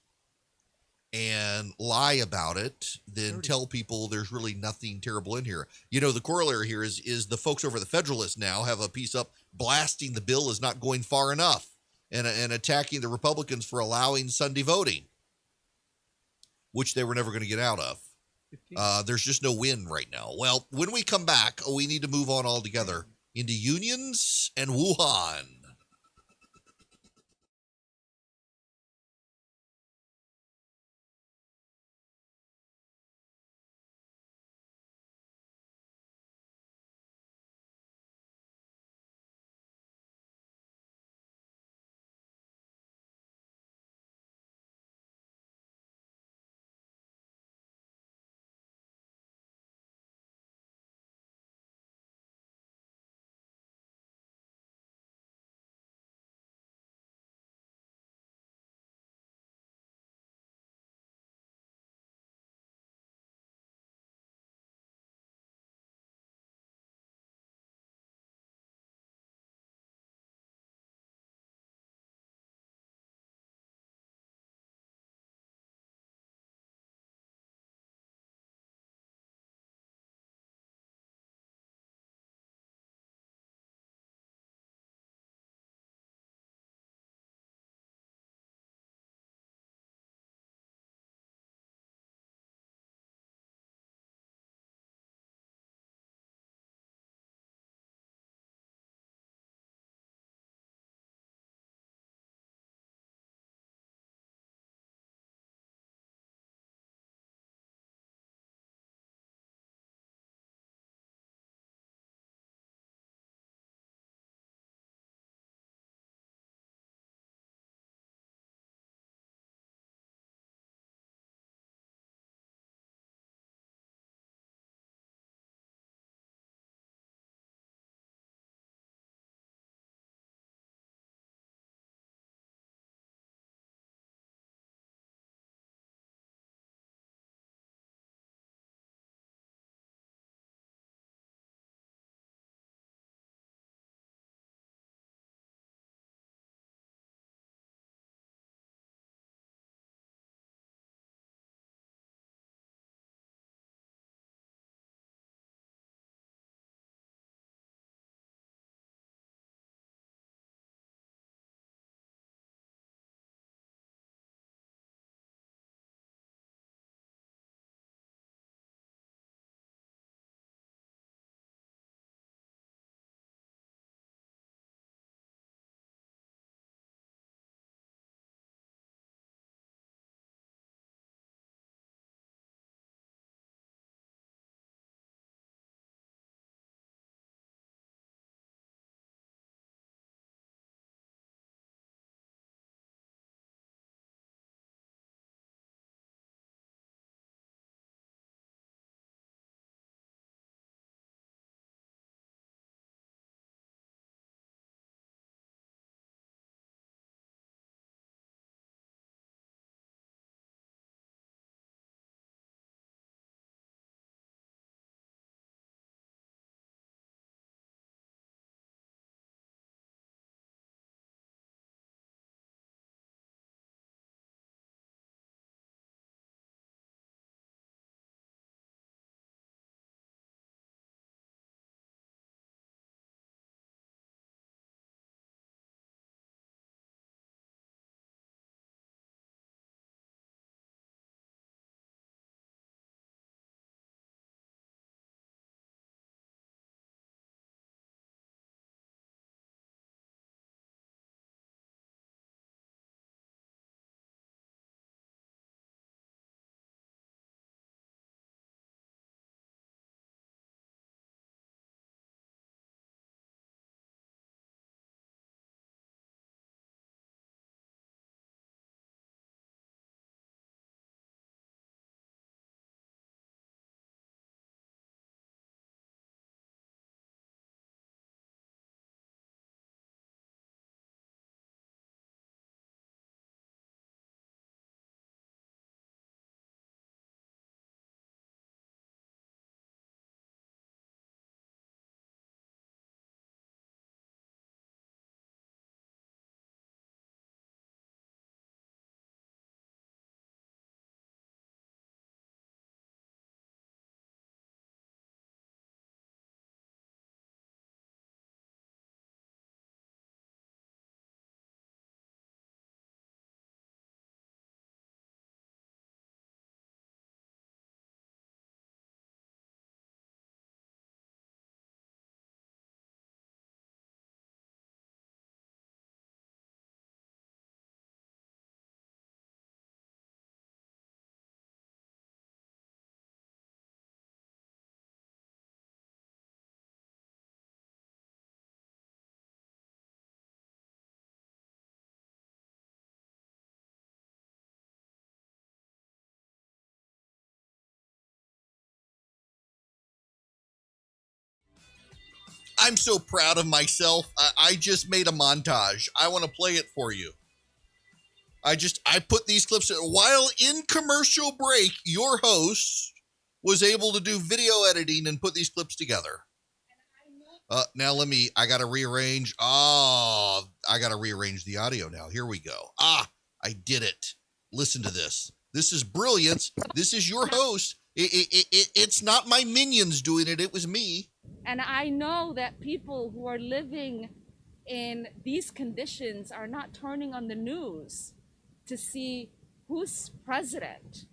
and lie about it than tell people there's really nothing terrible in here. You know, the corollary here is the folks over the Federalist now have a piece up blasting the bill is not going far enough and attacking the Republicans for allowing Sunday voting, which they were never going to get out of. There's just no win right now. Well, when we come back, we need to move on altogether into unions and Wuhan. I'm so proud of myself. I just made a montage. I want to play it for you. I put these clips while in commercial break. Your host was able to do video editing and put these clips together. Now I got to rearrange. I got to rearrange the audio now. Here we go. I did it. Listen to this. This is brilliance. This is your host. It's not my minions doing it. It was me. And I know that people who are living in these conditions are not turning on the news to see who's president,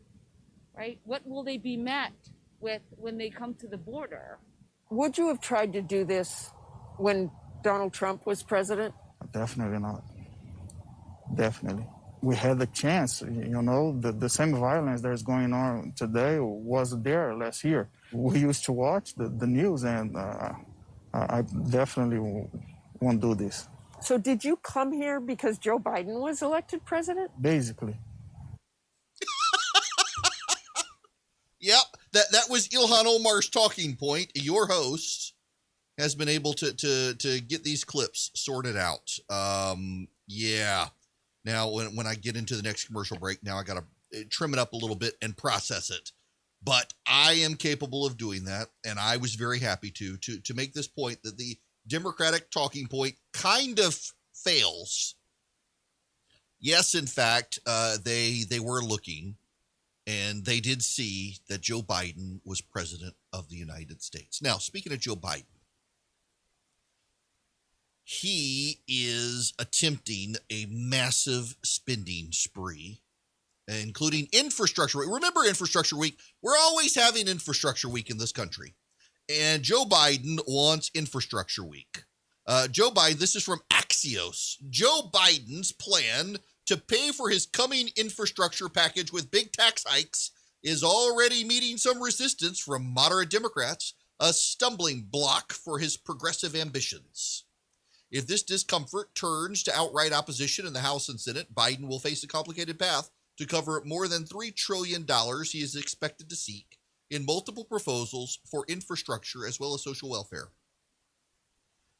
right? What will they be met with when they come to the border? Would you have tried to do this when Donald Trump was president? Definitely not. Definitely. We had the chance, the same violence that is going on today was there last year. We used to watch the news, and I definitely won't do this. So did you come here because Joe Biden was elected president? Basically. Yep, that was Ilhan Omar's talking point. Your host has been able to get these clips sorted out. Yeah. Now, when I get into the next commercial break, now I got to trim it up a little bit and process it. But I am capable of doing that, and I was very happy to make this point that the Democratic talking point kind of fails. Yes, in fact, they were looking, and they did see that Joe Biden was president of the United States. Now, speaking of Joe Biden, he is attempting a massive spending spree, including infrastructure. Remember Infrastructure Week? We're always having Infrastructure Week in this country. And Joe Biden wants Infrastructure Week. Joe Biden, this is from Axios. Joe Biden's plan to pay for his coming infrastructure package with big tax hikes is already meeting some resistance from moderate Democrats, a stumbling block for his progressive ambitions. If this discomfort turns to outright opposition in the House and Senate, Biden will face a complicated path to cover more than $3 trillion he is expected to seek in multiple proposals for infrastructure as well as social welfare.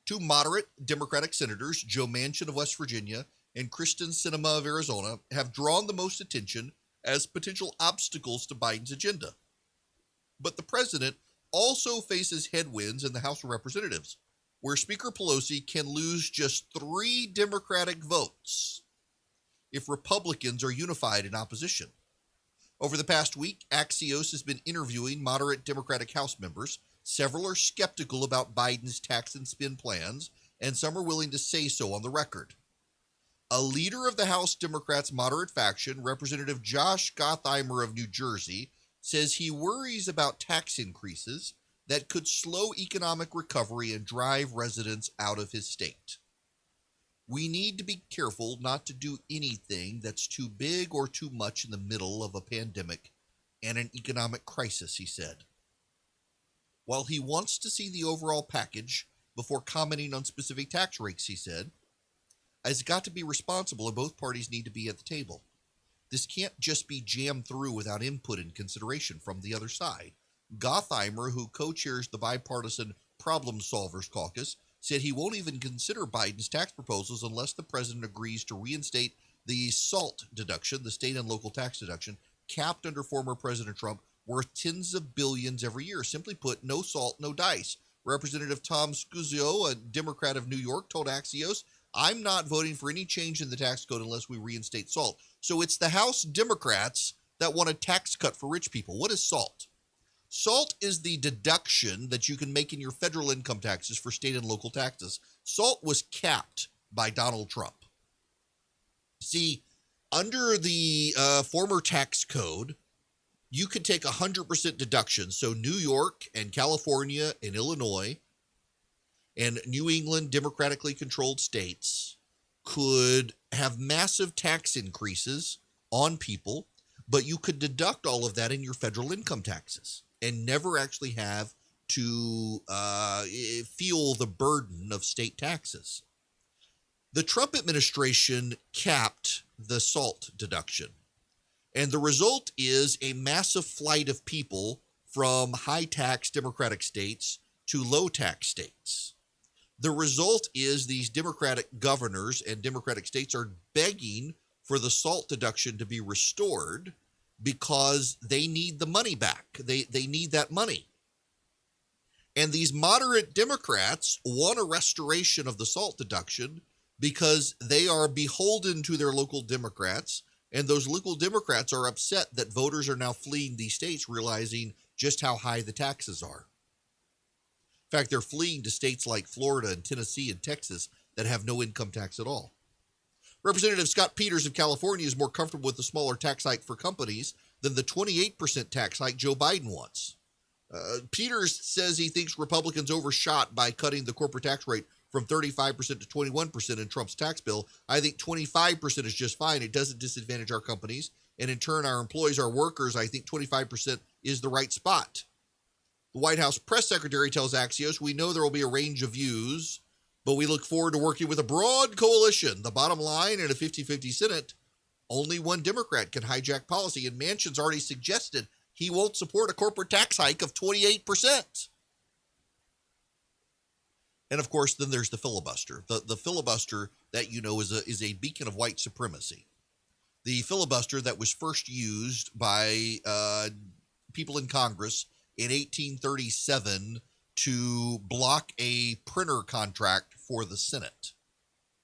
Two moderate Democratic senators, Joe Manchin of West Virginia and Kristen Sinema of Arizona, have drawn the most attention as potential obstacles to Biden's agenda. But the president also faces headwinds in the House of Representatives, where Speaker Pelosi can lose just 3 Democratic votes if Republicans are unified in opposition. Over the past week, Axios has been interviewing moderate Democratic House members. Several are skeptical about Biden's tax and spend plans, and some are willing to say so on the record. A leader of the House Democrats' moderate faction, Representative Josh Gottheimer of New Jersey, says he worries about tax increases that could slow economic recovery and drive residents out of his state. We need to be careful not to do anything that's too big or too much in the middle of a pandemic and an economic crisis, he said. While he wants to see the overall package before commenting on specific tax rates, he said, it's got to be responsible and both parties need to be at the table. This can't just be jammed through without input and consideration from the other side. Gottheimer, who co-chairs the bipartisan Problem Solvers Caucus, said he won't even consider Biden's tax proposals unless the president agrees to reinstate the SALT deduction, the state and local tax deduction, capped under former President Trump, worth tens of billions every year. Simply put, no salt, no dice. Representative Tom Scuzio, a Democrat of New York, told Axios, I'm not voting for any change in the tax code unless we reinstate SALT. So it's the House Democrats that want a tax cut for rich people. What is SALT? SALT is the deduction that you can make in your federal income taxes for state and local taxes. SALT was capped by Donald Trump. See, under the former tax code, you could take 100% deduction. So New York and California and Illinois and New England democratically controlled states could have massive tax increases on people, but you could deduct all of that in your federal income taxes and never actually have to feel the burden of state taxes. The Trump administration capped the SALT deduction, and the result is a massive flight of people from high-tax Democratic states to low-tax states. The result is these Democratic governors and Democratic states are begging for the SALT deduction to be restored because they need the money back. They need that money. And these moderate Democrats want a restoration of the SALT deduction because they are beholden to their local Democrats, and those local Democrats are upset that voters are now fleeing these states, realizing just how high the taxes are. In fact, they're fleeing to states like Florida and Tennessee and Texas that have no income tax at all. Representative Scott Peters of California is more comfortable with the smaller tax hike for companies than the 28% tax hike Joe Biden wants. Peters says he thinks Republicans overshot by cutting the corporate tax rate from 35% to 21% in Trump's tax bill. I think 25% is just fine. It doesn't disadvantage our companies. And in turn, our employees, our workers, I think 25% is the right spot. The White House press secretary tells Axios, we know there will be a range of views, but we look forward to working with a broad coalition. The bottom line, in a 50-50 Senate, only one Democrat can hijack policy, and Manchin's already suggested he won't support a corporate tax hike of 28%. And of course, then there's the filibuster. The filibuster that you know is a beacon of white supremacy. The filibuster that was first used by people in Congress in 1837 to block a printer contract for the Senate.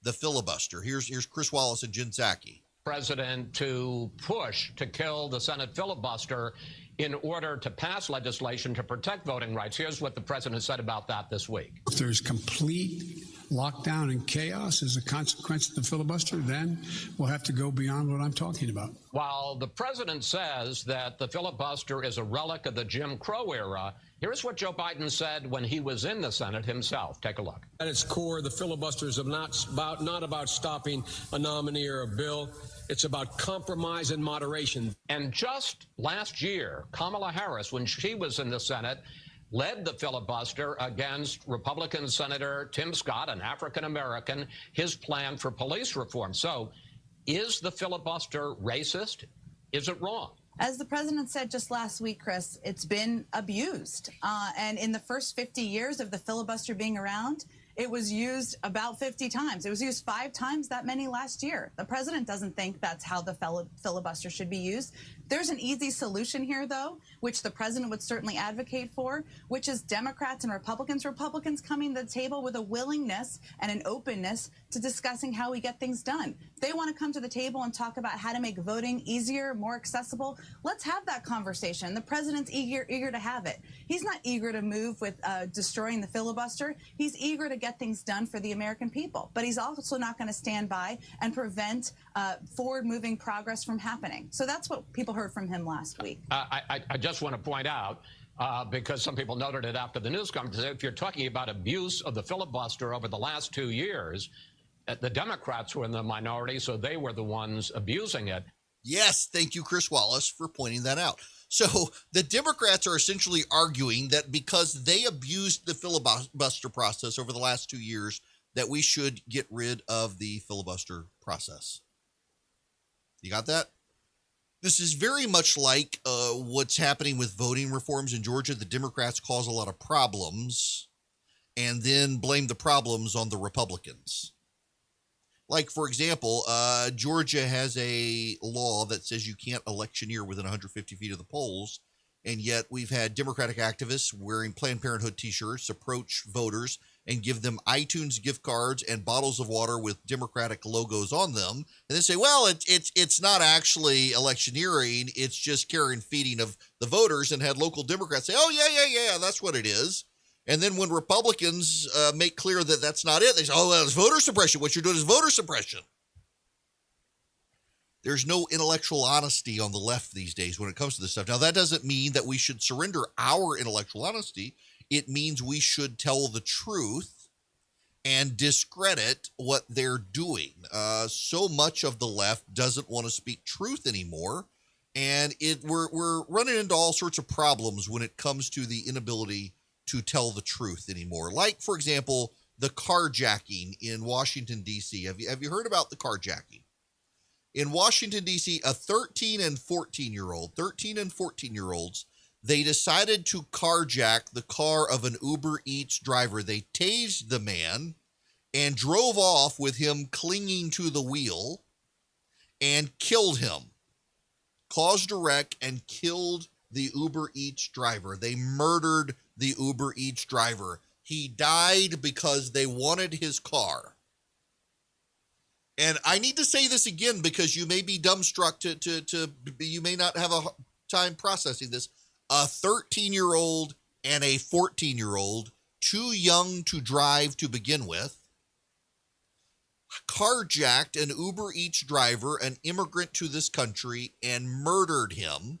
The filibuster. Here's Chris Wallace and Jen Psaki. President to push to kill the Senate filibuster in order to pass legislation to protect voting rights. Here's what the president said about that this week. If there's complete lockdown and chaos as a consequence of the filibuster, then we'll have to go beyond what I'm talking about. While the president says that the filibuster is a relic of the Jim Crow era, here's what Joe Biden said when he was in the Senate himself. Take a look. At its core, the filibuster is not about stopping a nominee or a bill. It's about compromise and moderation. And just last year, Kamala Harris, when she was in the Senate, led the filibuster against Republican Senator Tim Scott, an African-American, his plan for police reform. So is the filibuster racist? Is it wrong? As the president said just last week, Chris, it's been abused. And in the first 50 years of the filibuster being around, it was used about 50 times. It was used 5 times that many last year. The president doesn't think that's how the filibuster should be used. There's an easy solution here, though, which the president would certainly advocate for, which is Democrats and Republicans coming to the table with a willingness and an openness to discussing how we get things done. If they want to come to the table and talk about how to make voting easier, more accessible, let's have that conversation. The president's eager to have it. He's not eager to move with destroying the filibuster. He's eager to get things done for the American people. But he's also not going to stand by and prevent forward-moving progress from happening. So that's what people heard from him last week. I just want to point out, because some people noted it after the news conference, if you're talking about abuse of the filibuster over the last 2 years, the Democrats were in the minority, so they were the ones abusing it. Yes, thank you, Chris Wallace, for pointing that out. So the Democrats are essentially arguing that because they abused the filibuster process over the last 2 years, that we should get rid of the filibuster process. You got that? This is very much like what's happening with voting reforms in Georgia. The Democrats cause a lot of problems and then blame the problems on the Republicans. Like, for example, Georgia has a law that says you can't electioneer within 150 feet of the polls, and yet we've had Democratic activists wearing Planned Parenthood T-shirts approach voters and give them iTunes gift cards and bottles of water with Democratic logos on them, and they say, well, it's not actually electioneering, it's just care and feeding of the voters, and had local Democrats say, oh, yeah, that's what it is. And then when Republicans make clear that that's not it, they say, oh, well, it's voter suppression. What you're doing is voter suppression. There's no intellectual honesty on the left these days when it comes to this stuff. Now, that doesn't mean that we should surrender our intellectual honesty. It means we should tell the truth and discredit what they're doing. So much of the left doesn't want to speak truth anymore. And we're running into all sorts of problems when it comes to the inability to tell the truth anymore. Like, for example, the carjacking in Washington, D.C. Have you heard about the carjacking? In Washington, D.C., a 13 and 14-year-olds They decided to carjack the car of an Uber Eats driver. They tased the man and drove off with him clinging to the wheel and killed him. Caused a wreck and killed the Uber Eats driver. They murdered the Uber Eats driver. He died because they wanted his car. And I need to say this again because you may be dumbstruck you may not have a time processing this. A 13-year-old and a 14-year-old, too young to drive to begin with, carjacked an Uber Eats driver, an immigrant to this country, and murdered him.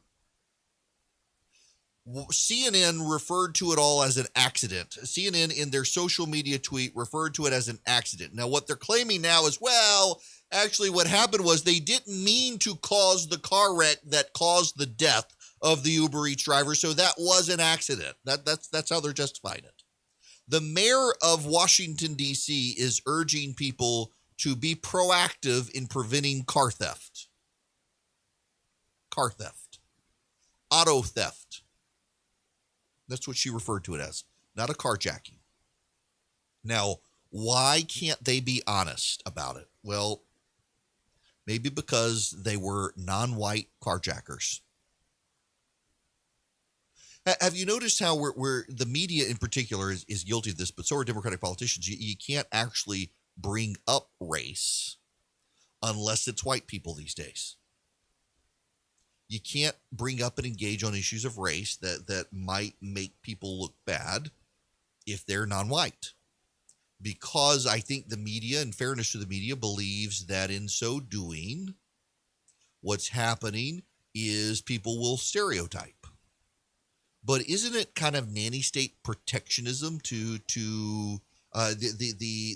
CNN referred to it all as an accident. CNN, in their social media tweet, referred to it as an accident. Now, what they're claiming now is, well, actually what happened was they didn't mean to cause the car wreck that caused the death of the Uber Eats driver, so that was an accident. That's how they're justifying it. The mayor of Washington, D.C. is urging people to be proactive in preventing car theft. Car theft. Auto theft. That's what she referred to it as, not a carjacking. Now, why can't they be honest about it? Well, maybe because they were non-white carjackers. Have you noticed how we're the media in particular is guilty of this, but so are Democratic politicians? You can't actually bring up race unless it's white people these days. You can't bring up and engage on issues of race that might make people look bad if they're non-white. Because I think the media, in fairness to the media, believes that in so doing, what's happening is people will stereotype. But isn't it kind of nanny state protectionism to the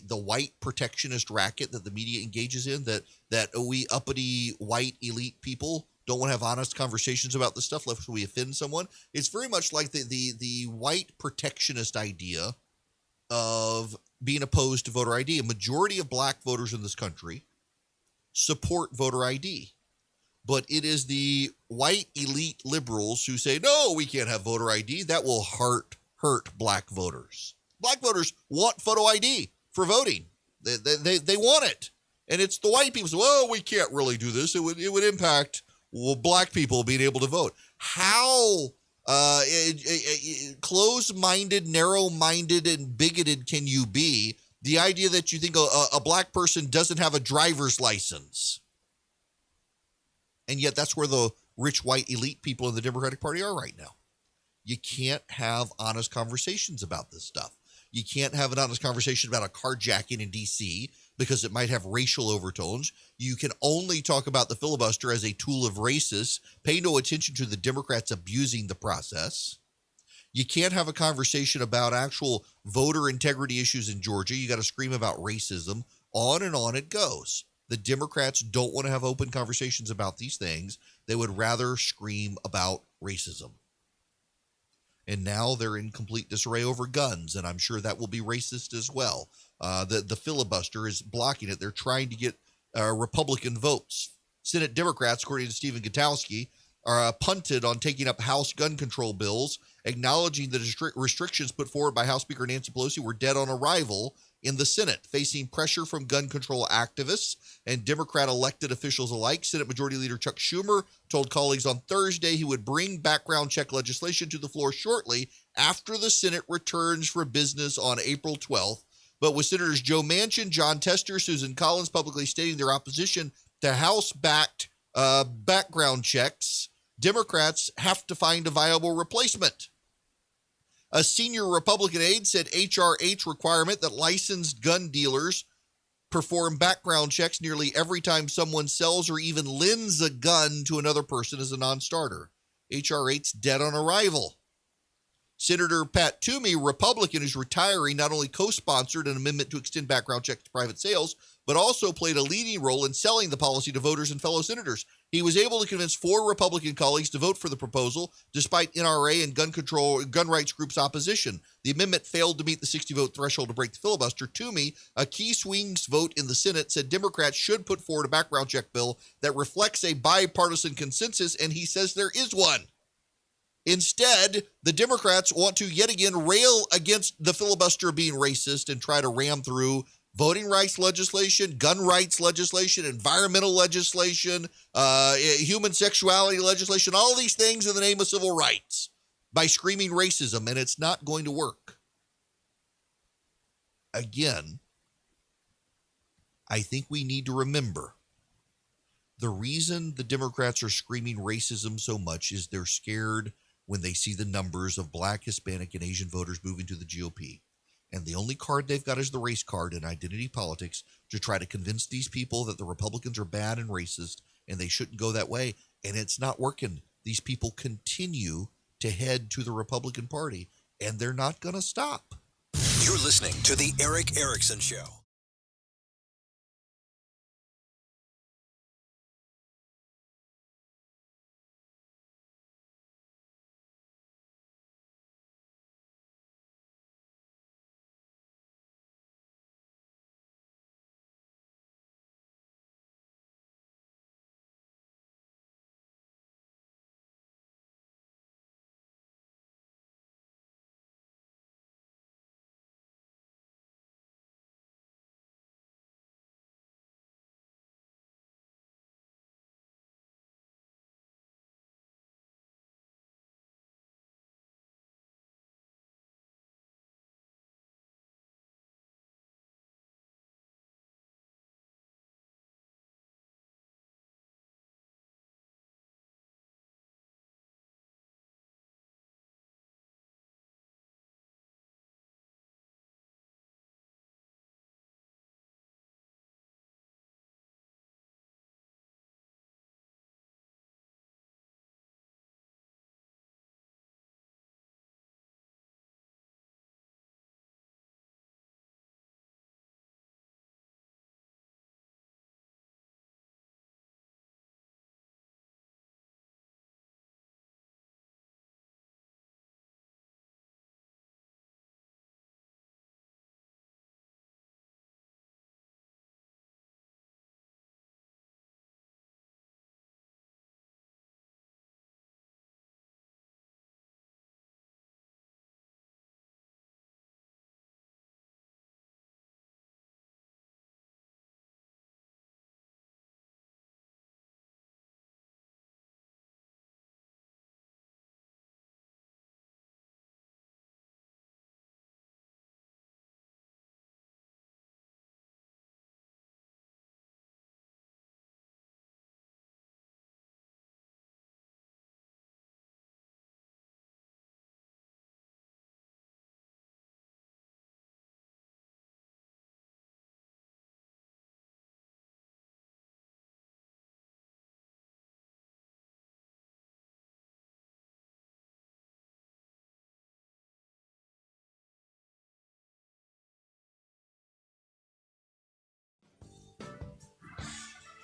white protectionist racket that the media engages in, that we uppity white elite people don't want to have honest conversations about this stuff lest we offend someone? It's very much like the white protectionist idea of being opposed to voter ID. A majority of black voters in this country support voter ID. But it is the white elite liberals who say, no, we can't have voter ID. That will hurt black voters. Black voters want photo ID for voting. They want it. And it's the white people who say, well, we can't really do this. It would impact black people being able to vote. How closed-minded, narrow-minded, and bigoted can you be? The idea that you think a black person doesn't have a driver's license. And yet that's where the rich white elite people in the Democratic Party are right now. You can't have honest conversations about this stuff. You can't have an honest conversation about a carjacking in D.C. because it might have racial overtones. You can only talk about the filibuster as a tool of racists. Pay no attention to the Democrats abusing the process. You can't have a conversation about actual voter integrity issues in Georgia. You got to scream about racism. On and on it goes. The Democrats don't want to have open conversations about these things. They would rather scream about racism. And now they're in complete disarray over guns, and I'm sure that will be racist as well. The filibuster is blocking it. They're trying to get Republican votes. Senate Democrats, according to Stephen Gutowski, are punted on taking up House gun control bills, acknowledging the restrictions put forward by House Speaker Nancy Pelosi were dead on arrival in the Senate, facing pressure from gun control activists and Democrat elected officials alike. Senate Majority Leader Chuck Schumer told colleagues on Thursday he would bring background check legislation to the floor shortly after the Senate returns for business on April 12th. But with Senators Joe Manchin, John Tester, Susan Collins publicly stating their opposition to House-backed background checks, Democrats have to find a viable replacement. A senior Republican aide said HRH requirement that licensed gun dealers perform background checks nearly every time someone sells or even lends a gun to another person is a non-starter. HRH's dead on arrival. Senator Pat Toomey, Republican who's retiring, not only co-sponsored an amendment to extend background checks to private sales, but also played a leading role in selling the policy to voters and fellow senators. He was able to convince 4 Republican colleagues to vote for the proposal, despite NRA and gun rights groups' opposition. The amendment failed to meet the 60-vote threshold to break the filibuster. Toomey, a key swing vote in the Senate, said Democrats should put forward a background check bill that reflects a bipartisan consensus, and he says there is one. Instead, the Democrats want to yet again rail against the filibuster being racist and try to ram through voting rights legislation, gun rights legislation, environmental legislation, human sexuality legislation, all these things in the name of civil rights by screaming racism, and it's not going to work. Again, I think we need to remember the reason the Democrats are screaming racism so much is they're scared when they see the numbers of Black, Hispanic, and Asian voters moving to the GOP. And the only card they've got is the race card in identity politics to try to convince these people that the Republicans are bad and racist and they shouldn't go that way. And it's not working. These people continue to head to the Republican Party, and they're not going to stop. You're listening to The Erick Erickson Show.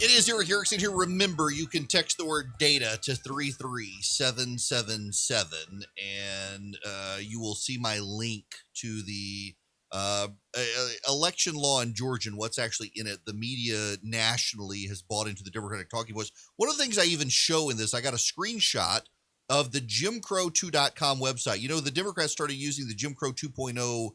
It is Erick Erickson here. Remember, you can text the word data to 33777, and you will see my link to the election law in Georgia and what's actually in it. The media nationally has bought into the Democratic talking points. One of the things I even show in this, I got a screenshot of the JimCrow2.com website. You know, the Democrats started using the Jim Crow 2.0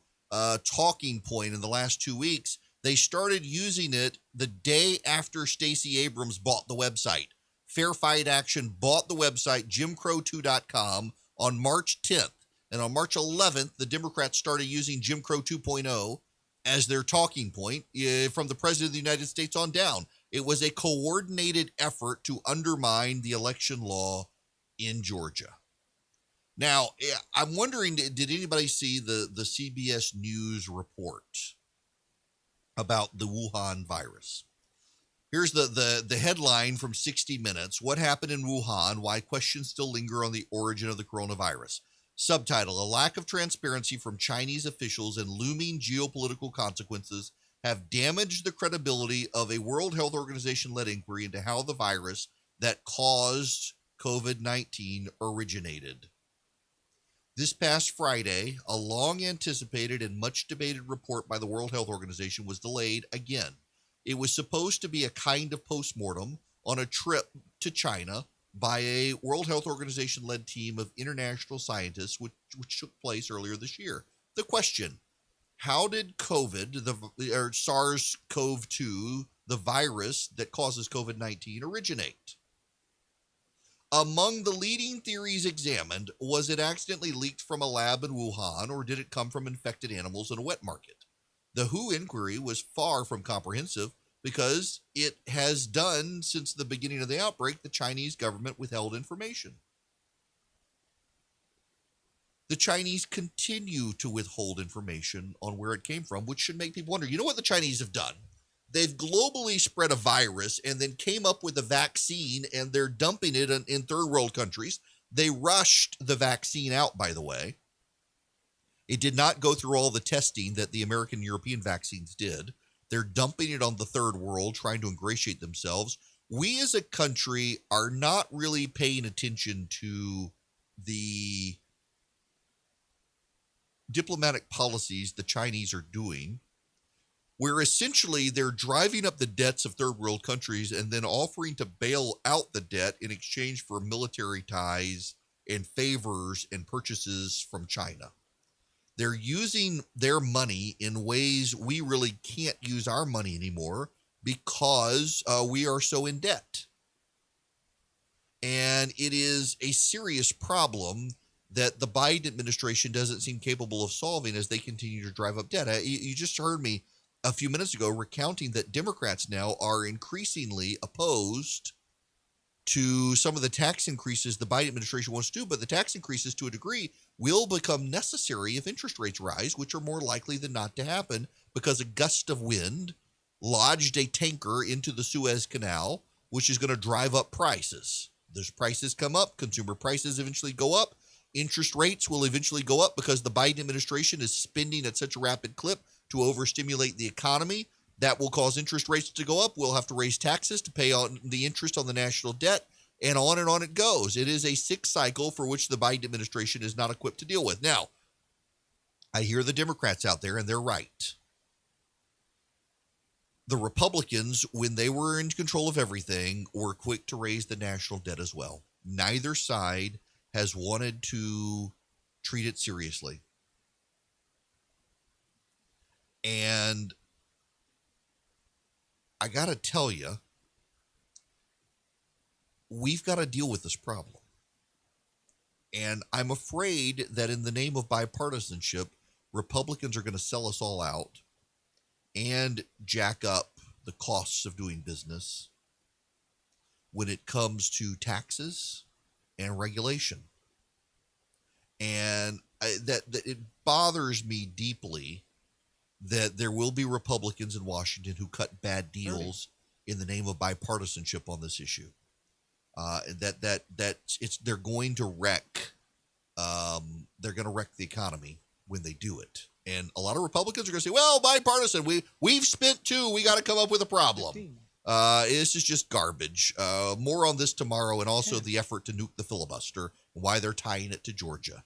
talking point in the last 2 weeks. They started using it the day after Stacey Abrams bought the website. Fair Fight Action bought the website, JimCrow2.com, on March 10th. And on March 11th, the Democrats started using Jim Crow 2.0 as their talking point from the President of the United States on down. It was a coordinated effort to undermine the election law in Georgia. Now, I'm wondering, did anybody see the CBS News report about the Wuhan virus? Here's the headline from 60 Minutes. What happened in Wuhan? Why questions still linger on the origin of the coronavirus. Subtitle: A lack of transparency from Chinese officials and looming geopolitical consequences have damaged the credibility of a World Health Organization-led inquiry into how the virus that caused COVID-19 originated. This past Friday, a long-anticipated and much-debated report by the World Health Organization was delayed again. It was supposed to be a kind of postmortem on a trip to China by a World Health Organization-led team of international scientists, which took place earlier this year. The question: how did or SARS-CoV-2, the virus that causes COVID-19, originate? Among the leading theories examined, was it accidentally leaked from a lab in Wuhan, or did it come from infected animals in a wet market? The WHO inquiry was far from comprehensive because it has done, since the beginning of the outbreak, the Chinese government withheld information. The Chinese continue to withhold information on where it came from, which should make people wonder, you know what the Chinese have done? They've globally spread a virus and then came up with a vaccine, and they're dumping it in third world countries. They rushed the vaccine out, by the way. It did not go through all the testing that the American and European vaccines did. They're dumping it on the third world, trying to ingratiate themselves. We as a country are not really paying attention to the diplomatic policies the Chinese are doing, where essentially they're driving up the debts of third world countries and then offering to bail out the debt in exchange for military ties and favors and purchases from China. They're using their money in ways we really can't use our money anymore because we are so in debt. And it is a serious problem that the Biden administration doesn't seem capable of solving as they continue to drive up debt. You just heard me a few minutes ago recounting that Democrats now are increasingly opposed to some of the tax increases the Biden administration wants to do, but the tax increases, to a degree, will become necessary if interest rates rise, which are more likely than not to happen because a gust of wind lodged a tanker into the Suez Canal, which is going to drive up prices. Those prices come up, consumer prices eventually go up, interest rates will eventually go up because the Biden administration is spending at such a rapid clip to overstimulate the economy. That will cause interest rates to go up. We'll have to raise taxes to pay on the interest on the national debt, and on it goes. It is a sick cycle for which the Biden administration is not equipped to deal with. Now, I hear the Democrats out there, and they're right. The Republicans, when they were in control of everything, were quick to raise the national debt as well. Neither side has wanted to treat it seriously. And I got to tell you, we've got to deal with this problem. And I'm afraid that in the name of bipartisanship, Republicans are going to sell us all out and jack up the costs of doing business when it comes to taxes and regulation. And that it bothers me deeply that there will be Republicans in Washington who cut bad deals in the name of bipartisanship on this issue. They're going to wreck. They're going to wreck the economy when they do it. And a lot of Republicans are going to say, "Well, bipartisan. We've spent too. We got to come up with a problem." This is just garbage. More on this tomorrow, and also the effort to nuke the filibuster and why they're tying it to Georgia.